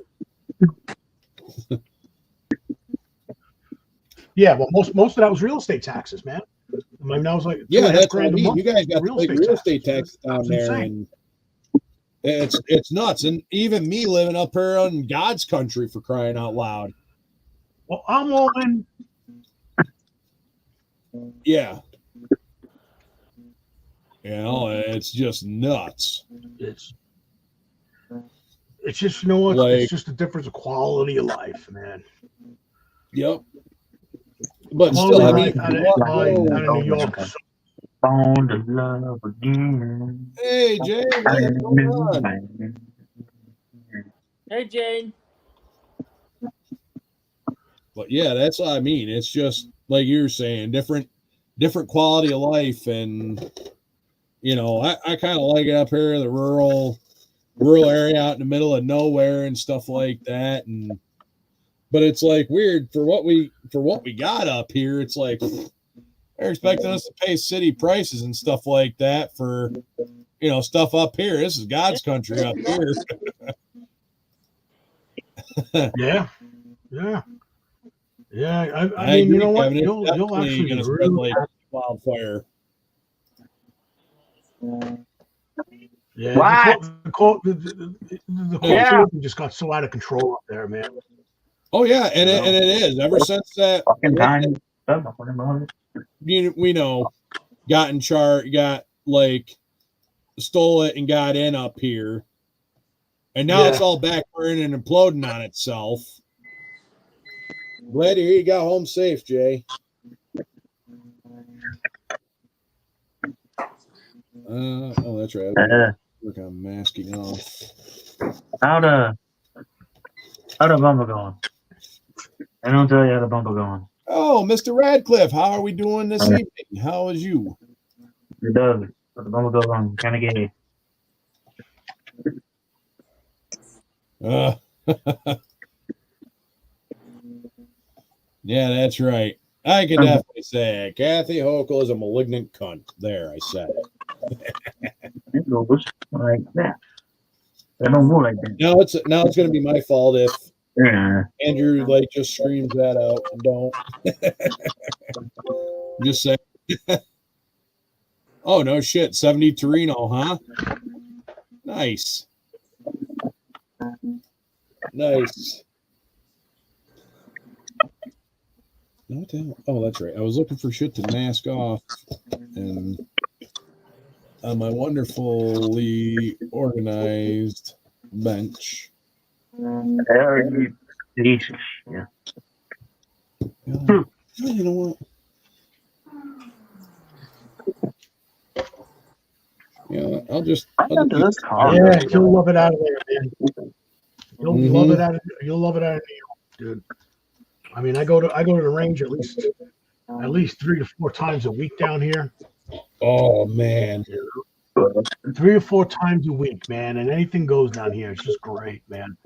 Yeah, well, most of that was real estate taxes, man. I mean, that was like that's what I mean. You guys got real estate taxes down there, insane. And it's nuts. And even me living up here in God's country, for crying out loud. Well, I'm all in. Yeah. You know, it's just nuts. It's just, you know what? Like, it's just a difference of quality of life, man. Yep. But still, I mean, out of New York. Found the love again. Hey, Jane, what's going on? Hey, Jane. But yeah, that's what I mean. It's just like you're saying, different quality of life, and you know, I kind of like it up here in the rural area out in the middle of nowhere and stuff like that. And but it's like weird for what we got up here. It's like they're expecting us to pay city prices and stuff like that for, you know, stuff up here. This is God's country up here. Yeah. I mean, you know what? You'll actually gonna spread like wildfire. Yeah, the culture just got so out of control up there, man. Oh yeah, and it is ever since that fucking time. We know got like stole it and got in up here, and now it's all backburning and imploding on itself. Glad to hear you got home safe, Jay. Oh, that's right. Work on masking off. How the bumble going? I don't tell you how the bumble going. Oh, Mr. Radcliffe, how are we doing this evening? How is you? It does. But the bumble goes on kind of gay. Yeah, that's right. I can definitely say it. Kathy Hochul is a malignant cunt. There, I said it. It goes like that. I don't go like that. Now it's going to be my fault if Andrew like just screams that out and don't. Just say. Oh no shit! 70 Torino, huh? Nice. Oh, that's right. I was looking for shit to mask off, and on my wonderfully organized bench. Yeah. You know what? Yeah, I'll just this car. Yeah, you'll love it out of there, man. You'll love it out of New York, dude. I mean, I go to the range at least 3 to 4 times a week down here. Oh man, 3 or 4 times a week, man, and anything goes down here. It's just great, man.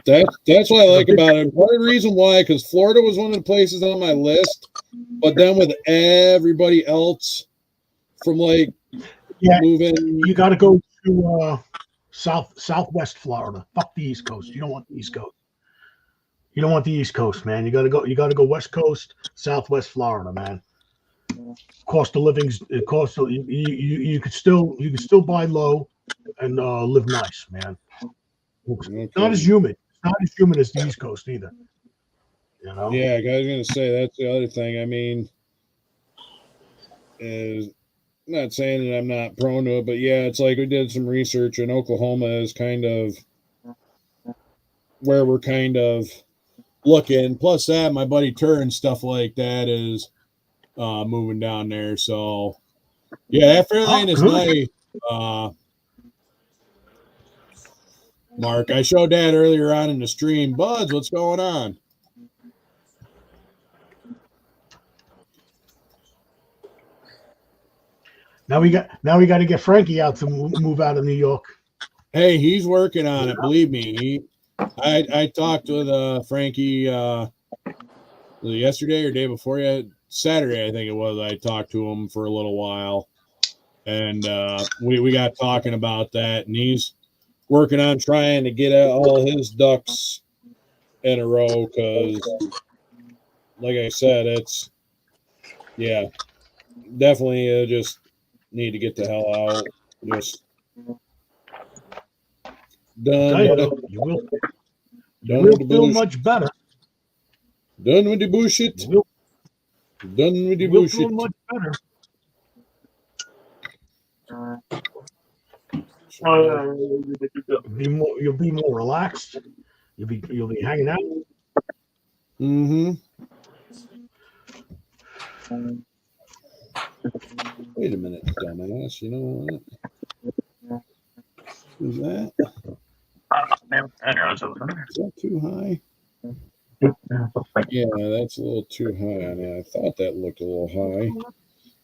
That's what I like about it. Part of the reason why, because Florida was one of the places on my list, but then with everybody else from like moving, you got to go to southwest Florida. Fuck the East Coast. You don't want the East Coast. You don't want the East Coast, man. You got to go West Coast, Southwest Florida, man. Cost of living's you could still buy low and live nice, man. It's not as humid. It's not as humid as the East Coast either. You know? Yeah, I was gonna say that's the other thing. I mean, is not saying that I'm not prone to it, but yeah, it's like we did some research, and Oklahoma is kind of where we're kind of looking. Plus that my buddy Tur and stuff like that is moving down there. So yeah, that Fairlane is nice. Mark, I showed that earlier on in the stream. Buds, what's going on? Now we got to get Frankie out to move out of New York. Hey, he's working on it. Believe me. I talked with Frankie yesterday or day before. Saturday, I think it was. I talked to him for a little while, and we got talking about that. And he's working on trying to get all his ducks in a row because, like I said, it's definitely just need to get the hell out. Just done. You will feel much better. Done with the bullshit. Done with the bullshit. Feel much better. You'll be more relaxed. You'll be hanging out. Mm-hmm. Wait a minute, dumbass. You know what? Who's that? Is that too high? Yeah, that's a little too high on it. I thought that looked a little high.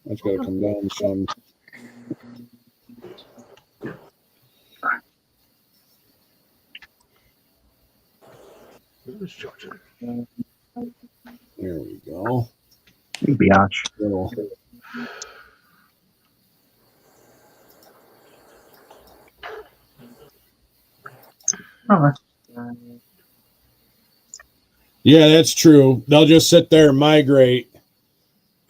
That's got to come down some. There we go. Biatch. Yeah, that's true. They'll just sit there and migrate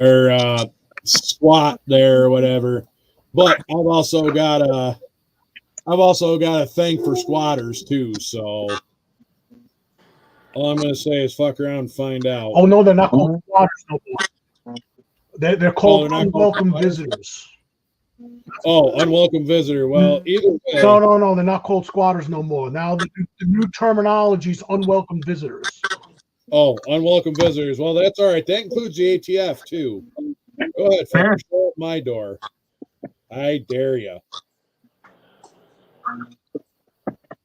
or squat there or whatever. But I've also got a thing for squatters too. So all I'm gonna say is fuck around and find out. Oh no, they're not called squatters no more. They're called unwelcome visitors. Oh, unwelcome visitor. Well, either way. No, they're not called squatters no more. Now the new terminology is unwelcome visitors. Oh, unwelcome visitors. Well, that's all right. That includes the ATF too. Go ahead, fucker. Show up my door. I dare you.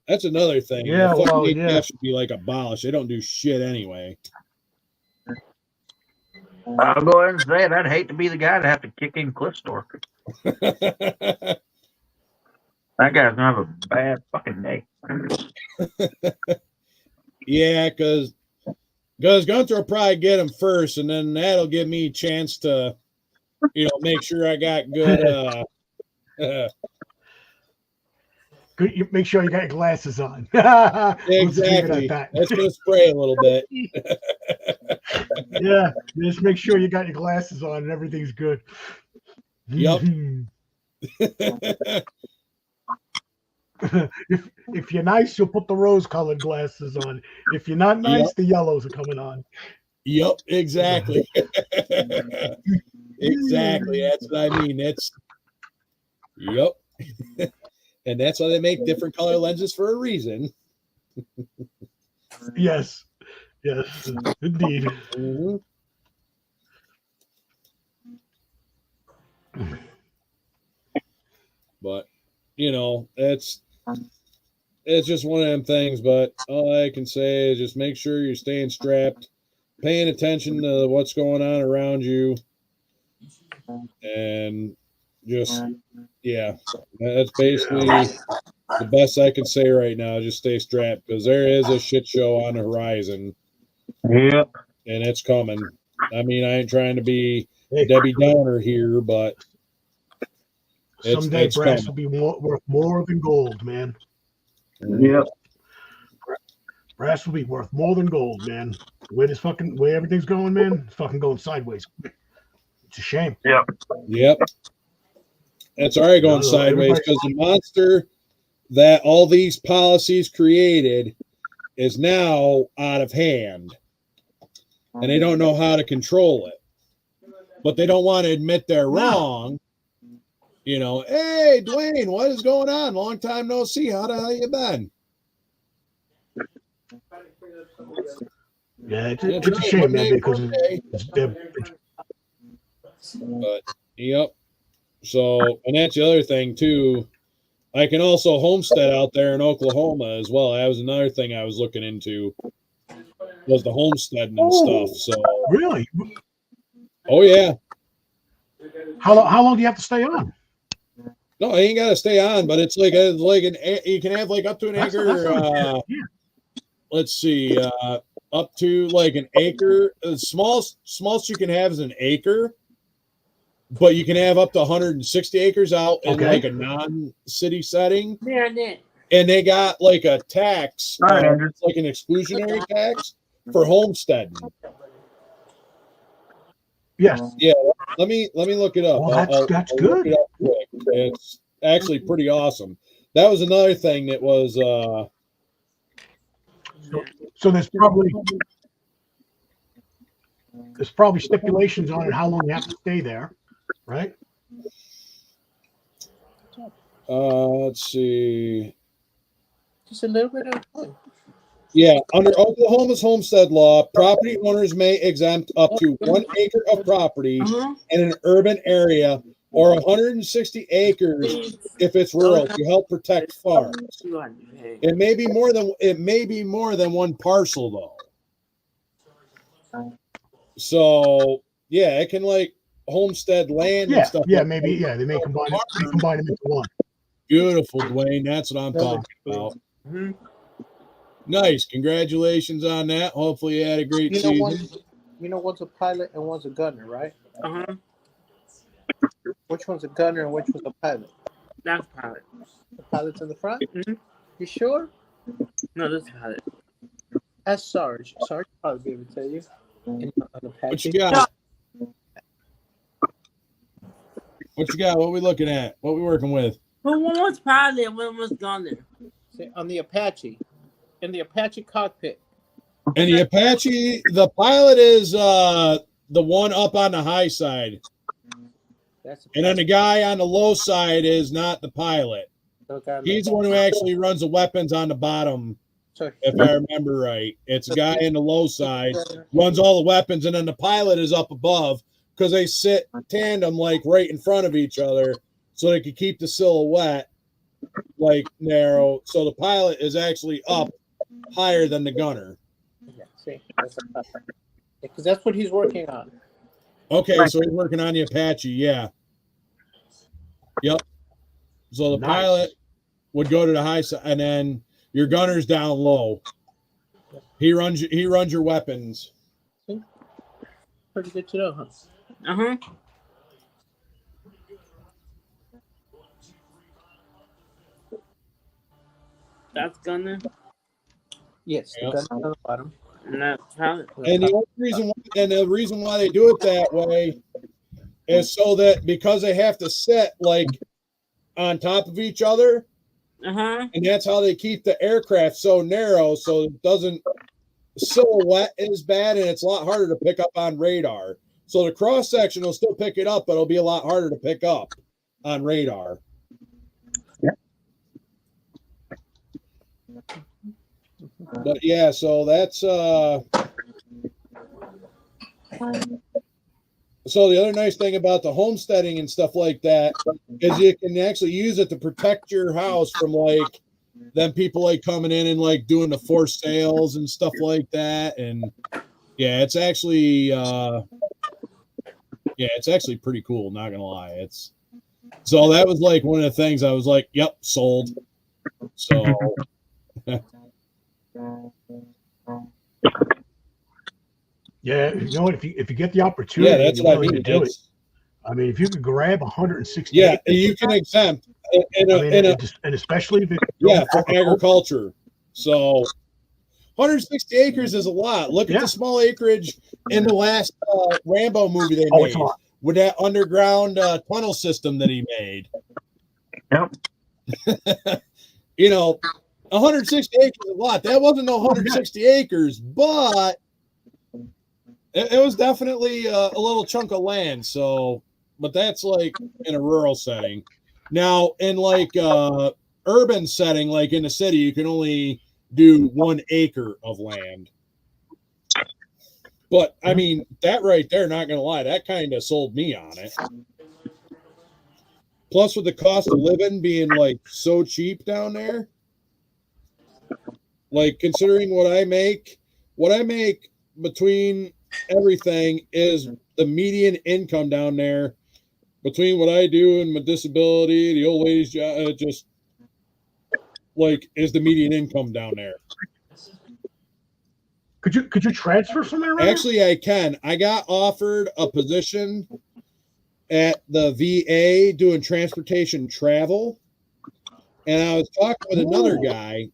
That's another thing. Yeah, the well, ATF should be like abolished. They don't do shit anyway. I'll go ahead and say it. I'd hate to be the guy to have to kick in Cliff's door. That guy's gonna have a bad fucking day. Yeah, because Gunther will probably get him first, and then that'll give me a chance to, make sure I got good. Good. Make sure you got your glasses on. Exactly. That's gonna spray a little bit. Yeah, just make sure you got your glasses on and everything's good. Yep. If you're nice, you'll put the rose-colored glasses on. If you're not nice, the yellows are coming on. Yep, exactly. Exactly. That's what I mean. Yep. And that's why they make different color lenses for a reason. Yes, indeed. Mm-hmm. But it's just one of them things. But all I can say is just make sure you're staying strapped paying attention to what's going on around you, and just, yeah, that's basically the best I can say right now. Just stay strapped, because there is a shit show on the horizon. Yep. And it's coming. I mean, I ain't trying to be Debbie Downer here, but someday it's brass coming. will be worth more than gold, man. Yep. Brass will be worth more than gold, man. The way everything's going, man, it's fucking going sideways. It's a shame. Yep. It's already going sideways, because the monster that all these policies created is now out of hand, and they don't know how to control it. But they don't want to admit they're wrong. You know, hey, Dwayne, what is going on? Long time no see. How the hell you been? Yeah, it's a shame, man, because but yep. So, and that's the other thing too. I can also homestead out there in Oklahoma as well. That was another thing I was looking into, was the homesteading and stuff. So really, oh yeah. How long do you have to stay on? No, I ain't got to stay on, but it's like you can have like up to an acre. Let's see, up to like an acre. The smallest you can have is an acre, but you can have up to 160 acres out in like a non-city setting. And they got like a tax, like an exclusionary tax for homesteading. Yes. Yeah. Let me look it up. Well, that's good. Look it up quick. It's actually pretty awesome. That was another thing that was. So there's probably stipulations on it how long you have to stay there, right? Let's see. Just a little bit of time. Yeah, under Oklahoma's homestead law, property owners may exempt up to 1 acre of property in an urban area or 160 acres if it's rural to help protect farms. It may be more than one parcel though. So yeah, it can like homestead land and stuff. Yeah, maybe. Yeah, they may combine them into one. Beautiful, Dwayne. That's what I'm talking about. Nice. Congratulations on that. Hopefully you had a great season. One's a pilot and one's a gunner, right? Which one's a gunner and which one's a pilot? That's pilot. The pilot's in the front? You sure? No, this is pilot. That's Sarge. Sarge will probably be able to tell you. What you got? What you got? What we looking at? What we working with? Well, one was pilot and one was gunner. See, on the Apache. In the Apache cockpit. And the Apache, the pilot is the one up on the high side. And then the guy on the low side is not the pilot. He's the one who actually runs the weapons on the bottom, if I remember right. It's a guy in the low side, runs all the weapons, and then the pilot is up above because they sit tandem like right in front of each other so they can keep the silhouette like narrow. So the pilot is actually up higher than the gunner. Yeah, see, because that's what he's working on. Okay, so he's working on the Apache, yeah. Yep. So the pilot would go to the high side, and then your gunner's down low. He runs your weapons. See? Pretty good to know, huh? That's gunner. Yes, the gunner on the bottom. And that's pilot. And the reason why they do it that way is so that because they have to sit like on top of each other, and that's how they keep the aircraft so narrow, so it doesn't silhouette is bad, and it's a lot harder to pick up on radar. So the cross section will still pick it up, but it'll be a lot harder to pick up on radar. But yeah, so that's so the other nice thing about the homesteading and stuff like that is you can actually use it to protect your house from like them people like coming in and like doing the forced sales and stuff like that. And Yeah, it's actually pretty cool, not gonna lie. It's so that was like one of the things I was like, yep, sold. So yeah, you know what? If you get the opportunity, yeah, that's and you're what I willing mean. to do it. I mean, if you could grab 160 Yeah, acres, you can exempt and especially if it's for agriculture. So 160 acres is a lot. Look at the small acreage in the last Rambo movie they made with that underground tunnel system that he made. Yep. You know, 160 acres is a lot. That wasn't no 160 acres, but it was definitely a little chunk of land. So, but that's like in a rural setting. Now, in like urban setting, like in the city, you can only do 1 acre of land. But I mean, that right there, not gonna lie, that kind of sold me on it. Plus, with the cost of living being like so cheap down there, like considering what I make between everything is the median income down there between what I do and my disability, the old lady's job, just like is the median income down there. Could you transfer somewhere around? Actually, I can. I got offered a position at the VA doing transportation travel, and I was talking with another guy.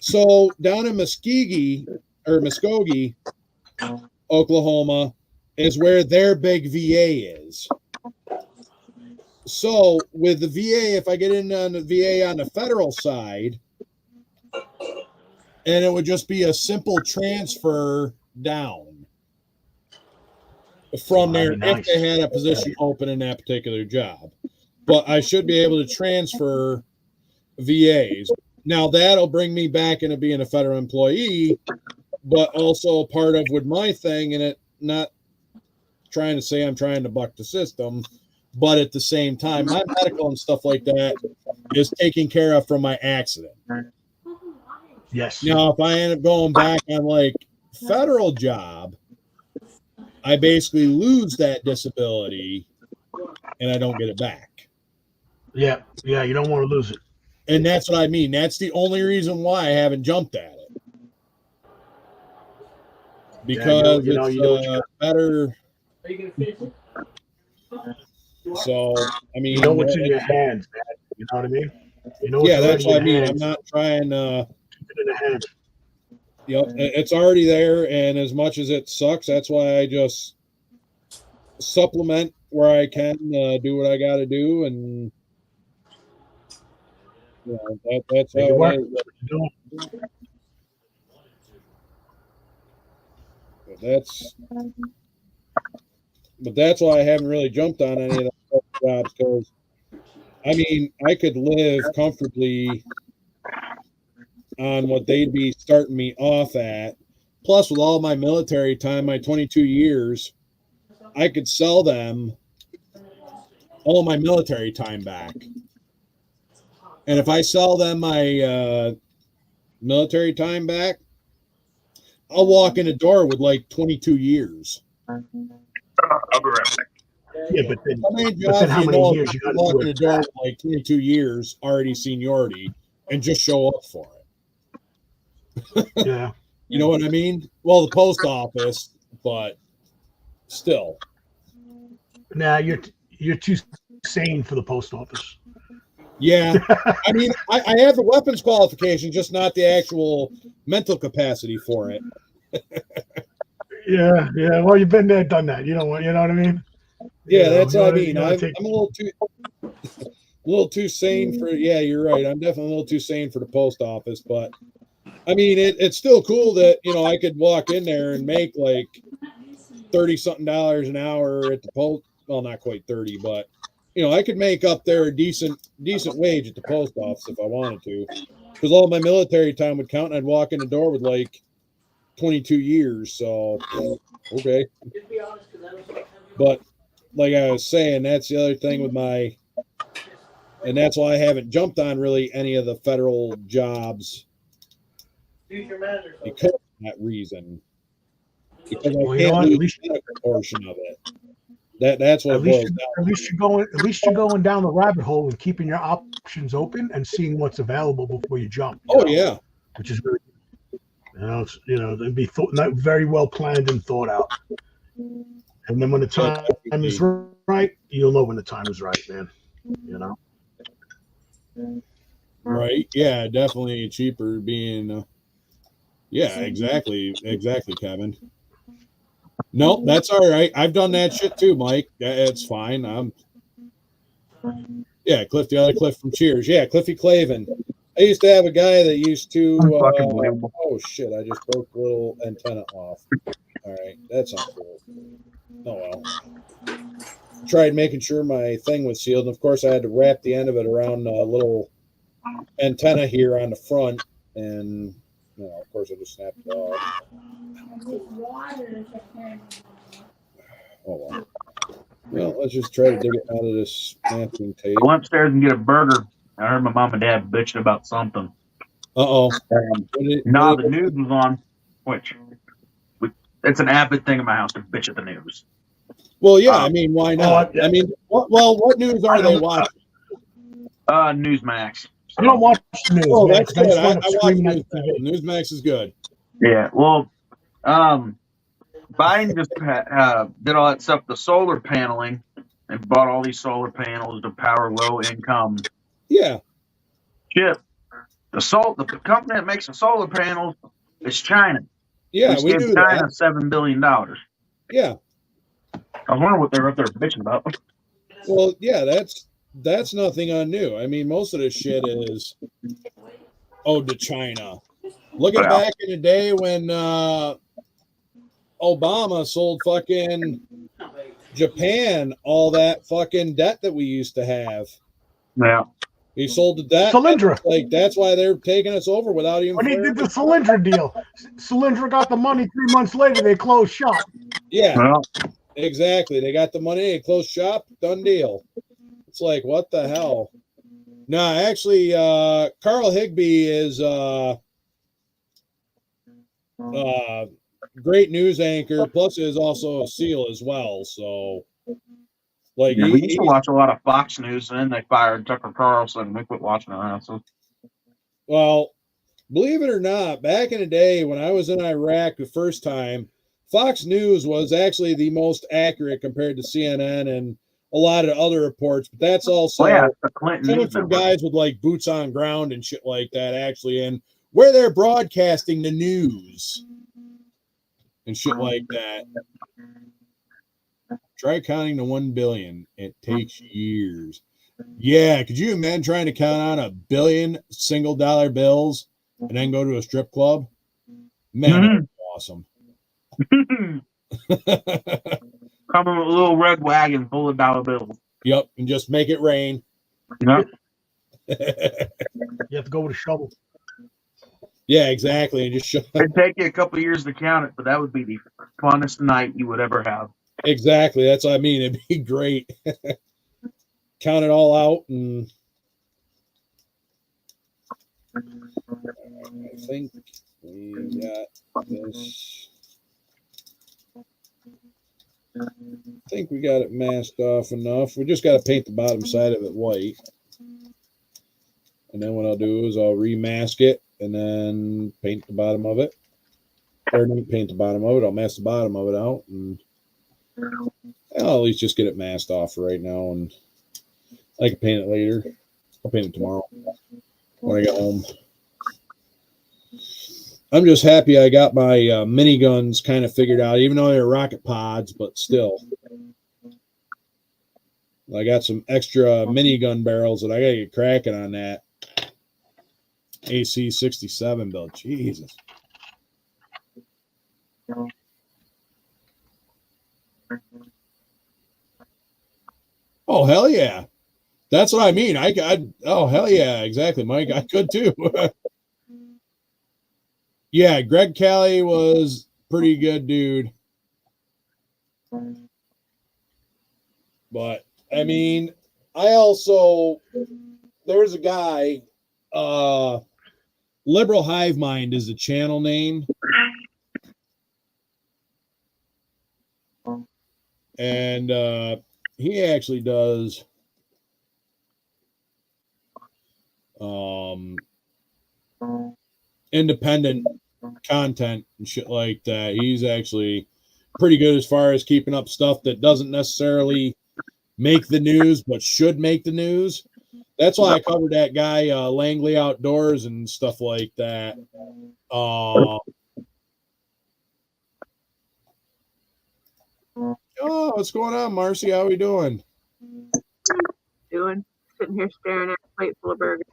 So down in Muskogee, Oklahoma, is where their big VA is. So with the VA, if I get in on the VA on the federal side, and it would just be a simple transfer down from there if they had a position open in that particular job. But I should be able to transfer VAs. Now that'll bring me back into being a federal employee, but also part of with my thing, and it not trying to say I'm trying to buck the system, but at the same time, my medical and stuff like that is taken care of from my accident. Yes. Now, if I end up going back on like federal job, I basically lose that disability and I don't get it back. Yeah, you don't want to lose it. And that's what I mean. That's the only reason why I haven't jumped at it. Because it's better. Are you gonna finish it? So, I mean, you know what's in your hands, man. You know what I mean? You know yeah, that's what I mean. I'm not trying to. Keep it in the hands. Yep, it's already there, and as much as it sucks, that's why I just supplement where I can, do what I got to do, and that's how it is. But that's why I haven't really jumped on any of the jobs, because I mean I could live comfortably on what they'd be starting me off at. Plus, with all my military time, my 22 years, I could sell them all my military time back. And if I sell them my military time back, I'll walk in the door with like 22 years. I'll be right back. Yeah, but then how many years you got to walk in the door with like 22 years already seniority and just show up for it? Yeah. You know what I mean? Well, the post office, but still. Nah, you're too sane for the post office. Yeah. I mean, I have the weapons qualification, just not the actual mental capacity for it. Yeah. Well, you've been there, done that. You know what I mean? Yeah, that's what I mean. I'm a little too sane for. Yeah, you're right. I'm definitely a little too sane for the post office, but I mean, it's still cool that I could walk in there and make like $30-something an hour at the post. Well, not quite 30, but I could make up there a decent wage at the post office if I wanted to, because all my military time would count, and I'd walk in the door with like 22 years. So okay, but like I was saying, that's the other thing with and that's why I haven't jumped on really any of the federal jobs because of that reason. because Well, I you know can't what? At lose least, the portion of it. That's what at it least, boils down. at least you're going down the rabbit hole and keeping your options open and seeing what's available before you jump. You know? Yeah, which is very, it'd be not very well planned and thought out. And then when the time is right, you'll know when the time is right, man. You know. Right. Yeah, definitely cheaper being. Yeah, exactly, Kevin. Nope, that's all right. I've done that shit too, Mike. It's fine. Yeah, Cliff, the other Cliff from Cheers. Yeah, Cliffy Clavin. I used to have a guy that used to. Oh shit! I just broke the little antenna off. All right, that's not cool. Oh well. Tried making sure my thing was sealed, and of course I had to wrap the end of it around a little antenna here on the front, and of course I just snapped it off. Oh well. Well, let's just try to dig it out of this masking tape. I went upstairs and get a burger. I heard my mom and dad bitching about something. Uh-oh. The news was on, which it's an avid thing in my house to bitch at the news. Well, yeah, I mean, why not? I mean, what news are they watching? Newsmax. I don't watch the news. Oh, man, that's good. I watch screaming Newsmax is good. Yeah, well, Biden just did all that stuff, the solar paneling, and bought all these solar panels to power low income. Yeah. Shit. The company that makes the solar panels is China. Yeah, we gave do China that. $7 billion. Yeah. I was wondering what they're up there bitching about. Well, yeah, that's nothing new. I mean, most of this shit is owed to China. Look at back in the day when Obama sold fucking Japan all that fucking debt that we used to have. Yeah. He sold the debt. Solyndra. Like, that's why they're taking us over without even. When he did the Solyndra deal, Solyndra got the money 3 months later. They closed shop. Yeah, exactly. They got the money. They closed shop. Done deal. It's like, what the hell? No, actually, Carl Higbee is great news anchor. Plus, is also a SEAL as well. So, like, we used to watch a lot of Fox News, and then they fired Tucker Carlson. We quit watching that. So. Well, believe it or not, back in the day when I was in Iraq the first time, Fox News was actually the most accurate compared to CNN and a lot of other reports. But that's also coming from guys with like boots on ground and shit like that, actually, and where they're broadcasting the news and shit like that. Try counting to 1 billion. It takes years. Yeah, could you imagine trying to count on 1 billion single-dollar bills and then go to a strip club? Man, that's awesome. Come in with a little red wagon full of dollar bills. Yep, and just make it rain. Yep. You have to go with a shovel. Yeah, exactly. And just It'd take you a couple of years to count it, but that would be the funnest night you would ever have. Exactly. That's what I mean. It'd be great. Count it all out, and I think we got this. I think we got it masked off enough. We just got to paint the bottom side of it white. And then what I'll do is I'll remask it and then paint the bottom of it. Or not paint the bottom of it. I'll mask the bottom of it out, and I'll at least just get it masked off right now, and I can paint it later. I'll paint it tomorrow when I get home. I'm just happy I got my miniguns kind of figured out, even though they're rocket pods, but still. I got some extra minigun barrels that I got to get cracking on that. AC 67 build. Jesus. Oh, hell yeah. That's what I mean. Oh, hell yeah. Exactly, Mike. I could too. Yeah, Greg Kelly was pretty good dude. But, I mean, there's a guy, Liberal Hive Mind is the channel name. and he actually does independent content and shit like that. He's actually pretty good as far as keeping up stuff that doesn't necessarily make the news but should make the news. That's why I covered that guy Langley Outdoors and stuff like that. Oh, what's going on, Marcy? How we doing? Doing? Sitting here staring at a plate full of burgers.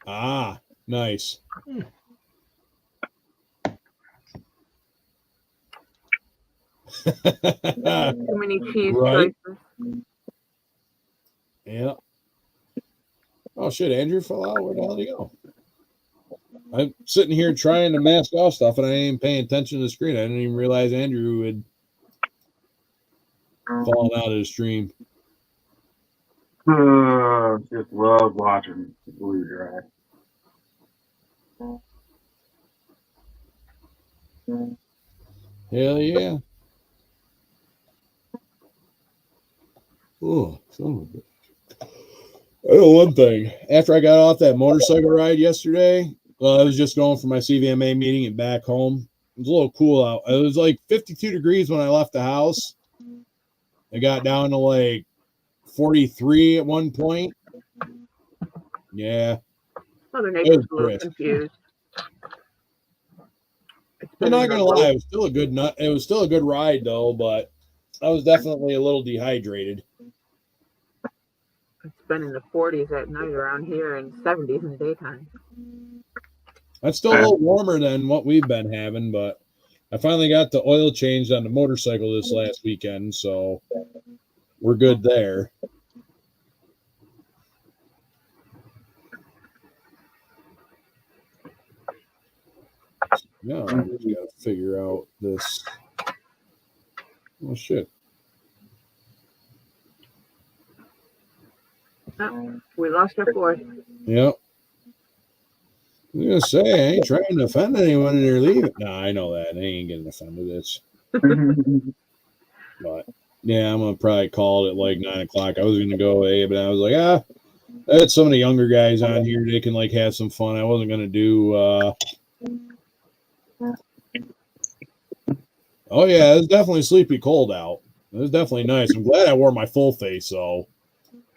Ah, nice. Too many cheese Right. choices. Yeah. Oh shit, Andrew fell out. Where the hell did he go? I'm sitting here trying to mask off stuff and I ain't paying attention to the screen. I didn't even realize Andrew had fallen out of the stream. Just love watching Blue Dry. Hell yeah. Oh, son of a bitch. I know one thing. After I got off that motorcycle ride yesterday, I was just going for my CVMA meeting and back home. It was a little cool out. It was like 52 degrees when I left the house. It got down to like 43 at one point. Yeah. Mother Nature's a little brisk. confused. I'm not gonna lie, it was still a good nut. It was still a good ride though, but I was definitely a little dehydrated. It's been in the 40s at night around here and 70s in the daytime. That's still a little warmer than what we've been having, but I finally got the oil changed on the motorcycle this last weekend, so we're good there. Yeah, I just gotta figure out this. Oh shit. Oh, we lost our fourth. Yep. I was gonna say, I ain't trying to offend anyone and they're leaving. No, I know that. They ain't getting offended. It's but yeah, I'm gonna probably call it at like 9 o'clock. I was gonna go away, but I was like, I had some of the younger guys on here. They can like have some fun. I wasn't gonna do oh yeah, it was definitely sleepy cold out. It was definitely nice. I'm glad I wore my full face though.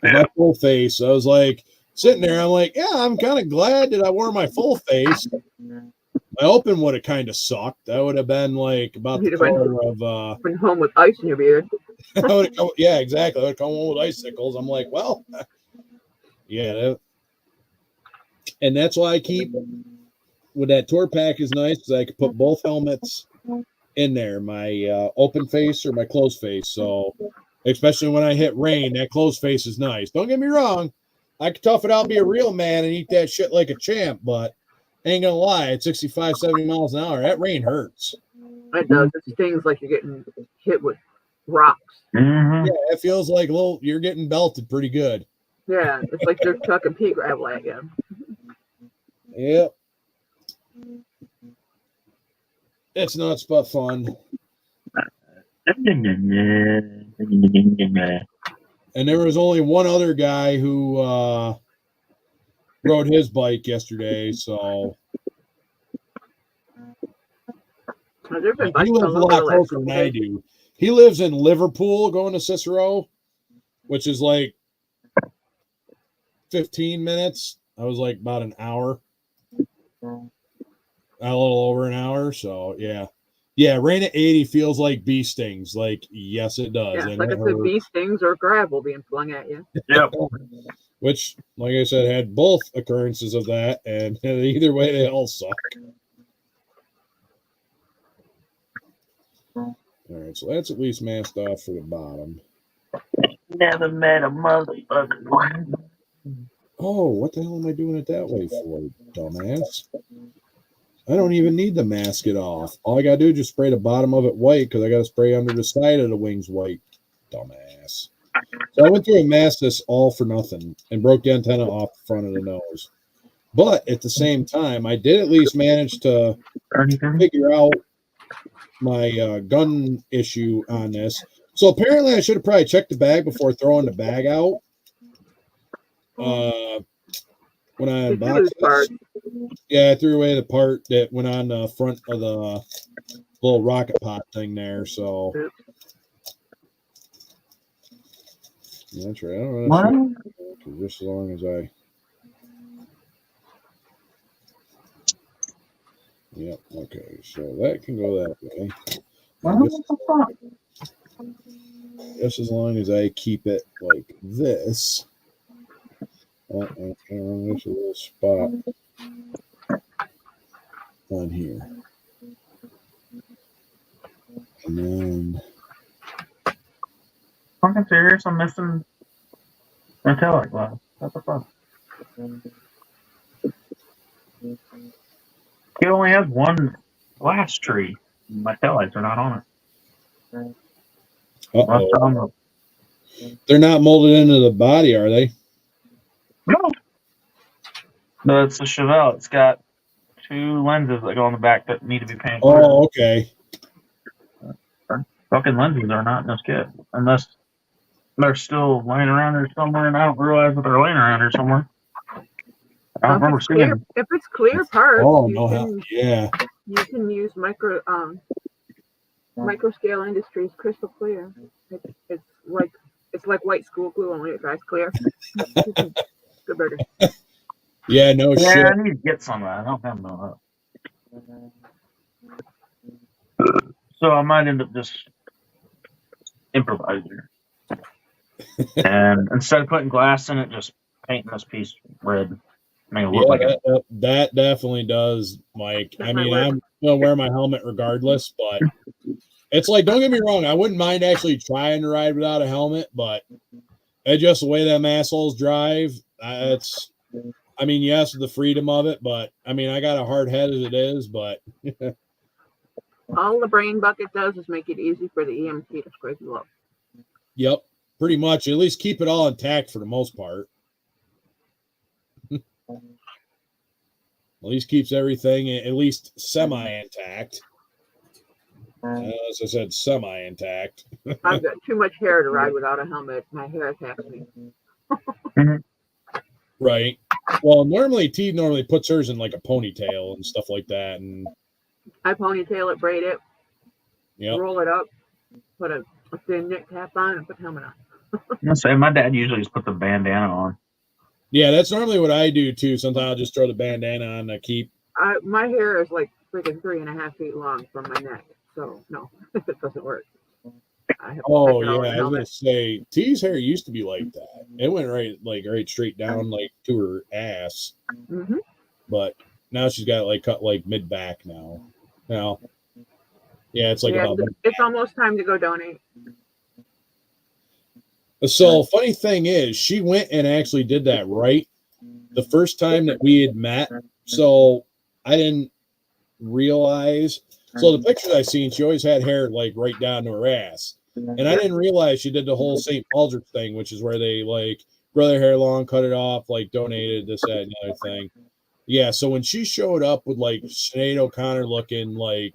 My full face. I was like sitting there, I'm like, yeah, I'm kind of glad that I wore my full face. My open would have kind of sucked. That would have been like about the color of been home with ice in your beard. yeah, exactly. I would come home with icicles. I'm like, well, yeah. And that's why I keep with that tour pack is nice because I could put both helmets in there, my open face or my closed face. So especially when I hit rain, that closed face is nice. Don't get me wrong. I could tough it out, be a real man, and eat that shit like a champ, but ain't gonna lie, at 65, 70 miles an hour, that rain hurts. It does. It stings like you're getting hit with rocks. Yeah, it feels like you're getting belted pretty good. Yeah, it's like they're chucking pea gravel at you. Yep. It's nuts but fun. And there was only one other guy who rode his bike yesterday, so he lives a lot closer than I do. He lives in Liverpool going to Cicero, which is like 15 minutes. I was like about an hour. A little over an hour, so yeah. Yeah, rain at 80 feels like bee stings. Like, yes, it does. Yeah, and like I said, bee stings or gravel being flung at you. Yep. Which, like I said, had both occurrences of that, and either way, they all suck. All right, so that's at least masked off for the bottom. Never met a motherfucker. Oh, what the hell am I doing it that way for, dumbass? I don't even need to mask it off. All I gotta do is just spray the bottom of it white because I gotta spray under the side of the wings white. Dumbass. So I went through and masked this all for nothing and broke the antenna off the front of the nose. But at the same time, I did at least manage to figure out my gun issue on this. So apparently I should have probably checked the bag before throwing the bag out. When I unboxed this. Yeah, I threw away the part that went on the front of the little rocket pot thing there. So that's right. I don't know. Just as long as I. Yep. Okay. So that can go that way. Just as long as I keep it like this. There's a little spot on here. And then. I'm serious. I'm missing my taillight glass. What the fuck? It only has one glass tree. My taillights are not on it. Uh-oh. They're not molded into the body, are they? No, it's a Chevelle. It's got 2 lenses that go on the back that need to be painted. Oh, okay. Fucking lenses are not in this kit. Unless they're still laying around here somewhere and I don't realize that they're laying around here somewhere. I don't remember seeing them. If it's clear parts, yeah. You can use micro scale industries crystal clear. It's like white school glue, only it dries clear. Good burger. Yeah, no shit. Yeah, I need to get some of that. I don't have no. So I might end up just improvising. And instead of putting glass in it, just painting this piece red. I mean, look like that definitely does, Mike. I mean, I'm gonna wear my helmet regardless, but it's like, don't get me wrong, I wouldn't mind actually trying to ride without a helmet, but it's just the way them assholes drive. It's, I mean, yes, the freedom of it, but I mean, I got a hard head as it is, but all the brain bucket does is make it easy for the EMT to scrape you up. Yep, pretty much. At least keep it all intact for the most part. At least keeps everything at least semi-intact. As I said, semi-intact. I've got too much hair to ride without a helmet. My hair attacks me. Right. Well, normally T puts hers in like a ponytail and stuff like that, and I ponytail it, braid it, roll it up, put a thin knit cap on, and put the helmet on. I'm saying my dad usually just put the bandana on. Yeah, that's normally what I do too. Sometimes I'll just throw the bandana on to keep. My hair is like freaking 3.5 feet long from my neck, so no, it doesn't work. Oh yeah, I was gonna say T's hair used to be like that. It went right straight down like to her ass. Mm-hmm. But now she's got it like cut like mid back now. Now, yeah, it's like it's almost time to go donate. So funny thing is, she went and actually did that right the first time that we had met. So I didn't realize. So the pictures I seen, she always had hair like right down to her ass, and I didn't realize she did the whole St. Aldrich thing, which is where they like grow their hair long, cut it off, like donated this, that, and the other thing. Yeah. So when she showed up with like Sinead O'Connor looking like,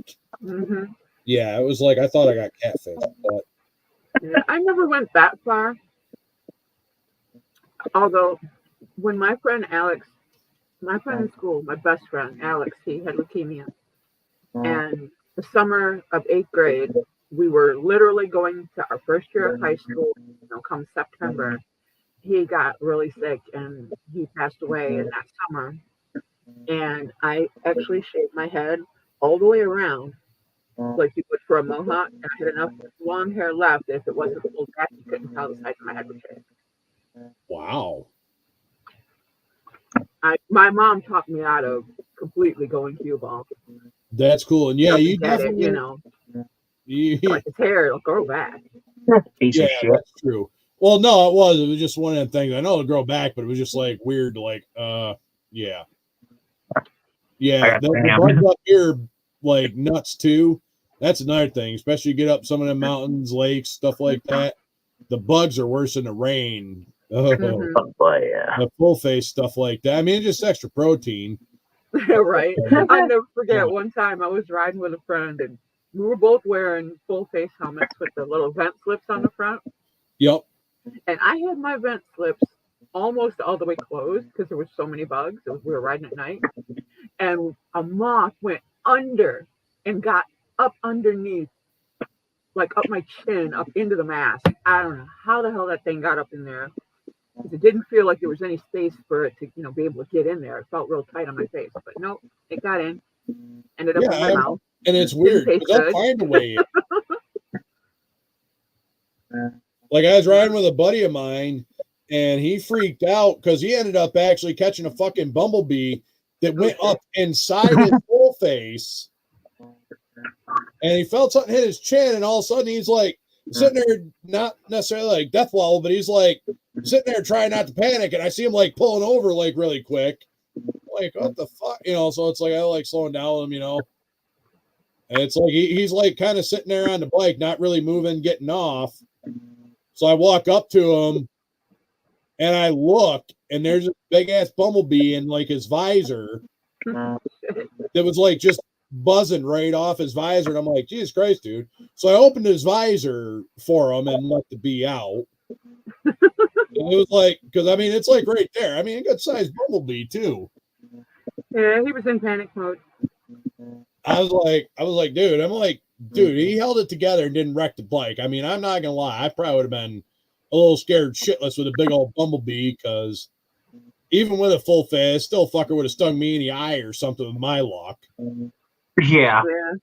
yeah, it was like I thought I got catfished, but. Yeah, I never went that far. Although, when my friend Alex, my friend in school, my best friend Alex, he had leukemia. And the summer of 8th grade, we were literally going to our first year of high school, come September. He got really sick and he passed away in that summer. And I actually shaved my head all the way around, like you would for a mohawk, and I had enough long hair left. If it wasn't pulled back, you couldn't tell the side of my head was shaved. Wow. My mom talked me out of completely going cue ball. That's cool. And yeah, you definitely, like his hair, it'll grow back. Yeah, that's true. Well, no, it was just one of them things. I know it'll grow back, but it was just like weird, like, yeah. Yeah, the bugs up here like nuts too. That's another thing, especially you get up some of the mountains, lakes, stuff like that. The bugs are worse than the rain. The full face stuff like that. I mean, it's just extra protein. Right. I'll never forget one time I was riding with a friend and we were both wearing full face helmets with the little vent slips on the front. Yep. And I had my vent slips almost all the way closed because there were so many bugs. We were riding at night. And a moth went under and got up underneath, like up my chin, up into the mask. I don't know how the hell that thing got up in there. Because it didn't feel like there was any space for it to, be able to get in there. It felt real tight on my face. But nope, it got in. Ended up in my mouth. And it's weird. They'll find a way. Like I was riding with a buddy of mine, and he freaked out because he ended up actually catching a fucking bumblebee that went up inside his full face. And he felt something hit his chin, and all of a sudden he's like sitting there, not necessarily like death level, but he's like sitting there trying not to panic. And I see him like pulling over like really quick. Like, what the fuck? So it's like I like slowing down with him, And it's like he's like kind of sitting there on the bike, not really moving, getting off. So I walk up to him and I look, and there's a big ass bumblebee in like his visor that was like just buzzing right off his visor. And I'm like, Jesus Christ, dude. So I opened his visor for him and let the bee out. And it was like, because it's like right there. A good sized bumblebee too. Yeah, he was in panic mode. I was like, dude, he held it together and didn't wreck the bike. I'm not gonna lie, I probably would have been a little scared shitless with a big old bumblebee, because even with a full face, still fucker would have stung me in the eye or something with my luck. Yeah. And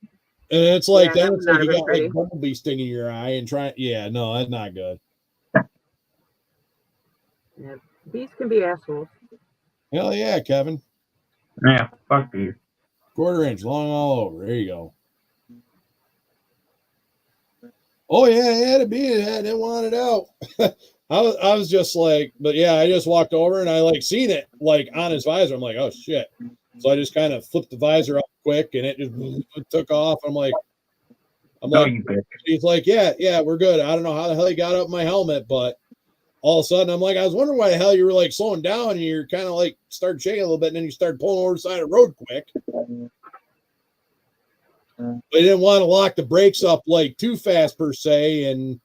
it's like then it's like you got like bumblebee stinging your eye and trying. Yeah, no, that's not good. Yeah, bees can be assholes. Hell yeah, Kevin. Yeah, fuck you. 1/4 inch long all over. There you go. Oh yeah, the bee didn't want it out. I was just like, but yeah, I just walked over and I like seen it like on his visor. I'm like, oh shit. So I just kind of flipped the visor up quick and it just took off. I'm like, he's like, yeah, we're good. I don't know how the hell he got up my helmet, but all of a sudden I'm like, I was wondering why the hell you were like slowing down and you're kind of like started shaking a little bit, and then you started pulling over the side of the road quick. But he didn't want to lock the brakes up like too fast per se, and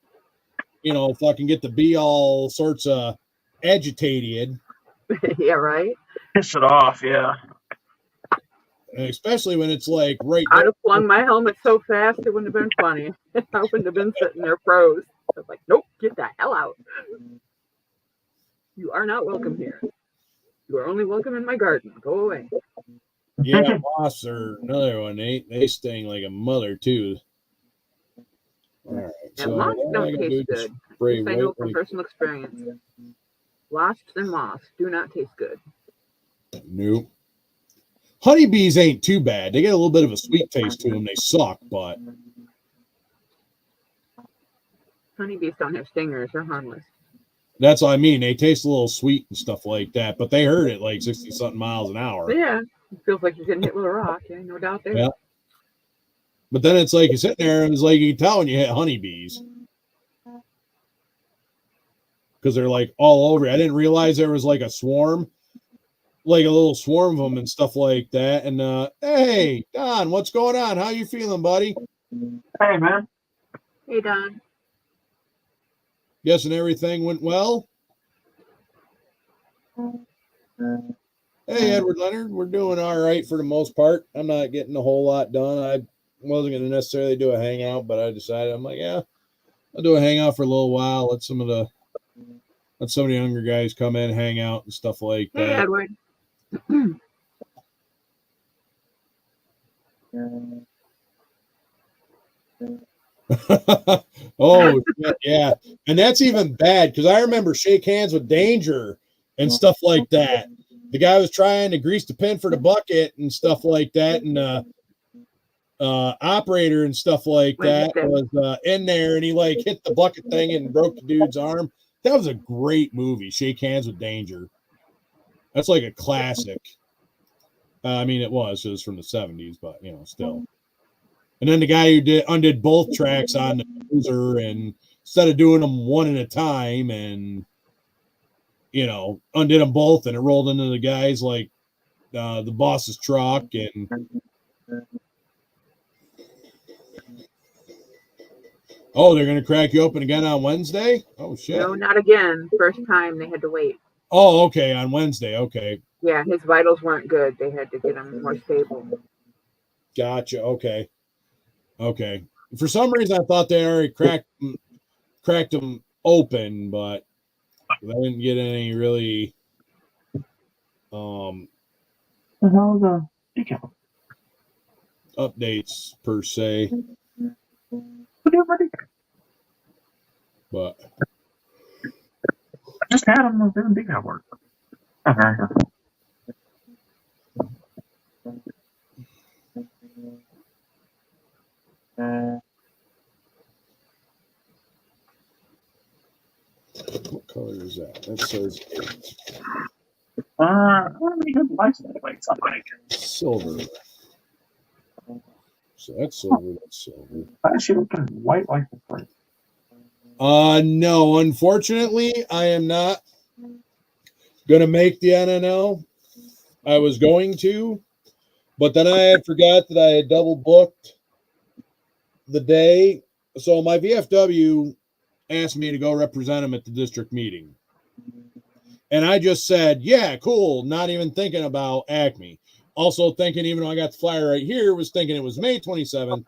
fucking get the bee all sorts of agitated. Yeah, right. Piss it off, yeah. And especially when it's like right. I'd have flung my helmet so fast it wouldn't have been funny. I wouldn't have been sitting there froze. I was like, nope, get the hell out. You are not welcome here. You are only welcome in my garden. Go away. Yeah, wasps are another one. They sting like a mother too. All right, and moths don't taste good. This I know from personal experience. Wasps and moths do not taste good. Nope. Honeybees ain't too bad. They get a little bit of a sweet taste to them. They suck, but honeybees don't have stingers. They're harmless. That's what I mean. They taste a little sweet and stuff like that, but they hurt it like 60-something miles an hour. Yeah, it feels like you're getting hit with a rock. Yeah, no doubt there. Yeah. But then it's like you're sitting there and it's like you can tell when you hit honeybees. Because they're like all over. I didn't realize there was like a swarm, like a little swarm of them and stuff like that. And hey, Don, what's going on? How you feeling, buddy? Hey, man. Hey, Don. Guessing everything went well? Hey, Edward Leonard, we're doing all right for the most part. I'm not getting a whole lot done. I wasn't going to necessarily do a hangout, but I decided, I'm like, yeah, I'll do a hangout for a little while. Let some of the younger guys come in, hang out and stuff like that. Hey, Edward. Oh yeah, and that's even bad because I remember Shake Hands with Danger and stuff like that. The guy was trying to grease the pin for the bucket and stuff like that, and operator and stuff like that was in there, and he like hit the bucket thing and broke the dude's arm. That was a great movie, Shake Hands with Danger. That's like a classic. It was from the 70s, but still. And then the guy who undid both tracks on the cruiser, and instead of doing them one at a time, and undid them both, and it rolled into the guy's like the boss's truck, and Oh, they're going to crack you open again on Wednesday? Oh, shit. No, not again. First time they had to wait. Oh, okay, on Wednesday. Okay. Yeah, his vitals weren't good. They had to get him more stable. Gotcha. Okay. Okay. For some reason, I thought they already cracked them open, but I didn't get any really updates per se. But just had them doing decal work. What color is that? That says 8. I don't have any good license plates, I think. Silver. So that's silver. That's silver. I should look at white license plate. No, unfortunately, I am not going to make the NNL. I was going to, but then I had forgot that I had double booked the day. So my VFW asked me to go represent him at the district meeting. And I just said, yeah, cool. Not even thinking about Acme. Also thinking, even though I got the flyer right here, was thinking it was May 27th,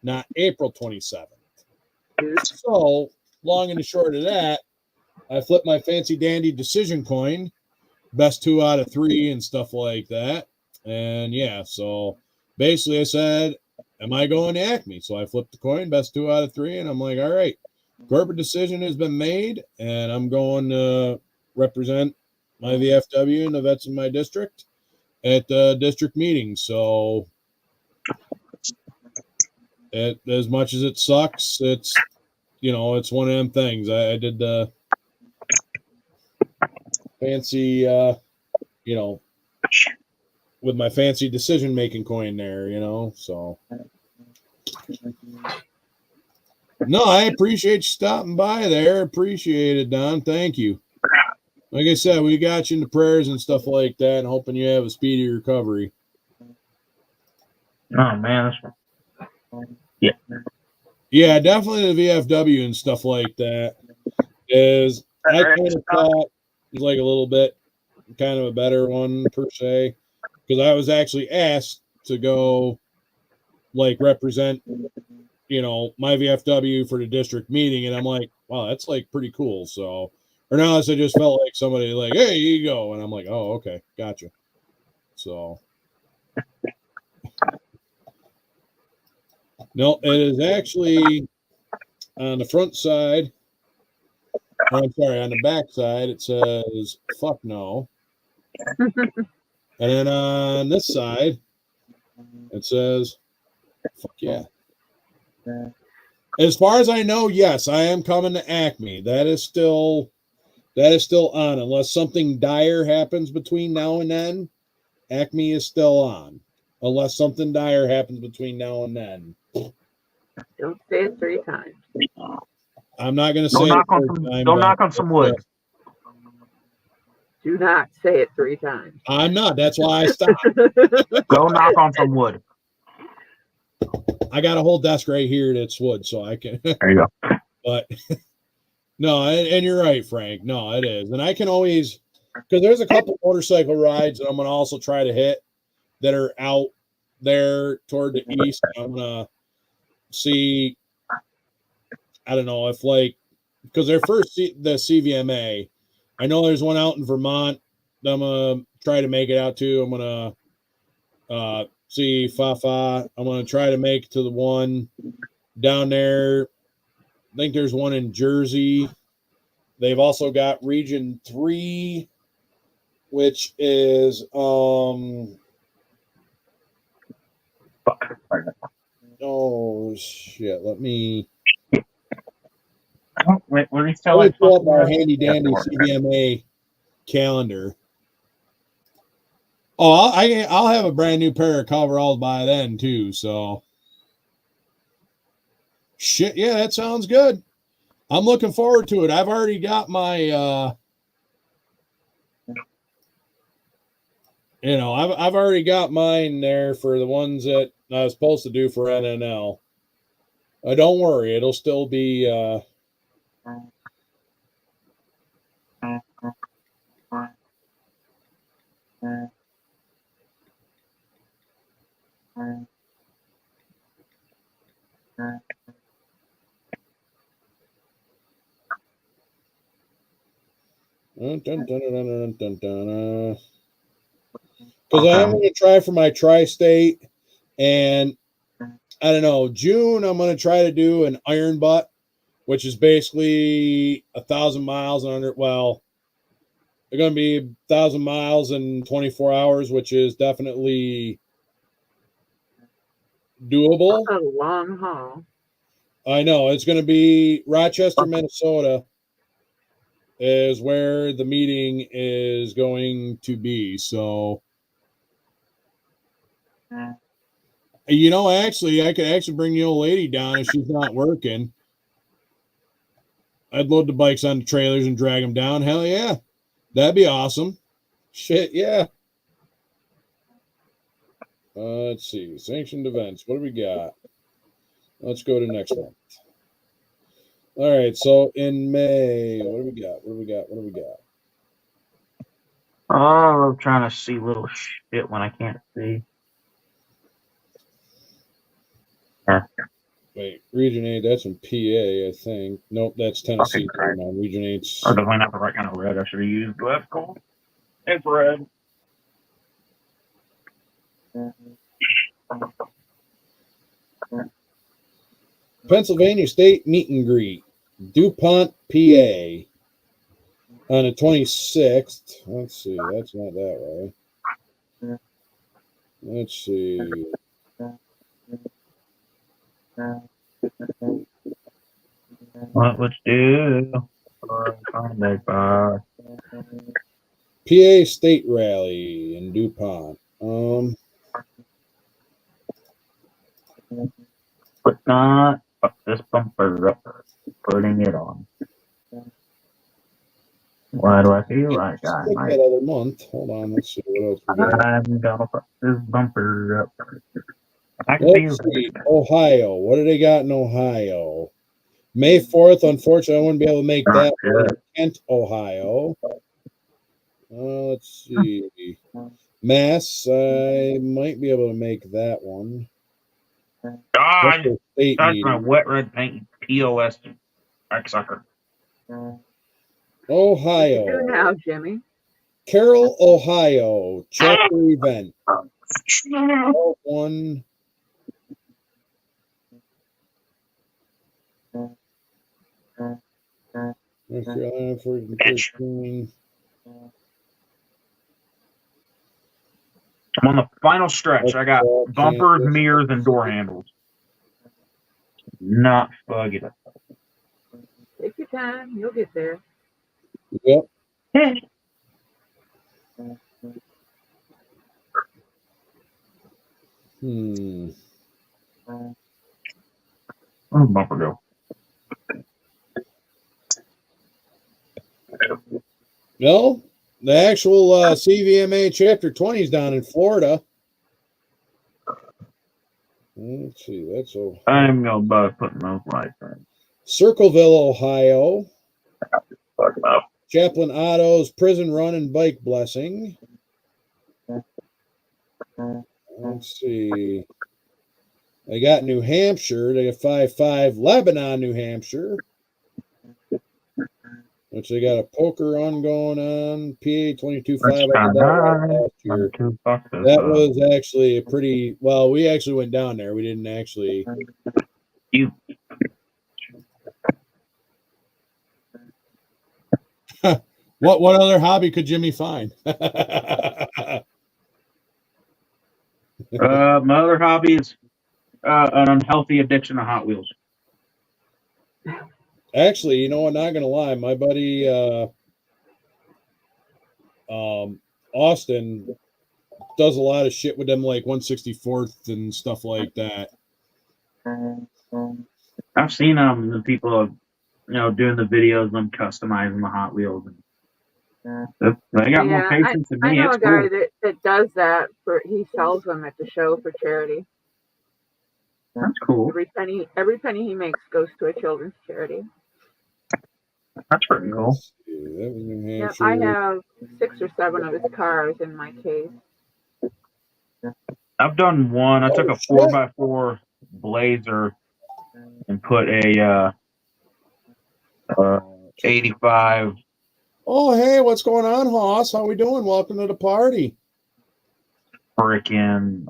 not April 27th. So long and the short of that, I flipped my fancy dandy decision coin, best 2 out of 3 and stuff like that. And yeah, so basically I said, am I going to Acme? So I flipped the coin, best 2 out of 3. And I'm like, all right, corporate decision has been made and I'm going to represent my VFW and the vets in my district at the district meeting. So as much as it sucks, it's, you know, it's one of them things. I did the fancy, you know, with my fancy decision-making coin there, you know, so. No, I appreciate you stopping by there. Appreciate it, Don. Thank you. Like I said, we got you in the prayers and stuff like that and hoping you have a speedy recovery. Oh, man. Yeah. Yeah, definitely the VFW and stuff like that is, I kind of thought it was like a little bit kind of a better one per se, because I was actually asked to go like represent, you know, my VFW for the district meeting, and I'm like, wow, that's like pretty cool. So, or now I just felt like somebody like, hey, here you go, and I'm like, oh, okay, gotcha. So. No, it is actually on the front side. I'm sorry, on the back side, it says fuck no. And then on this side, it says fuck yeah. As far as I know, yes, I am coming to Acme. That is still on, unless something dire happens between now and then. Acme is still on, unless something dire happens between now and then. Don't say it 3 times. I'm not going to say it. Don't knock on some wood. Do not say it 3 times. I'm not. That's why I stopped. Go knock on some wood. I got a whole desk right here that's wood, so I can. There you go. But no, and you're right, Frank. No, it is. And I can always, because there's a couple motorcycle rides that I'm going to also try to hit that are out there toward the east. I'm going to see, I don't know if like, because they're first the CVMA. I know there's one out in Vermont that I'm gonna try to make it out to. I'm gonna see Fafa. I'm gonna try to make it to the one down there. I think there's one in Jersey. They've also got Region 3, which is oh shit, let me pull up our handy dandy CVMA calendar. Oh, I'll have a brand new pair of coveralls by then too. So shit, yeah, that sounds good. I'm looking forward to it. I've already got my you know, I've already got mine there for the ones that I was supposed to do for NNL. Don't worry, it'll still be. Because I am going to try for my tri-state, and I don't know, June I'm going to try to do an iron butt, which is basically 1,000 miles and under. Well, they're going to be 1,000 miles in 24 hours, which is definitely doable. That's a long haul. I know it's going to be Rochester, Minnesota, is where the meeting is going to be. So, you know, actually, I could actually bring the old lady down if she's not working. I'd load the bikes on the trailers and drag them down. Hell yeah. That'd be awesome. Shit, yeah. Let's see. Sanctioned events. What do we got? Let's go to next month. All right. So in May, what do we got? What do we got? What do we got? Oh, I'm trying to see little shit when I can't see. Wait, Region 8, that's in PA, I think. Nope, that's Tennessee. Region 8's. Oh, definitely not the right kind of red. I should have used left cold. It's red. Pennsylvania State Meet and Greet, DuPont, PA, on the 26th. Let's see, that's not that way. Let's see. What would you do? PA State Rally in DuPont. But not fuck this bumper up. Putting it on. Why do I feel like I might that other month? Hold on, let's see what else we got. I'm gonna fuck this bumper up. I can Let's see. Ohio. What do they got in Ohio? May 4th, unfortunately, I wouldn't be able to make that one. Kent, Ohio. Let's see. Mass, I might be able to make that one. God, that's my wet red paint POS sucker. Ohio. What you do now, Jimmy? Carroll, Ohio. Chapter event. 1. North Carolina, 14. I'm on the final stretch. I got bumpers, mirrors, and door handles. Not fucking it. Take your time. You'll get there. Yep. Where'd the bumper go? No, the actual CVMA Chapter 20 is down in Florida. Let's see, that's Ohio. I'm going to putting those lights in. Circleville, Ohio. Fuck up. Chaplain Otto's Prison Run and Bike Blessing. Let's see. They got New Hampshire. They got 5-5. Lebanon, New Hampshire. Which they got a poker on going on. PA 22-5. Last year. That was actually a pretty well. We actually went down there. We didn't actually. What other hobby could Jimmy find? My other hobby is an unhealthy addiction to Hot Wheels. Actually, you know what? Not gonna lie, my buddy Austin does a lot of shit with them, like 164th and stuff like that. I've seen the people, doing the videos of them customizing the Hot Wheels. They got more patience than me. I know a guy that does that. He sells them at the show for charity. That's cool. Every penny he makes goes to a children's charity. That's pretty cool. That was New Yeah, Hampshire. I have 6 or 7 of his cars in my case. I've done one. I took a 4x4 Blazer and put a 85. Oh, hey, what's going on, Hoss? How we doing? Welcome to the party. Freaking.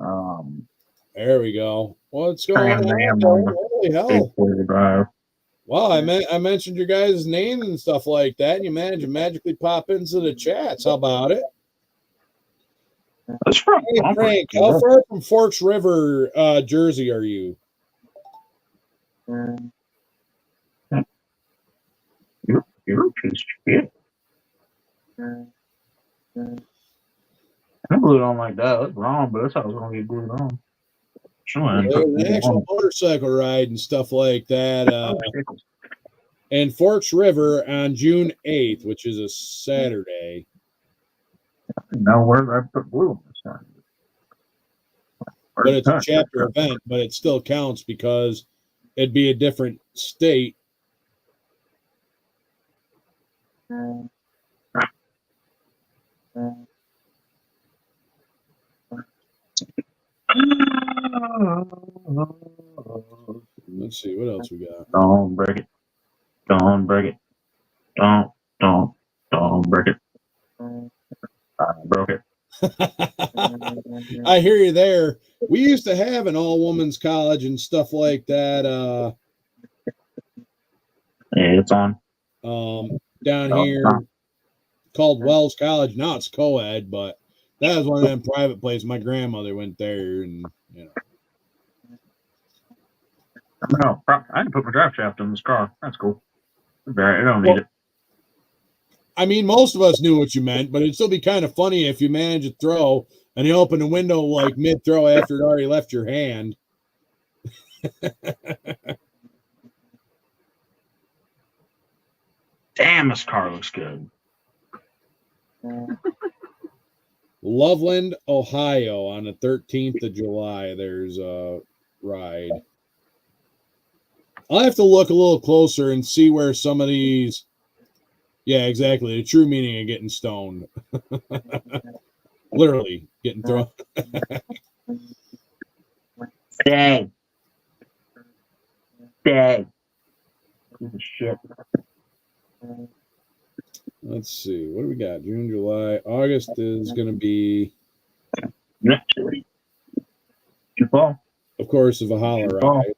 There we go. What's going on? Holy hell! Wow, I mentioned your guys' names and stuff like that, and you managed to magically pop into the chats. How about it? That's from Hey, Frank, how far from Forks River, Jersey, are you? You're a piece of shit. I glued it on like that. That's wrong, but that's how it's going to get glued on. There's an actual motorcycle ride and stuff like that. And Forks River on June 8th, which is a Saturday. Now, where did I put glue on this one? But it's a chapter event, but it still counts because it'd be a different state. Let's see what else we got. Don't break it. Don't break it. Don't break it. I broke it. I hear you there. We used to have an all-women's college and stuff like that. Yeah, it's on. Down here called Wells College. Now it's co-ed, but that was one of them private places. My grandmother went there, and you know. No, I can put my drive shaft in this car. That's cool. I don't need it. I mean, most of us knew what you meant, but it'd still be kind of funny if you managed to throw and you open the window like mid-throw after it already left your hand. Damn, this car looks good. Loveland, Ohio, on the 13th of July. There's a ride. I'll have to look a little closer and see where some of these. Yeah, exactly. The true meaning of getting stoned. Literally getting thrown. Dang. Shit. Let's see. What do we got? June, July. August is going to be. Of course, the Valhalla ride.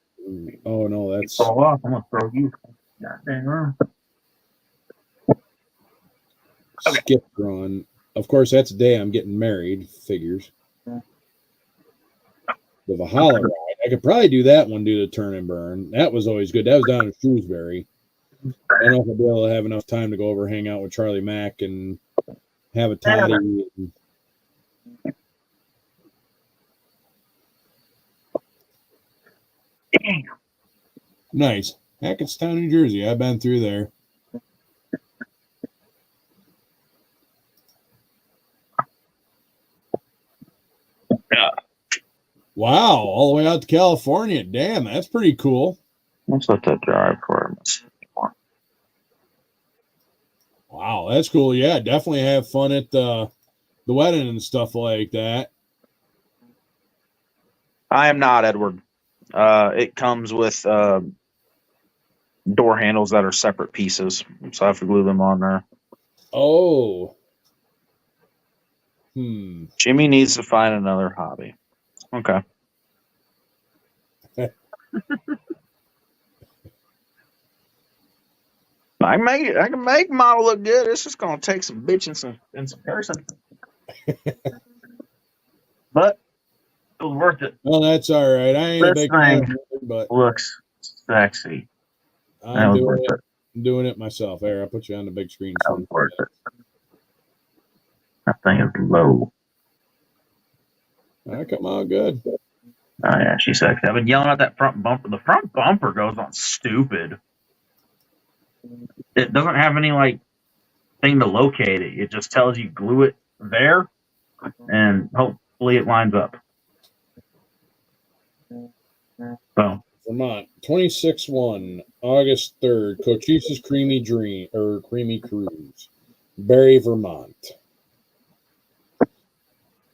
Oh, no, that's. I'm going to throw you. Goddamn. Skip run. Of course, that's the day I'm getting married. Figures. The Valhalla ride. I could probably do that one, do the turn and burn. That was always good. That was down in Shrewsbury. I don't know if I'll be able to have enough time to go over, hang out with Charlie Mack, and have a toddy. Nice. Hackettstown, New Jersey. I've been through there. Wow, all the way out to California. Damn, that's pretty cool. Let's let that drive for him. Wow, that's cool. Yeah, definitely have fun at the wedding and stuff like that. I am not, Edward. It comes with door handles that are separate pieces, so I have to glue them on there. Oh. Jimmy needs to find another hobby. Okay. I can make model look good. It's just gonna take some bitching and some cursing. But it was worth it. Well, that's all right. I ain't a big fan, but looks sexy. I'm doing it myself. There, I'll put you on the big screen. That was worth it. That thing is low. I come out good. Oh yeah, she's sexy. I've been yelling at that front bumper. The front bumper goes on stupid. It doesn't have any like thing to locate it. It just tells you glue it there, and hopefully it lines up. Oh. Vermont, 26-1, August 3rd, Cochise's Creamy Dream, or Creamy Cruise, Barry, Vermont. And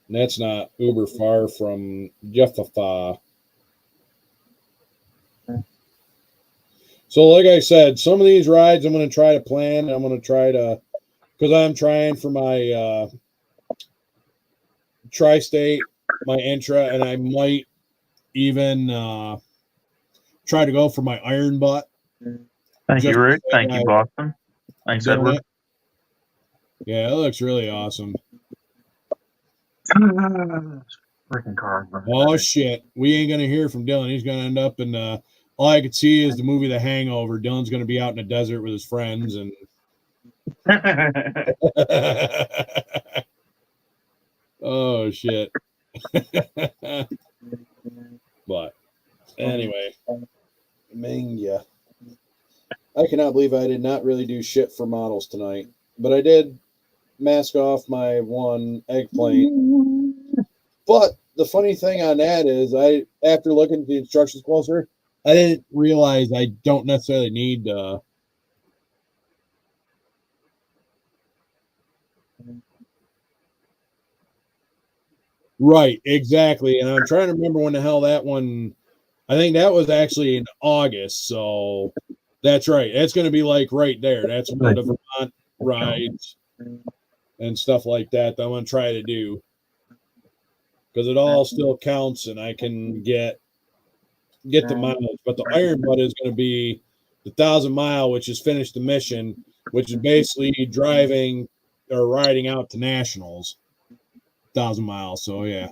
that's not uber far from Jeffafa. So like I said, some of these rides I'm going to try to plan. I'm going to try to, because I'm trying for my tri-state, my intra, and I might even try to go for my iron butt. Thank you, Rick. Thank you, Boston. Thanks, Edward. Yeah, it looks really awesome. Freaking car. Oh shit, we ain't gonna hear from Dylan. He's gonna end up in all I could see is the movie The Hangover. Dylan's gonna be out in the desert with his friends and oh shit. But anyway, Mangya. I cannot believe I did not really do shit for models tonight, but I did mask off my one eggplane. But the funny thing on that is, after looking at the instructions closer, I didn't realize I don't necessarily need right, exactly. And I'm trying to remember when the hell that one. I think that was actually in August, so that's right. That's going to be like right there. That's one of the Vermont rides and stuff like that I'm going to try to do, because it all still counts and I can get the miles. But the iron butt is going to be the 1,000-mile, which is finish the mission, which is basically driving or riding out to nationals, 1,000 miles. So yeah,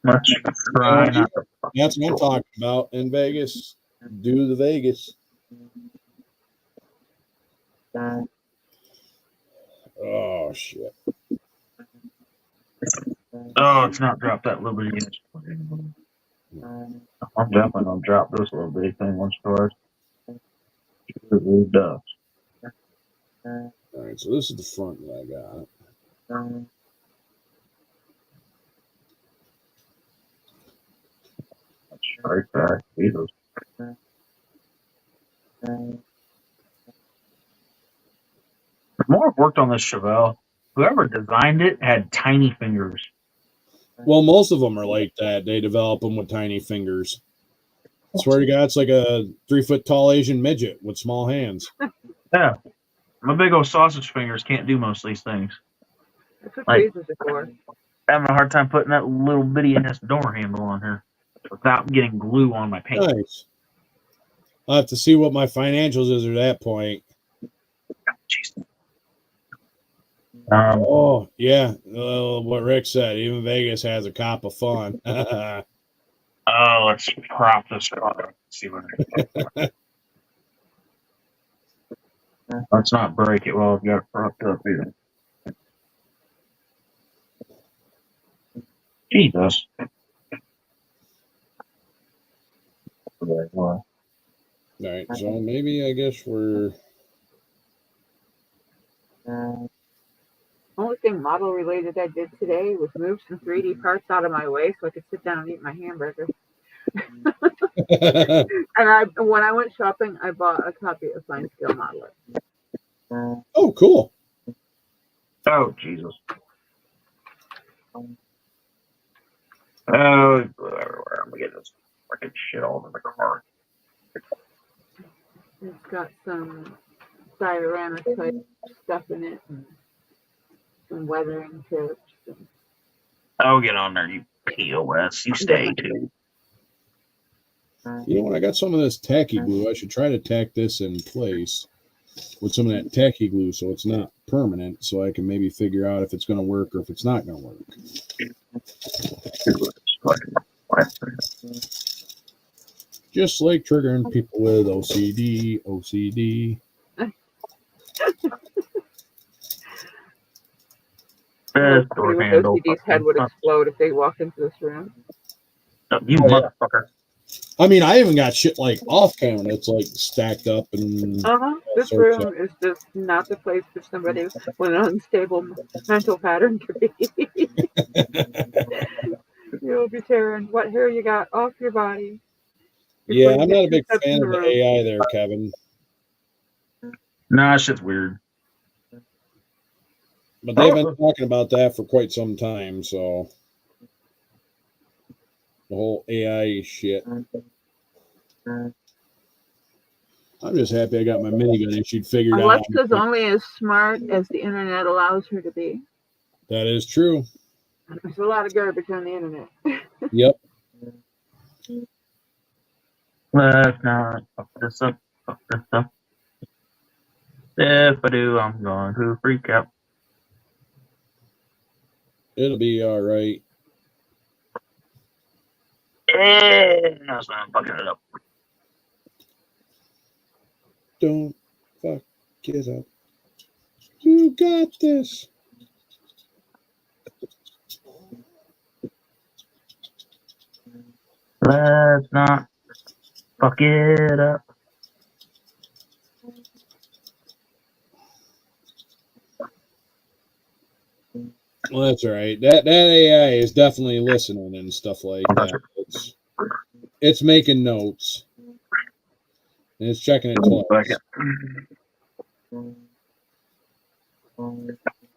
that's what I'm talking about in Vegas. Do the Vegas. Oh shit. Oh, it's not dropped that little bit. I'm definitely gonna drop this little bitty thing once or twice. It does. All right, so this is the front that I got. That's right there. Jesus. The more I've worked on this Chevelle, whoever designed it had tiny fingers. Well, most of them are like that. They develop them with tiny fingers. I swear to God, it's like a 3-foot tall Asian midget with small hands. Yeah. My big old sausage fingers can't do most of these things. That's what tweezers are for. I'm having a hard time putting that little bitty ass door handle on here without getting glue on my paint. Nice. I'll have to see what my financials is at that point. Oh, yeah. What Rick said, even Vegas has a cop of fun. Oh, let's prop this car. See what let's not break it while I've got it propped up either. Jesus. All right, so maybe I guess we're. Only thing model related I did today was move some 3D parts out of my way so I could sit down and eat my hamburger. And when I went shopping, I bought a copy of Fine Scale Modeler. Oh, cool. Oh, Jesus. Oh, everywhere. I'm gonna get this freaking shit all over the car. It's got some STYRENE type stuff in it, and some weathering tips. Oh, get on there, you POS. You stay too. You know, when I got some of this tacky glue, I should try to tack this in place with some of that tacky glue so it's not permanent, so I can maybe figure out if it's going to work or if it's not going to work. Just like triggering people with OCD. OCD's head would explode if they walked into this room. You motherfucker. I mean, I even got shit like off camera. It's like stacked up and. This room is just not the place for somebody with an unstable mental pattern to be. You'll be tearing what hair you got off your body. Yeah, I'm not a big fan of the AI there, Kevin. Nah, that shit's weird. But they've been talking about that for quite some time, so the whole AI shit. I'm just happy I got my minigun issued figured out. Alexa's only as smart as the internet allows her to be. That is true. There's a lot of garbage on the internet. Yep. Let's not fuck this up. Fuck this up. If I do, I'm going to freak out. It'll be all right. No, it's not fucking it up. Don't fuck it up. You got this. Let's not fuck it up. Well, that's all right. That AI is definitely listening and stuff like that. It's making notes. And it's checking it twice.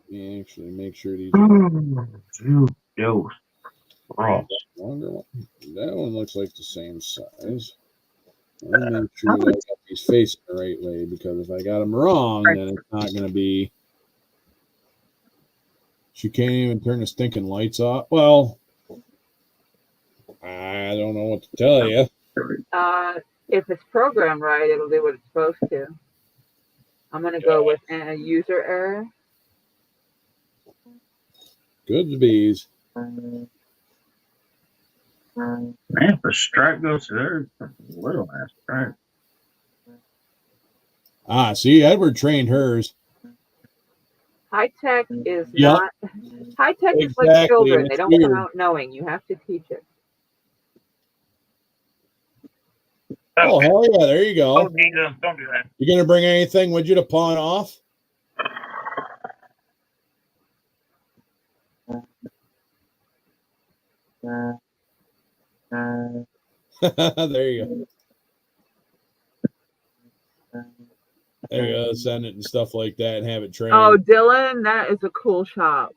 Yeah, actually, make sure these. That one looks like the same size. Let me make sure that I got these facing the right way, because if I got them wrong, then it's not going to be. She can't even turn the stinking lights off. Well, I don't know what to tell you. If it's programmed right, it'll do what it's supposed to. I'm going to go with a user error. Good to bees. Man, if the stripe goes to there, little ass stripe. Ah, see, Edward trained hers. High tech is not. High tech is like children. They don't come out knowing. You have to teach it. Oh, hell yeah, there you go. Oh, Jesus, don't do that. You going to bring anything with you to pawn off? There you go. There you go. Send it and stuff like that and have it trained. Oh, Dylan, that is a cool shop.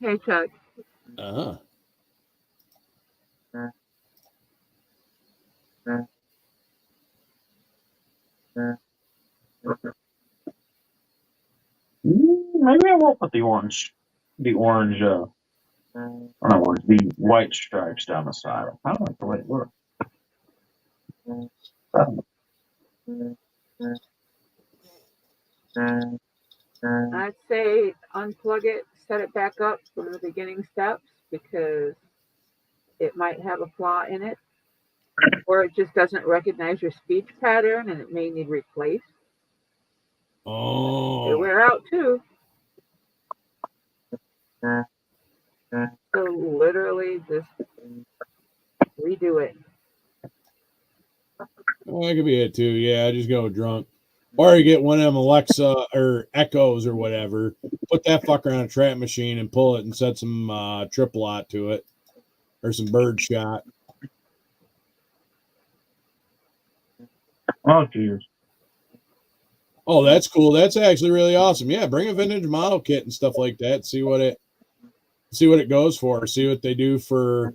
Hey, Chuck. Uh-huh. Maybe I won't put the orange, the white stripes down the side. I don't like the way it looks. I'd say unplug it, set it back up from the beginning steps, because it might have a flaw in it, or it just doesn't recognize your speech pattern and it may need replaced. Oh. They wear out too. So literally just redo it. Well, that could be it too. Yeah, just go drunk. Or you get one of them Alexa or Echoes or whatever, put that fucker on a trap machine and pull it and set some triple lot to it or some bird shot. Oh, geez. Oh, that's cool. That's actually really awesome. Yeah, bring a vintage model kit and stuff like that. See what it goes for. See what they do for.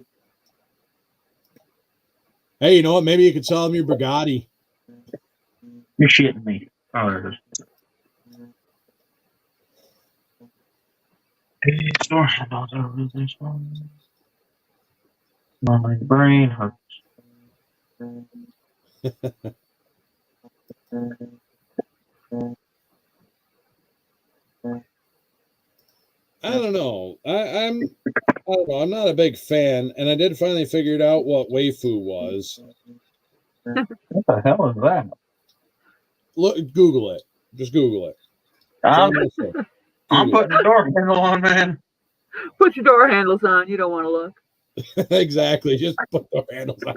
Hey, you know what? Maybe you could sell them your Bugatti. You're shitting me. Oh, there it is. Store handles over this one. My brain hurts. I don't know. I don't know. I'm not a big fan, and I did finally figure out what waifu was. What the hell is that? Look, Google it. Just Google it. I'm putting the door handle on, man. Put your door handles on. You don't want to look. Exactly. Just put door handles on.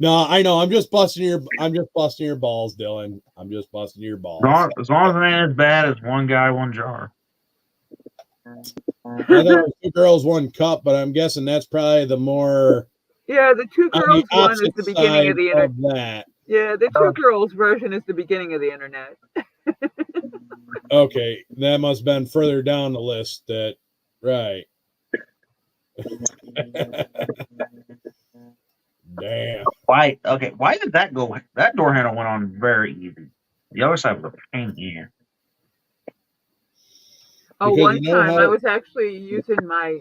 No, I know. I'm just busting your balls, Dylan. I'm just busting your balls. As long as it ain't as bad as one guy, one jar. I thought it was 2 girls, 1 cup, but I'm guessing that's probably the more. Yeah, the 2 girls one is the beginning of the internet. That. Yeah, the 2 girls version is the beginning of the internet. Okay, that must have been further down the list. That right. Damn. Why? Okay. Why did that go? That door handle went on very easy. The other side was a pain here. Oh, one time I was actually using my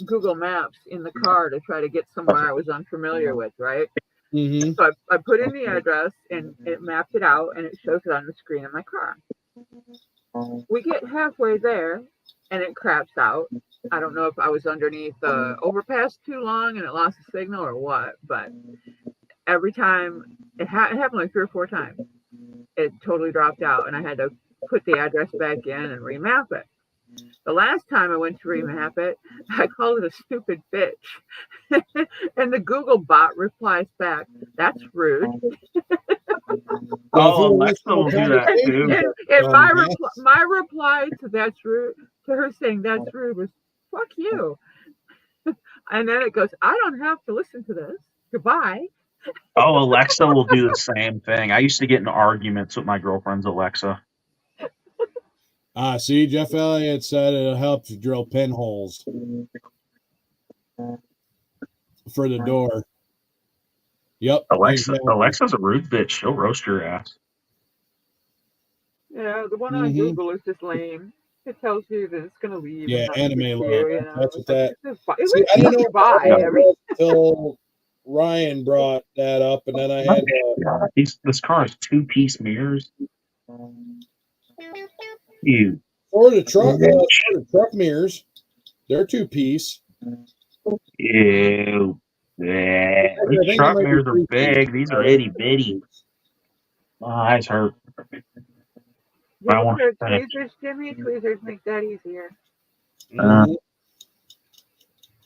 Google Maps in the car to try to get somewhere I was unfamiliar with, right? Mm-hmm. So I put in the address and it mapped it out and it shows it on the screen of my car. We get halfway there and it craps out. I don't know if I was underneath the overpass too long and it lost the signal or what, but every time it happened like 3 or 4 times, it totally dropped out and I had to put the address back in and remap it. The last time I went to remap it, I called it a stupid bitch. And the Google bot replies back, "That's rude." Oh, Alexa will do that too. And my reply to "that's rude" to her saying "that's rude" was "fuck you." And then it goes, "I don't have to listen to this. Goodbye." Oh, Alexa will do the same thing. I used to get in arguments with my girlfriend's Alexa. See, Jeff Elliott said it'll help to drill pinholes for the door. Yep. Alexa's a rude bitch. She'll roast your ass. Yeah, the one on Google is just lame. It tells you that it's going to leave. Yeah, anime logo. You know? That's what that. See, I didn't know until Ryan brought that up, and then I had this car has 2-piece mirrors. Ew. Or the truck mirrors. They're 2-piece. Ew. Yeah. These truck mirrors are big. These are itty bitty. My eyes hurt. Tweezers, Jimmy. Tweezers make that easier. I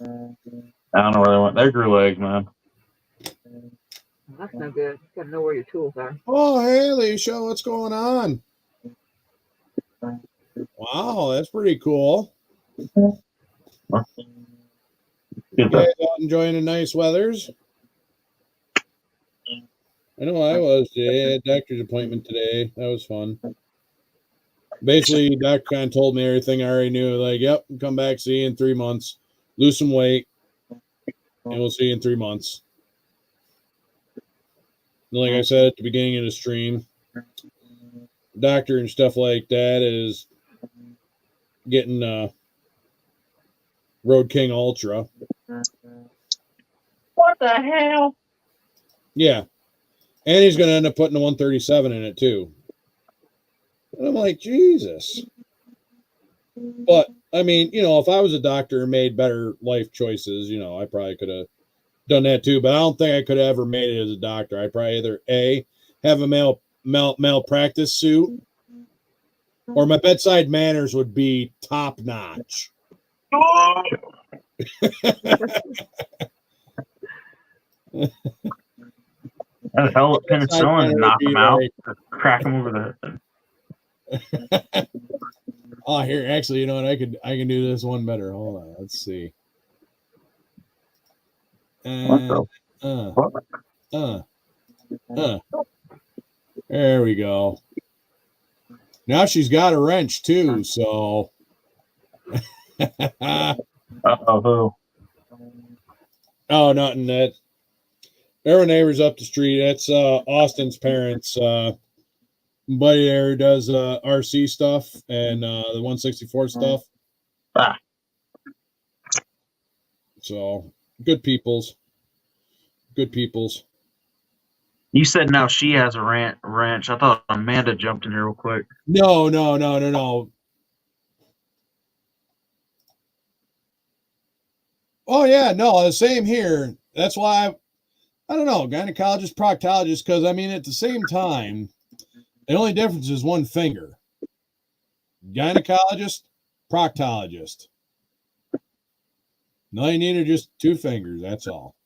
don't know where they went. They're grew legs, man. That's no good. You gotta know where your tools are. Oh, hey, Alicia, what's going on? Wow, that's pretty cool. You guys out enjoying the nice weathers? I know I was. Yeah, had a doctor's appointment today. That was fun. Basically, the doctor kind of told me everything I already knew. Like, yep, come back, see you in 3 months. Lose some weight, and we'll see you in 3 months. And like I said at the beginning of the stream, doctor and stuff like that is getting Road King Ultra. What the hell? Yeah. And he's going to end up putting a 137 in it, too. And I'm like, Jesus. But, I mean, you know, if I was a doctor and made better life choices, you know, I probably could have done that, too. But I don't think I could have ever made it as a doctor. I'd probably either, A, have a malpractice suit, or my bedside manners would be top-notch. That hell of penicillin and knock them out, crack them over the head. Oh, here, actually, you know what? I can do this one better. Hold on, let's see. There we go. Now she's got a wrench too, so. Uh-oh. Oh, nothing. That. There were neighbors up the street. That's Austin's parents. Buddy there does RC stuff and the 164 stuff. So good peoples. Good peoples. You said now she has a wrench. I thought Amanda jumped in here real quick. No. Oh yeah, no, the same here. That's why I don't know, gynecologist, proctologist, because I mean at the same time, the only difference is one finger. Gynecologist, proctologist. No, you need are just 2 fingers, that's all.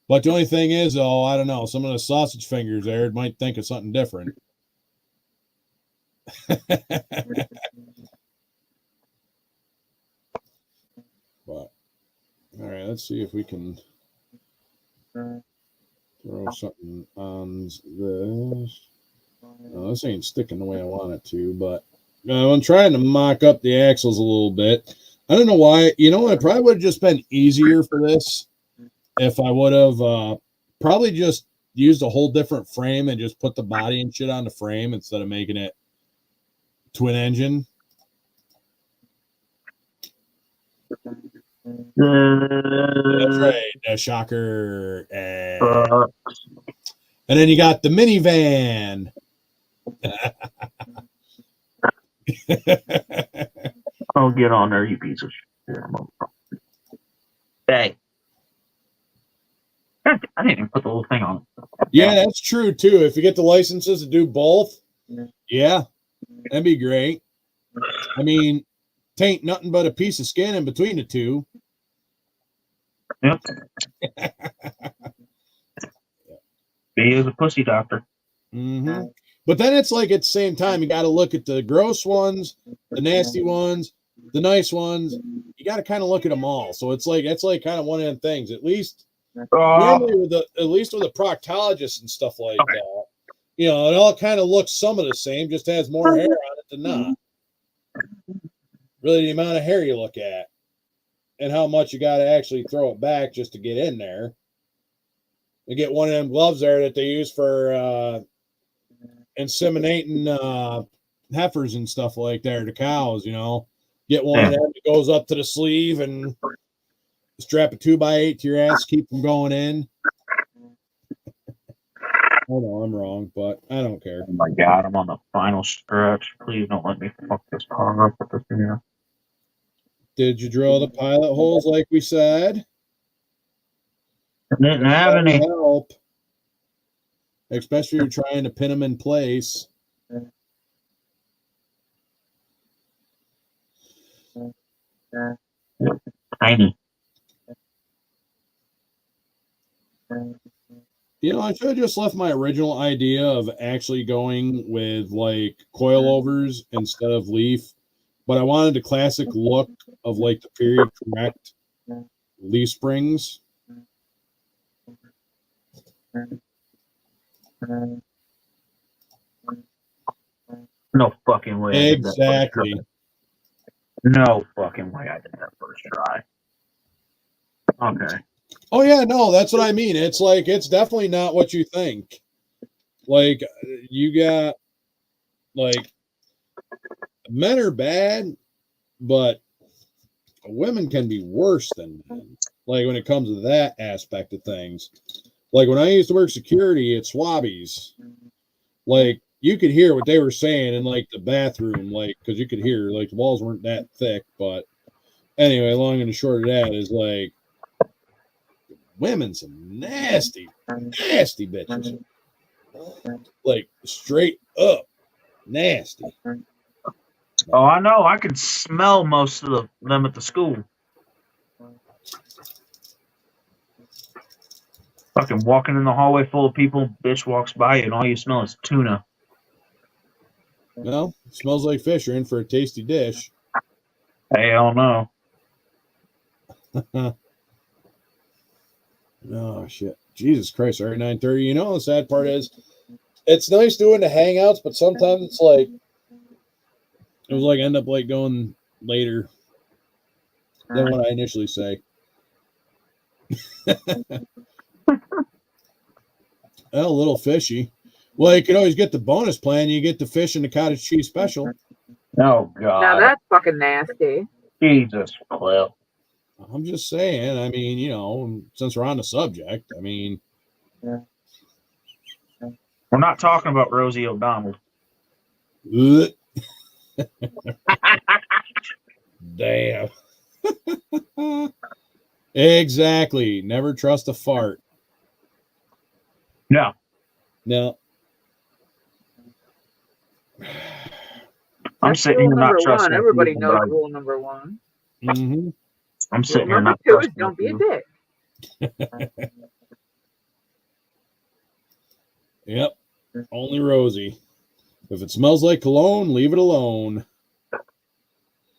But the only thing is, I don't know, some of the sausage fingers there might think of something different. But all right, let's see if we can throw something on this. No, this ain't sticking the way I want it to, but I'm trying to mock up the axles a little bit. I don't know why. You know what? It probably would have just been easier for this if I would have probably just used a whole different frame and just put the body and shit on the frame instead of making it twin engine. That's right. Shocker. And then you got the minivan. Oh, get on there, you piece of shit. Hey. I didn't even put the little thing on. Yeah, that's true too. If you get the licenses to do both, yeah, that'd be great. I mean, tain't nothing but a piece of skin in between the two. Yep. He is a pussy doctor. Mm-hmm. But then it's like at the same time, you got to look at the gross ones, the nasty ones, the nice ones. You got to kind of look at them all. So it's like kind of one of them things. At least normally with a proctologist and stuff like that, you know, it all kind of looks some of the same, just has more hair on it than not. Really, the amount of hair you look at and how much you got to actually throw it back just to get in there. You get one of them gloves there that they use for inseminating heifers and stuff like that, the cows, you know. Get one of them that goes up to the sleeve and strap a 2x8 to your ass, keep them going in. I know I'm wrong, but I don't care. Oh my God, I'm on the final stretch. Please don't let me fuck this car up with this here. Did you drill the pilot holes like we said? Didn't have any help, especially if you're trying to pin them in place. Tiny. You know, I should have just left my original idea of actually going with like coilovers instead of leaf, but I wanted the classic look of like the period correct leaf springs. No fucking way. Exactly. No fucking way I did that first try. Okay. Oh yeah, no, that's what I mean. It's like it's definitely not what you think. Like you got like men are bad, but women can be worse than men. Like when it comes to that aspect of things. Like when I used to work security at Swabbies, like you could hear what they were saying in like the bathroom, like because you could hear like the walls weren't that thick. But anyway, long and the short of that is like women some nasty bitches. Like straight up nasty. Oh, I know. I could smell most of them at the school. Fucking walking in the hallway full of people, bitch walks by you, and all you smell is tuna. Well, smells like fish. You're in for a tasty dish. Hell no. Oh shit! Jesus Christ! Already 9:30. You know the sad part is, it's nice doing the hangouts, but sometimes it's like it was like end up like going later than what I initially say. Well, a little fishy. Well, you could always get the bonus plan. You get the fish and the cottage cheese special. Oh God! Now that's fucking nasty. Jesus, Cliff. I'm just saying. I mean, you know, since we're on the subject, I mean, we're not talking about Rosie O'Donnell. Damn. Exactly. Never trust a fart. No. No. I'm sitting here not trusting. Everybody knows rule number one. Mm-hmm. I'm sitting here not trusting. Don't be a dick. Yep. Only Rosie. If it smells like cologne, leave it alone.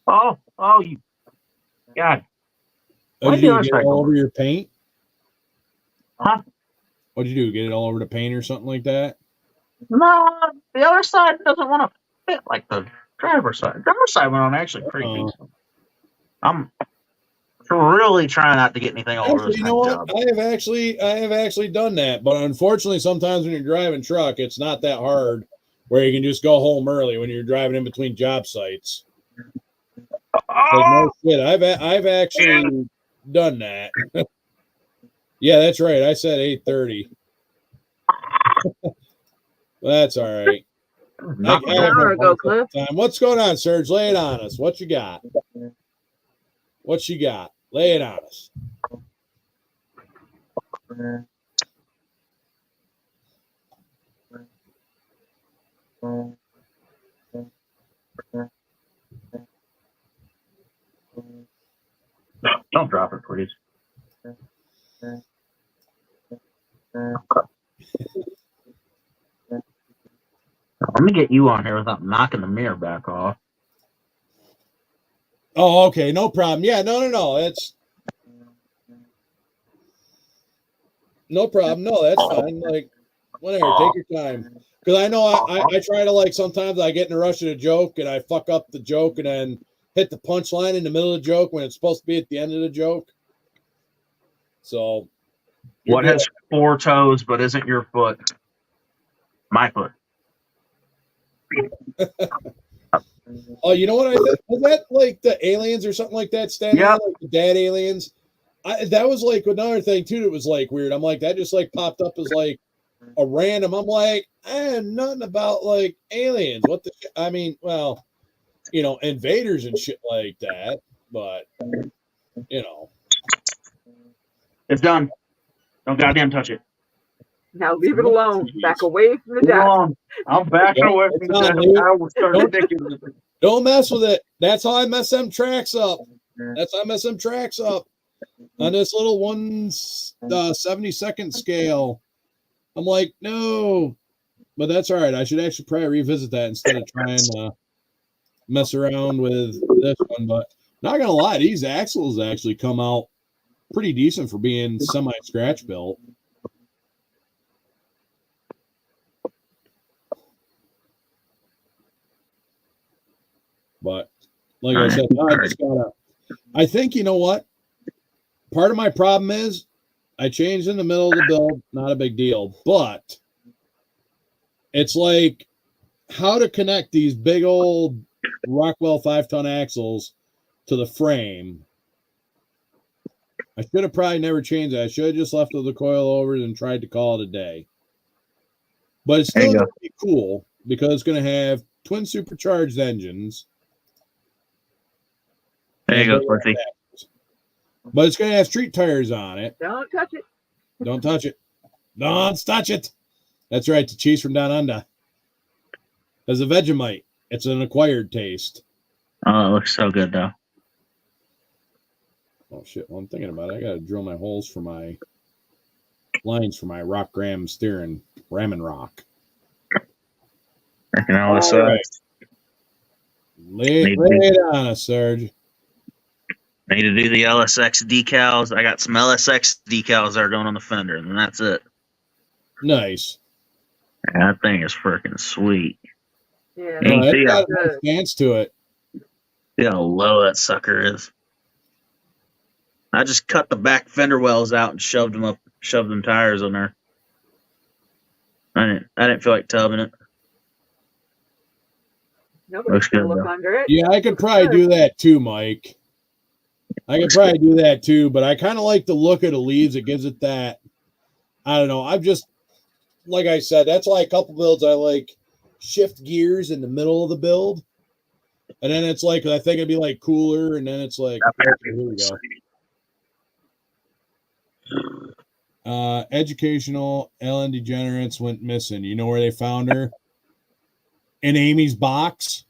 Oh, you. God. What'd you do? Get it all over your paint? Huh? What'd you do? Get it all over the paint or something like that? No, the other side doesn't want to fit like the driver's side. Driver's side went on actually pretty decent. I'm really trying not to get anything all over this You know what? job. I have actually done that, but unfortunately, sometimes when you're driving truck, it's not that hard where you can just go home early when you're driving in between job sites. Like, no shit, I've actually done that. Yeah, that's right. I said 8:30. That's all right. An hour ago, Cliff. What's going on, Serge? Lay it on us. What you got? What you got? Lay it on us. Don't drop it, please. Let me get you on here without knocking the mirror back off. Oh, okay. No problem. Yeah, no. It's no problem. No, that's fine. Like, whatever. Take your time. Because I know I try to, like, sometimes I get in a rush of a joke and I fuck up the joke and then hit the punchline in the middle of the joke when it's supposed to be at the end of the joke. So. What has 4 toes but isn't your foot? My foot. Oh, you know what I think? Was that like the aliens or something like that standing there, like the dad aliens? That was like another thing too that was like weird. I'm like, that just like popped up as like a random. I'm like, I know nothing about like aliens. What the I mean, well, you know, invaders and shit like that, but you know. It's done. Don't goddamn touch it. Now leave it alone. Back away from the desk. I'm backing away from the desk. I will start ridiculous. Don't mess with it. That's how I mess them tracks up. That's how I mess them tracks up on this little 1/72nd scale. I'm like, no, but that's all right. I should actually probably revisit that instead of trying to mess around with this one. But not gonna lie, these axles actually come out pretty decent for being semi-scratch built. But like I said, I think, you know what? Part of my problem is I changed in the middle of the build, not a big deal, but it's like how to connect these big old Rockwell 5-ton axles to the frame. I should have probably never changed that. I should have just left the coilovers and tried to call it a day. But it's still going to be cool because it's going to have twin supercharged engines. There you go, Cliffy. But it's going to have street tires on it. Don't touch it. Don't touch it. Don't touch it. That's right. The cheese from down under. As a Vegemite, it's an acquired taste. Oh, it looks so good, though. Oh, shit. Well, I'm thinking about it. I got to drill my holes for my lines for my rock gram steering ramming rock. All right. Lay it on us, Serge. I need to do the LSX decals. I got some LSX decals that are going on the fender, and that's it. Nice. That thing is freaking sweet. Yeah, it's got a nice stance to it. See how low that sucker is. I just cut the back fender wells out and shoved them tires on there. I didn't feel like tubbing it. Nobody's gonna look under it. Yeah, I could probably do that too, Mike. I could probably do that too, but I kind of like the look of the leaves. It gives it that, I don't know. I've just, like I said, that's why a couple builds I like shift gears in the middle of the build. And then it's like, I think it'd be like cooler. And then it's like, okay, here we go. Educational Ellen DeGeneres went missing. You know where they found her? In Amy's box.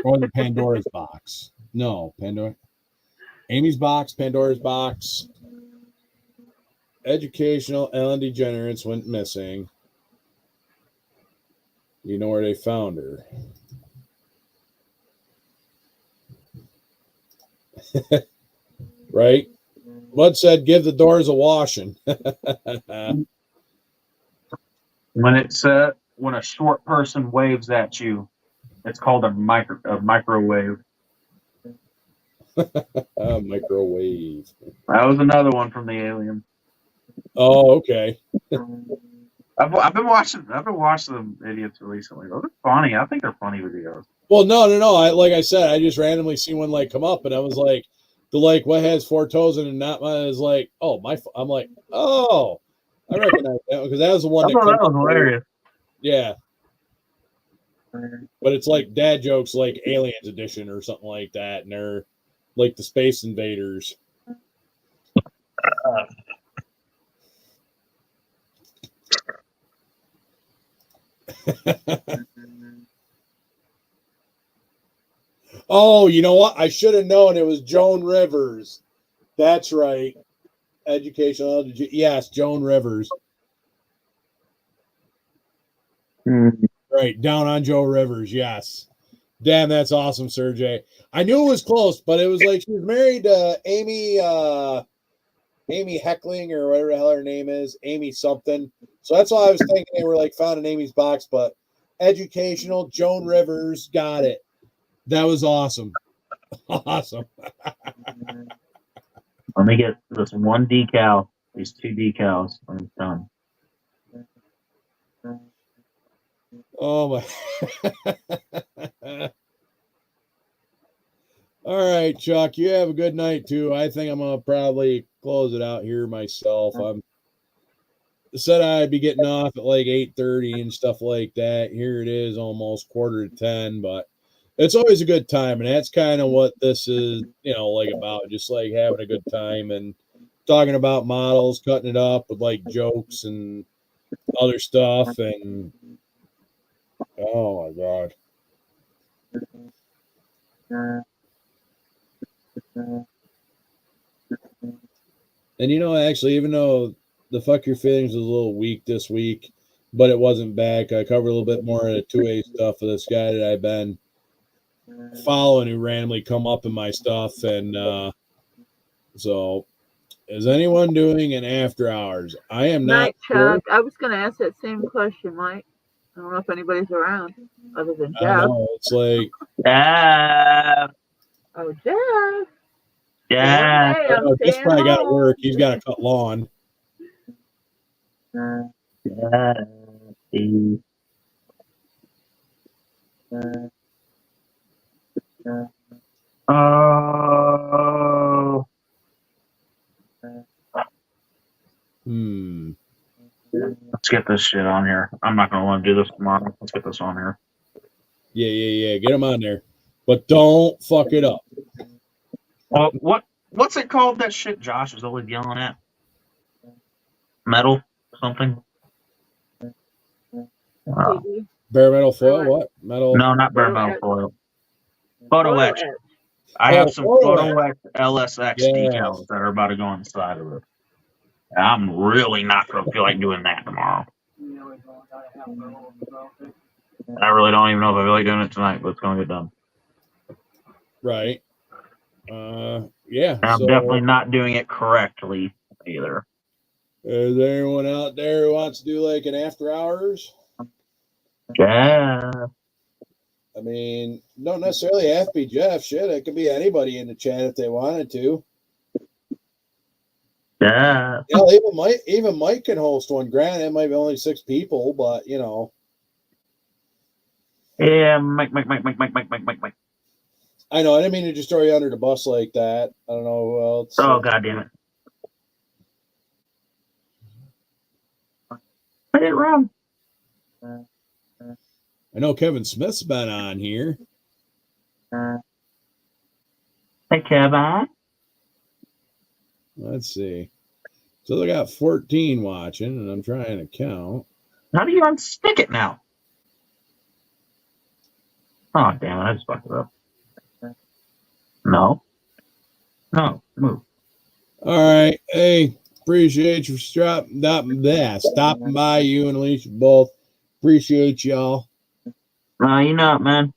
Or the Pandora's box. No, Pandora. Amy's box, Pandora's box. Educational Ellen DeGeneres went missing. You know where they found her. Right? Bud said, give the doors a washing. When a short person waves at you, it's called a microwave. Microwave. That was another one from the Alien. Oh, okay. I've been watching them idiots recently. Those are funny. I think they're funny videos. Well, no. Like I said, I just randomly seen one like come up, and I was like, what has 4 toes and not mine is like, oh my. I'm like, oh, I recognize that because that was the one that was hilarious. Yeah. But it's like dad jokes like Aliens Edition or something like that, and they're like the Space Invaders. Oh, you know what? I should have known it was Joan Rivers. That's right. Educational. Yes, Joan Rivers. Right, down on Joe Rivers. Yes. Damn, that's awesome, Sergey. I knew it was close, but it was like she was married to Amy Heckling or whatever the hell her name is, Amy something. So that's why I was thinking they were like found in Amy's box, but educational, Joan Rivers, got it. That was awesome. Awesome. Let me get this one decal, these 2 decals, and it's done. Oh my. All right, Chuck, you have a good night too. I think I'm gonna probably close it out here myself. I'm said I'd be getting off at like 8:30 and stuff like that. Here it is, almost 9:45, but it's always a good time, and that's kind of what this is, like about just like having a good time and talking about models, cutting it up with like jokes and other stuff, and oh my god. And actually, even though the Fuck Your Feelings was a little weak this week, but it wasn't back, I covered a little bit more of the 2A stuff for this guy that I've been following who randomly come up in my stuff. And so, is anyone doing an after hours? I am not. Chuck. I was going to ask that same question, Mike. I don't know if anybody's around other than Jeff. I know, it's like. Oh, Jeff. Yeah. Hey, this guy got to work. He's got to cut lawn. Oh. Let's get this shit on here. I'm not going to want to do this tomorrow. Let's get this on here. Yeah. Get him on there. But don't fuck it up. What's it called, that shit Josh is always yelling at? Metal something? Bare metal foil? What? Metal? No, not bare metal foil. Photo etch. I have some photo etch LSX decals that are about to go on the side of it. I'm really not going to feel like doing that tomorrow. I really don't even know if I feel like doing it tonight, but it's going to get done. Right. Yeah. I'm definitely not doing it correctly either. Is there anyone out there who wants to do like an after hours? Yeah. I mean, don't necessarily have to be Jeff. Shit, it could be anybody in the chat if they wanted to. Yeah. Even Mike can host one. Granted, it might be only 6 people, but Yeah, Mike. I know. I didn't mean to just throw you under the bus like that. I don't know who else. Oh, God damn it. I did it wrong. I know Kevin Smith's been on here. Hey, Kevin. Let's see. So they got 14 watching, and I'm trying to count. How do you unstick it now? Oh, damn it. I just fucked it up. No, move. All right. Hey, appreciate you stopping by, you and Alicia both. Appreciate y'all. No, you're not, man.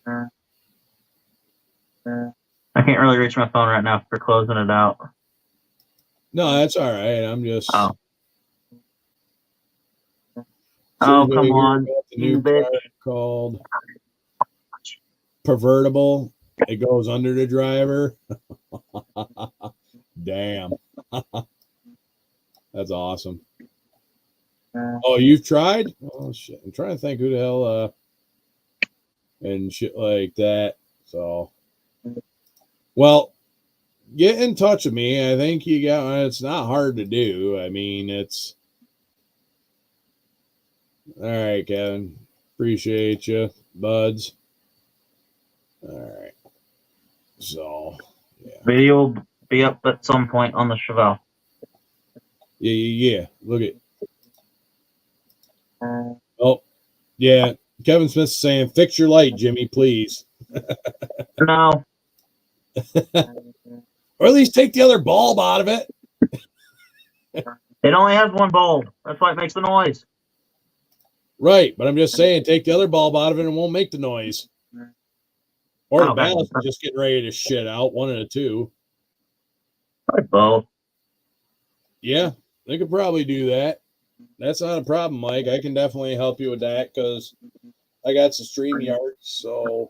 I can't really reach my phone right now for closing it out. No, that's all right. I'm just. Oh. So Come on. The new product called Pervertible. It goes under the driver. Damn. That's awesome. Oh, you've tried? Oh shit. I'm trying to think who the hell and shit like that. So well, get in touch with me. I think you got it's not hard to do. I mean, it's all right, Kevin. Appreciate you, buds. All right. So yeah. Video will be up at some point on the Chevelle. Yeah. Look at. Oh, yeah. Kevin Smith's saying, "Fix your light, Jimmy, please." No. Or at least take the other bulb out of it. It only has one bulb. That's why it makes the noise. Right, but I'm just saying, take the other bulb out of it and it won't make the noise. Or the ballast is just getting ready to shit out, one of the two. Probably both. Yeah, they could probably do that. That's not a problem, Mike. I can definitely help you with that because I got some StreamYard. So,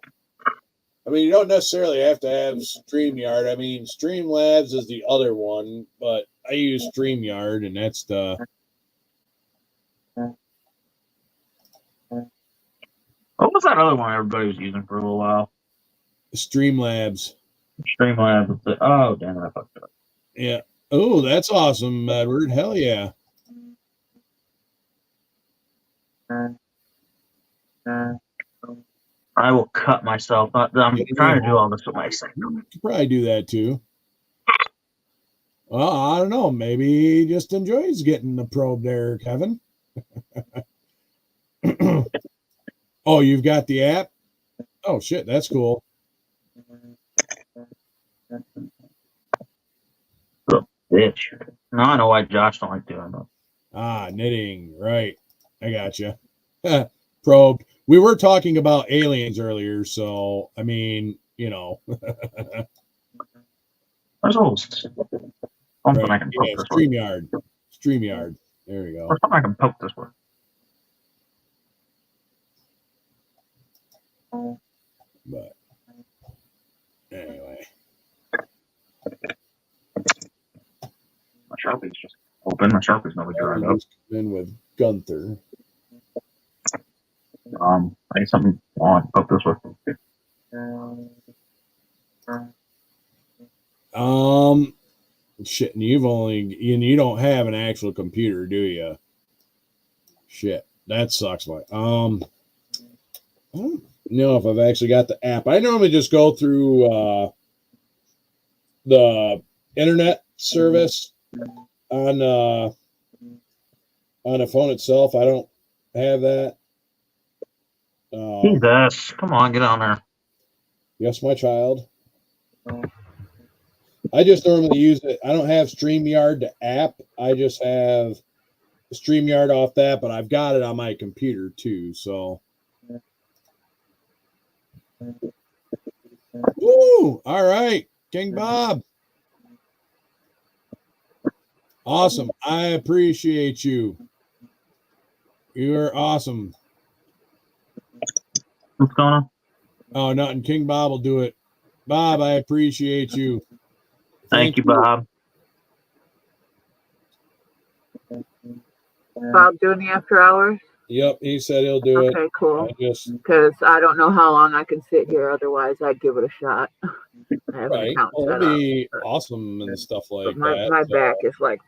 I mean, you don't necessarily have to have StreamYard. I mean, Streamlabs is the other one, but I use StreamYard, and that's the. What was that other one everybody was using for a little while? Streamlabs. Streamlabs. Oh, damn it, I fucked it up. Yeah. Oh, that's awesome, Edward. Hell yeah. I will cut myself. I'm trying to do all this with my second. You could probably do that too. Well, I don't know. Maybe he just enjoys getting the probe there, Kevin. Oh, you've got the app? Oh, shit. That's cool. Oh, bitch. Now I know why Josh don't like doing that. Ah, knitting. Right. I got you. Probe. We were talking about aliens earlier, so, I mean, you know. There's a little something right. I can poke Yeah, this StreamYard. StreamYard. There we go. There's something I can poke this with. But anyway. My Sharpie's just open. My Sharpie's never dried up. In with Gunther. I need something on. Poke this with. Shit, and you don't have an actual computer, do you? Shit, that sucks. I don't know if I've actually got the app. I normally just go through the internet service on the phone itself. I don't have that. Jesus, come on, get on there. Yes, my child. I just normally use it. I don't have StreamYard, the app. I just have StreamYard off that, but I've got it on my computer too. So, woo! All right, King Bob. Awesome. I appreciate you. You're awesome. What's going on? Oh, nothing. King Bob will do it. Bob, I appreciate you. Thank you, Bob. Bob doing the after hours? Yep, he said he'll do it. Okay, cool. Because I don't know how long I can sit here. Otherwise, I'd give it a shot. I have an account set it'll be awesome and stuff like that. My back is like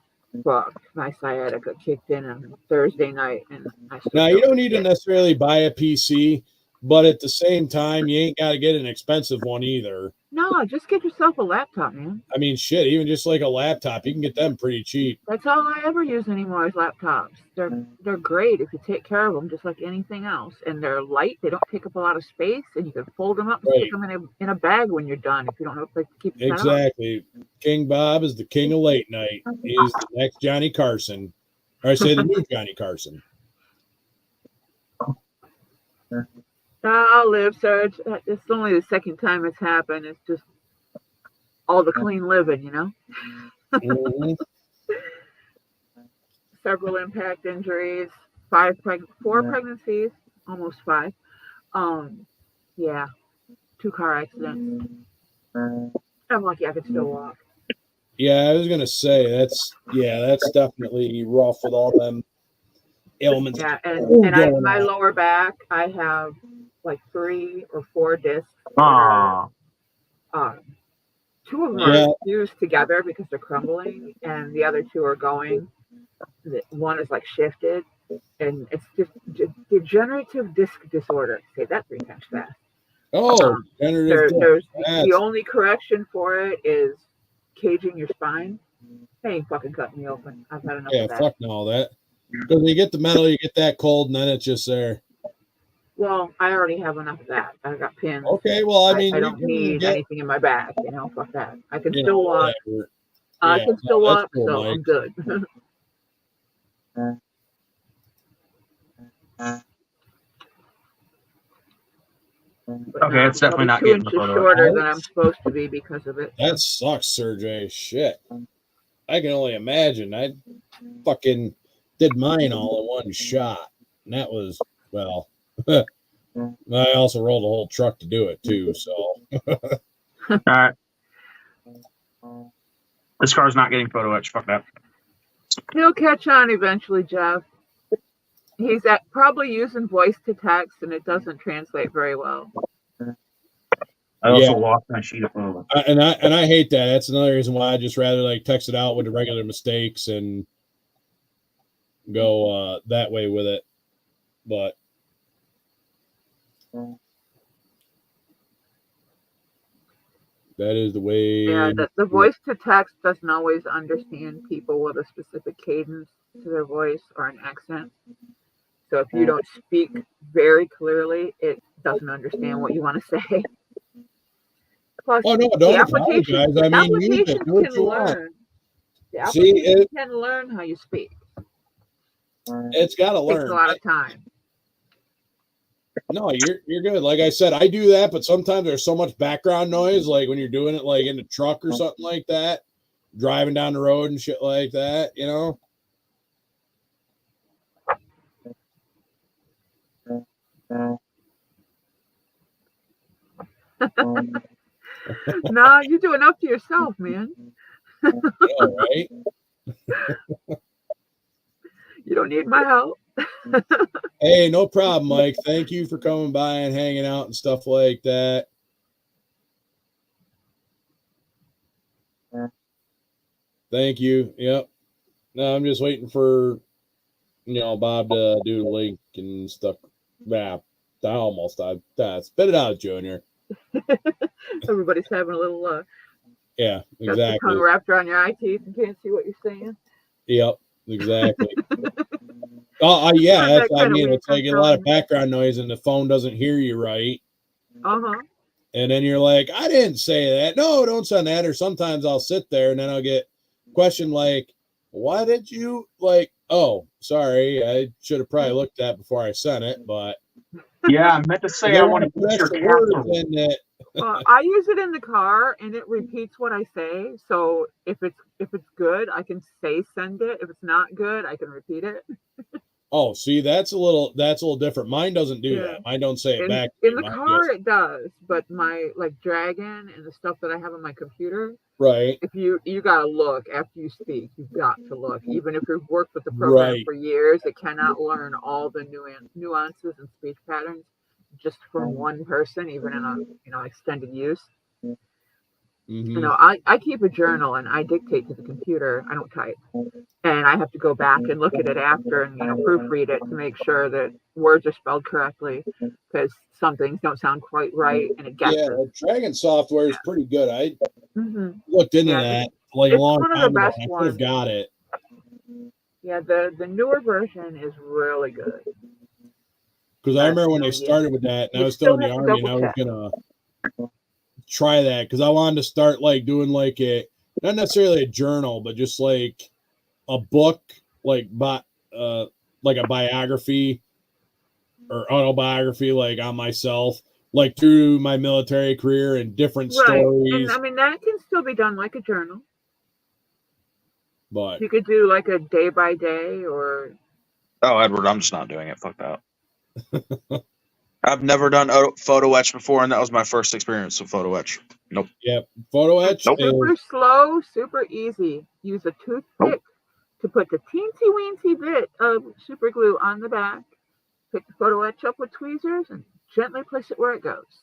fucked. My sciatica kicked in on Thursday night, and now you don't need to necessarily buy a PC, but at the same time, you ain't got to get an expensive one either. No, just get yourself a laptop, man. I mean, shit, even just like a laptop, you can get them pretty cheap. That's all I ever use anymore is laptops. They're great if you take care of them, just like anything else. And they're light; they don't take up a lot of space, and you can fold them up and stick them in a bag when you're done. If you don't know if they keep them exactly. King Bob is the king of late night. He's the next Johnny Carson, or I say the new Johnny Carson. I'll live, Serge. It's only the second time it's happened. It's just all the clean living, you know? Mm-hmm. Several impact injuries, 4 pregnancies, almost 5. Yeah, 2 car accidents. I'm lucky I could still walk. Yeah, I was gonna say that's definitely rough with all them ailments. Yeah, my lower back, I have like 3 or 4 discs. Ah. 2 of them are fused together because they're crumbling, and the other 2 are going. One is like shifted, and it's just degenerative disc disorder. Say that 3 times fast. Oh, the only correction for it is caging your spine. They ain't fucking cutting me open. I've had enough of that. Yeah, fuck all that. Because when you get the metal, you get that cold, and then it's just there. Well, I already have enough of that. I got pins. Okay, well, I mean, I don't need anything in my back. You know, fuck that. I can still walk. I can still walk, cool, so Mike. I'm good. Okay, it's definitely not 2 getting inches shorter than I'm supposed to be because of it. That sucks, Sergey. Shit. I can only imagine. I fucking did mine all in one shot. And that was, well, I also rolled a whole truck to do it too, so. All right. This car's not getting photo etched. Fuck that. He'll catch on eventually, Jeff. He's probably using voice to text, and it doesn't translate very well. I also lost my sheet of photo. And I hate that. That's another reason why I just rather like text it out with the regular mistakes and go that way with it. But that is the way. Yeah, the voice to text doesn't always understand people with a specific cadence to their voice or an accent. So if you don't speak very clearly, it doesn't understand what you want to say. Plus, the application can learn how you speak. It's got to learn. It takes a lot of time. No, you're good. Like I said, I do that, but sometimes there's so much background noise, like when you're doing it like in the truck or something like that, driving down the road and shit like that, you know? No, you do enough to yourself, man. Yeah, right? You don't need my help. Hey, no problem, Mike. Thank you for coming by and hanging out and stuff like that. Thank you. Yep. No, I'm just waiting for, Bob to do the link and stuff. Yeah, I spit it out, Junior. Everybody's having a little yeah, exactly. Tongue wrapped around your eye teeth and can't see what you're saying. Yep, exactly. Yeah, it's like a lot of background noise and the phone doesn't hear you right. And then you're like, I didn't say that. No, don't send that. Or sometimes I'll sit there and then I'll get questioned like, why did you oh, sorry, I should have probably looked at it before I sent it, but yeah, I meant to say I want to put your words in it. I use it in the car and it repeats what I say. So if it's good, I can send it. If it's not good, I can repeat it. Oh, see, that's a little different. Mine doesn't do that. Mine don't say it back. In the car, it does, but my Dragon and the stuff that I have on my computer, right? If you gotta look after you speak, you've got to look. Even if you've worked with the program for years, it cannot learn all the nuances and speech patterns just from one person, even in a extended use. Mm-hmm. I keep a journal and I dictate to the computer. I don't type, and I have to go back and look at it after and proofread it to make sure that words are spelled correctly, because some things don't sound quite right, and it gets it. Dragon software is pretty good. I looked into that a long time ago. I could have got it. Yeah, the newer version is really good. Because I remember when they started with that, and I was still in the Army, and I was gonna try that because I wanted to start doing a not necessarily a journal, but just a book, like a biography or autobiography, like on myself, like through my military career and different stories. And I mean, that can still be done like a journal. But you could do like a day by day or. Oh, Edward, I'm just not doing it. Fuck that. I've never done photo etch before, and that was my first experience with photo etch. Nope. Yep. Photo etch. Nope. Super slow, super easy. Use a toothpick to put the teensy weensy bit of super glue on the back. Pick the photo etch up with tweezers and gently place it where it goes.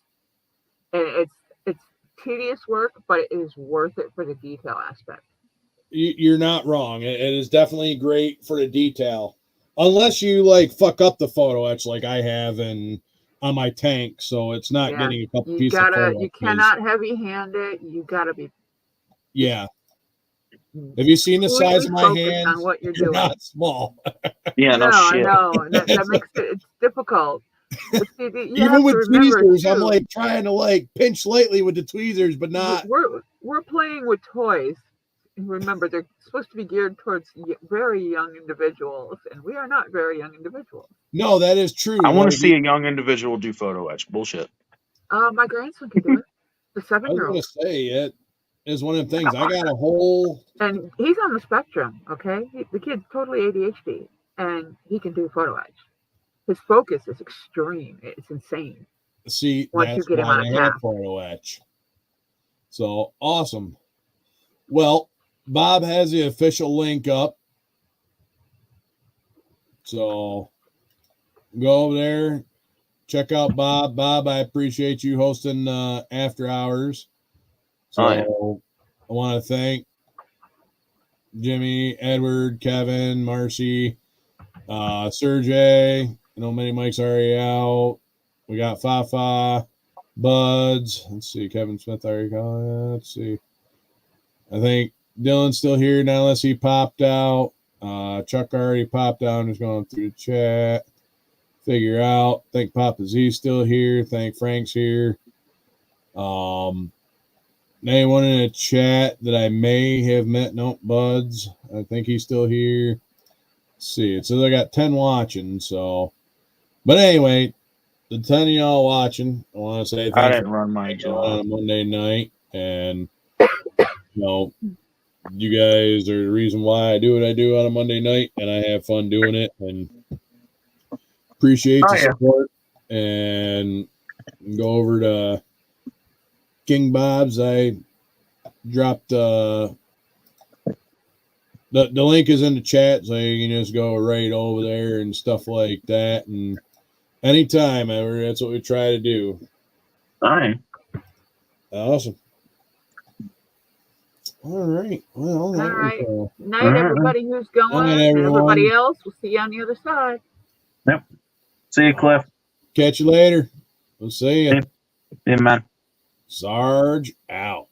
And it's tedious work, but it is worth it for the detail aspect. You're not wrong. It is definitely great for the detail, unless you like fuck up the photo etch like I have and on my tank, so it's not getting a couple pieces of photo. You cannot heavy hand it. You gotta be. Yeah. Have you seen the size of my hands? On what you're doing. Not small. Yeah, no shit. I know. That makes it's difficult. See, even with tweezers, I'm like trying to like pinch lightly with the tweezers, but not. We're playing with toys. Remember, they're supposed to be geared towards very young individuals, and we are not very young individuals. No, that is true. I want to see a young individual do photo etch. Bullshit. My grandson can do it. The 7-year-old. I was going to say it is one of the things. I got a whole. And he's on the spectrum. Okay, the kid's totally ADHD, and he can do photo etch. His focus is extreme. It's insane. See, once you get him on a path. Photo etch. So awesome. Well, Bob has the official link up. So go over there, check out Bob. Bob, I appreciate you hosting After Hours. So I want to thank Jimmy, Edward, Kevin, Marcy, Sergey. I know many mics already out. We got Fafa, Buds. Let's see, Kevin Smith already got. Let's see. I think Dylan's still here, not unless he popped out. Chuck already popped out and is going through the chat. Figure out. Think Papa Z's still here. Think Frank's here. Anyone in the chat that I may have met? Nope, Buds. I think he's still here. Let's see. It says I got 10 watching. So, but anyway, the 10 of y'all watching, I want to say thanks. I didn't run my job on a Monday night, and you guys are the reason why I do what I do on a Monday night, and I have fun doing it, and appreciate the support. And go over to King Bob's. I dropped the link is in the chat, so you can just go right over there and stuff like that. And anytime, that's what we try to do. All right. Awesome. All right. Well, all right. Night, everybody who's going, and everybody else. We'll see you on the other side. Yep. See you, Cliff. Catch you later. We'll see you. Yeah, man. Sarge out.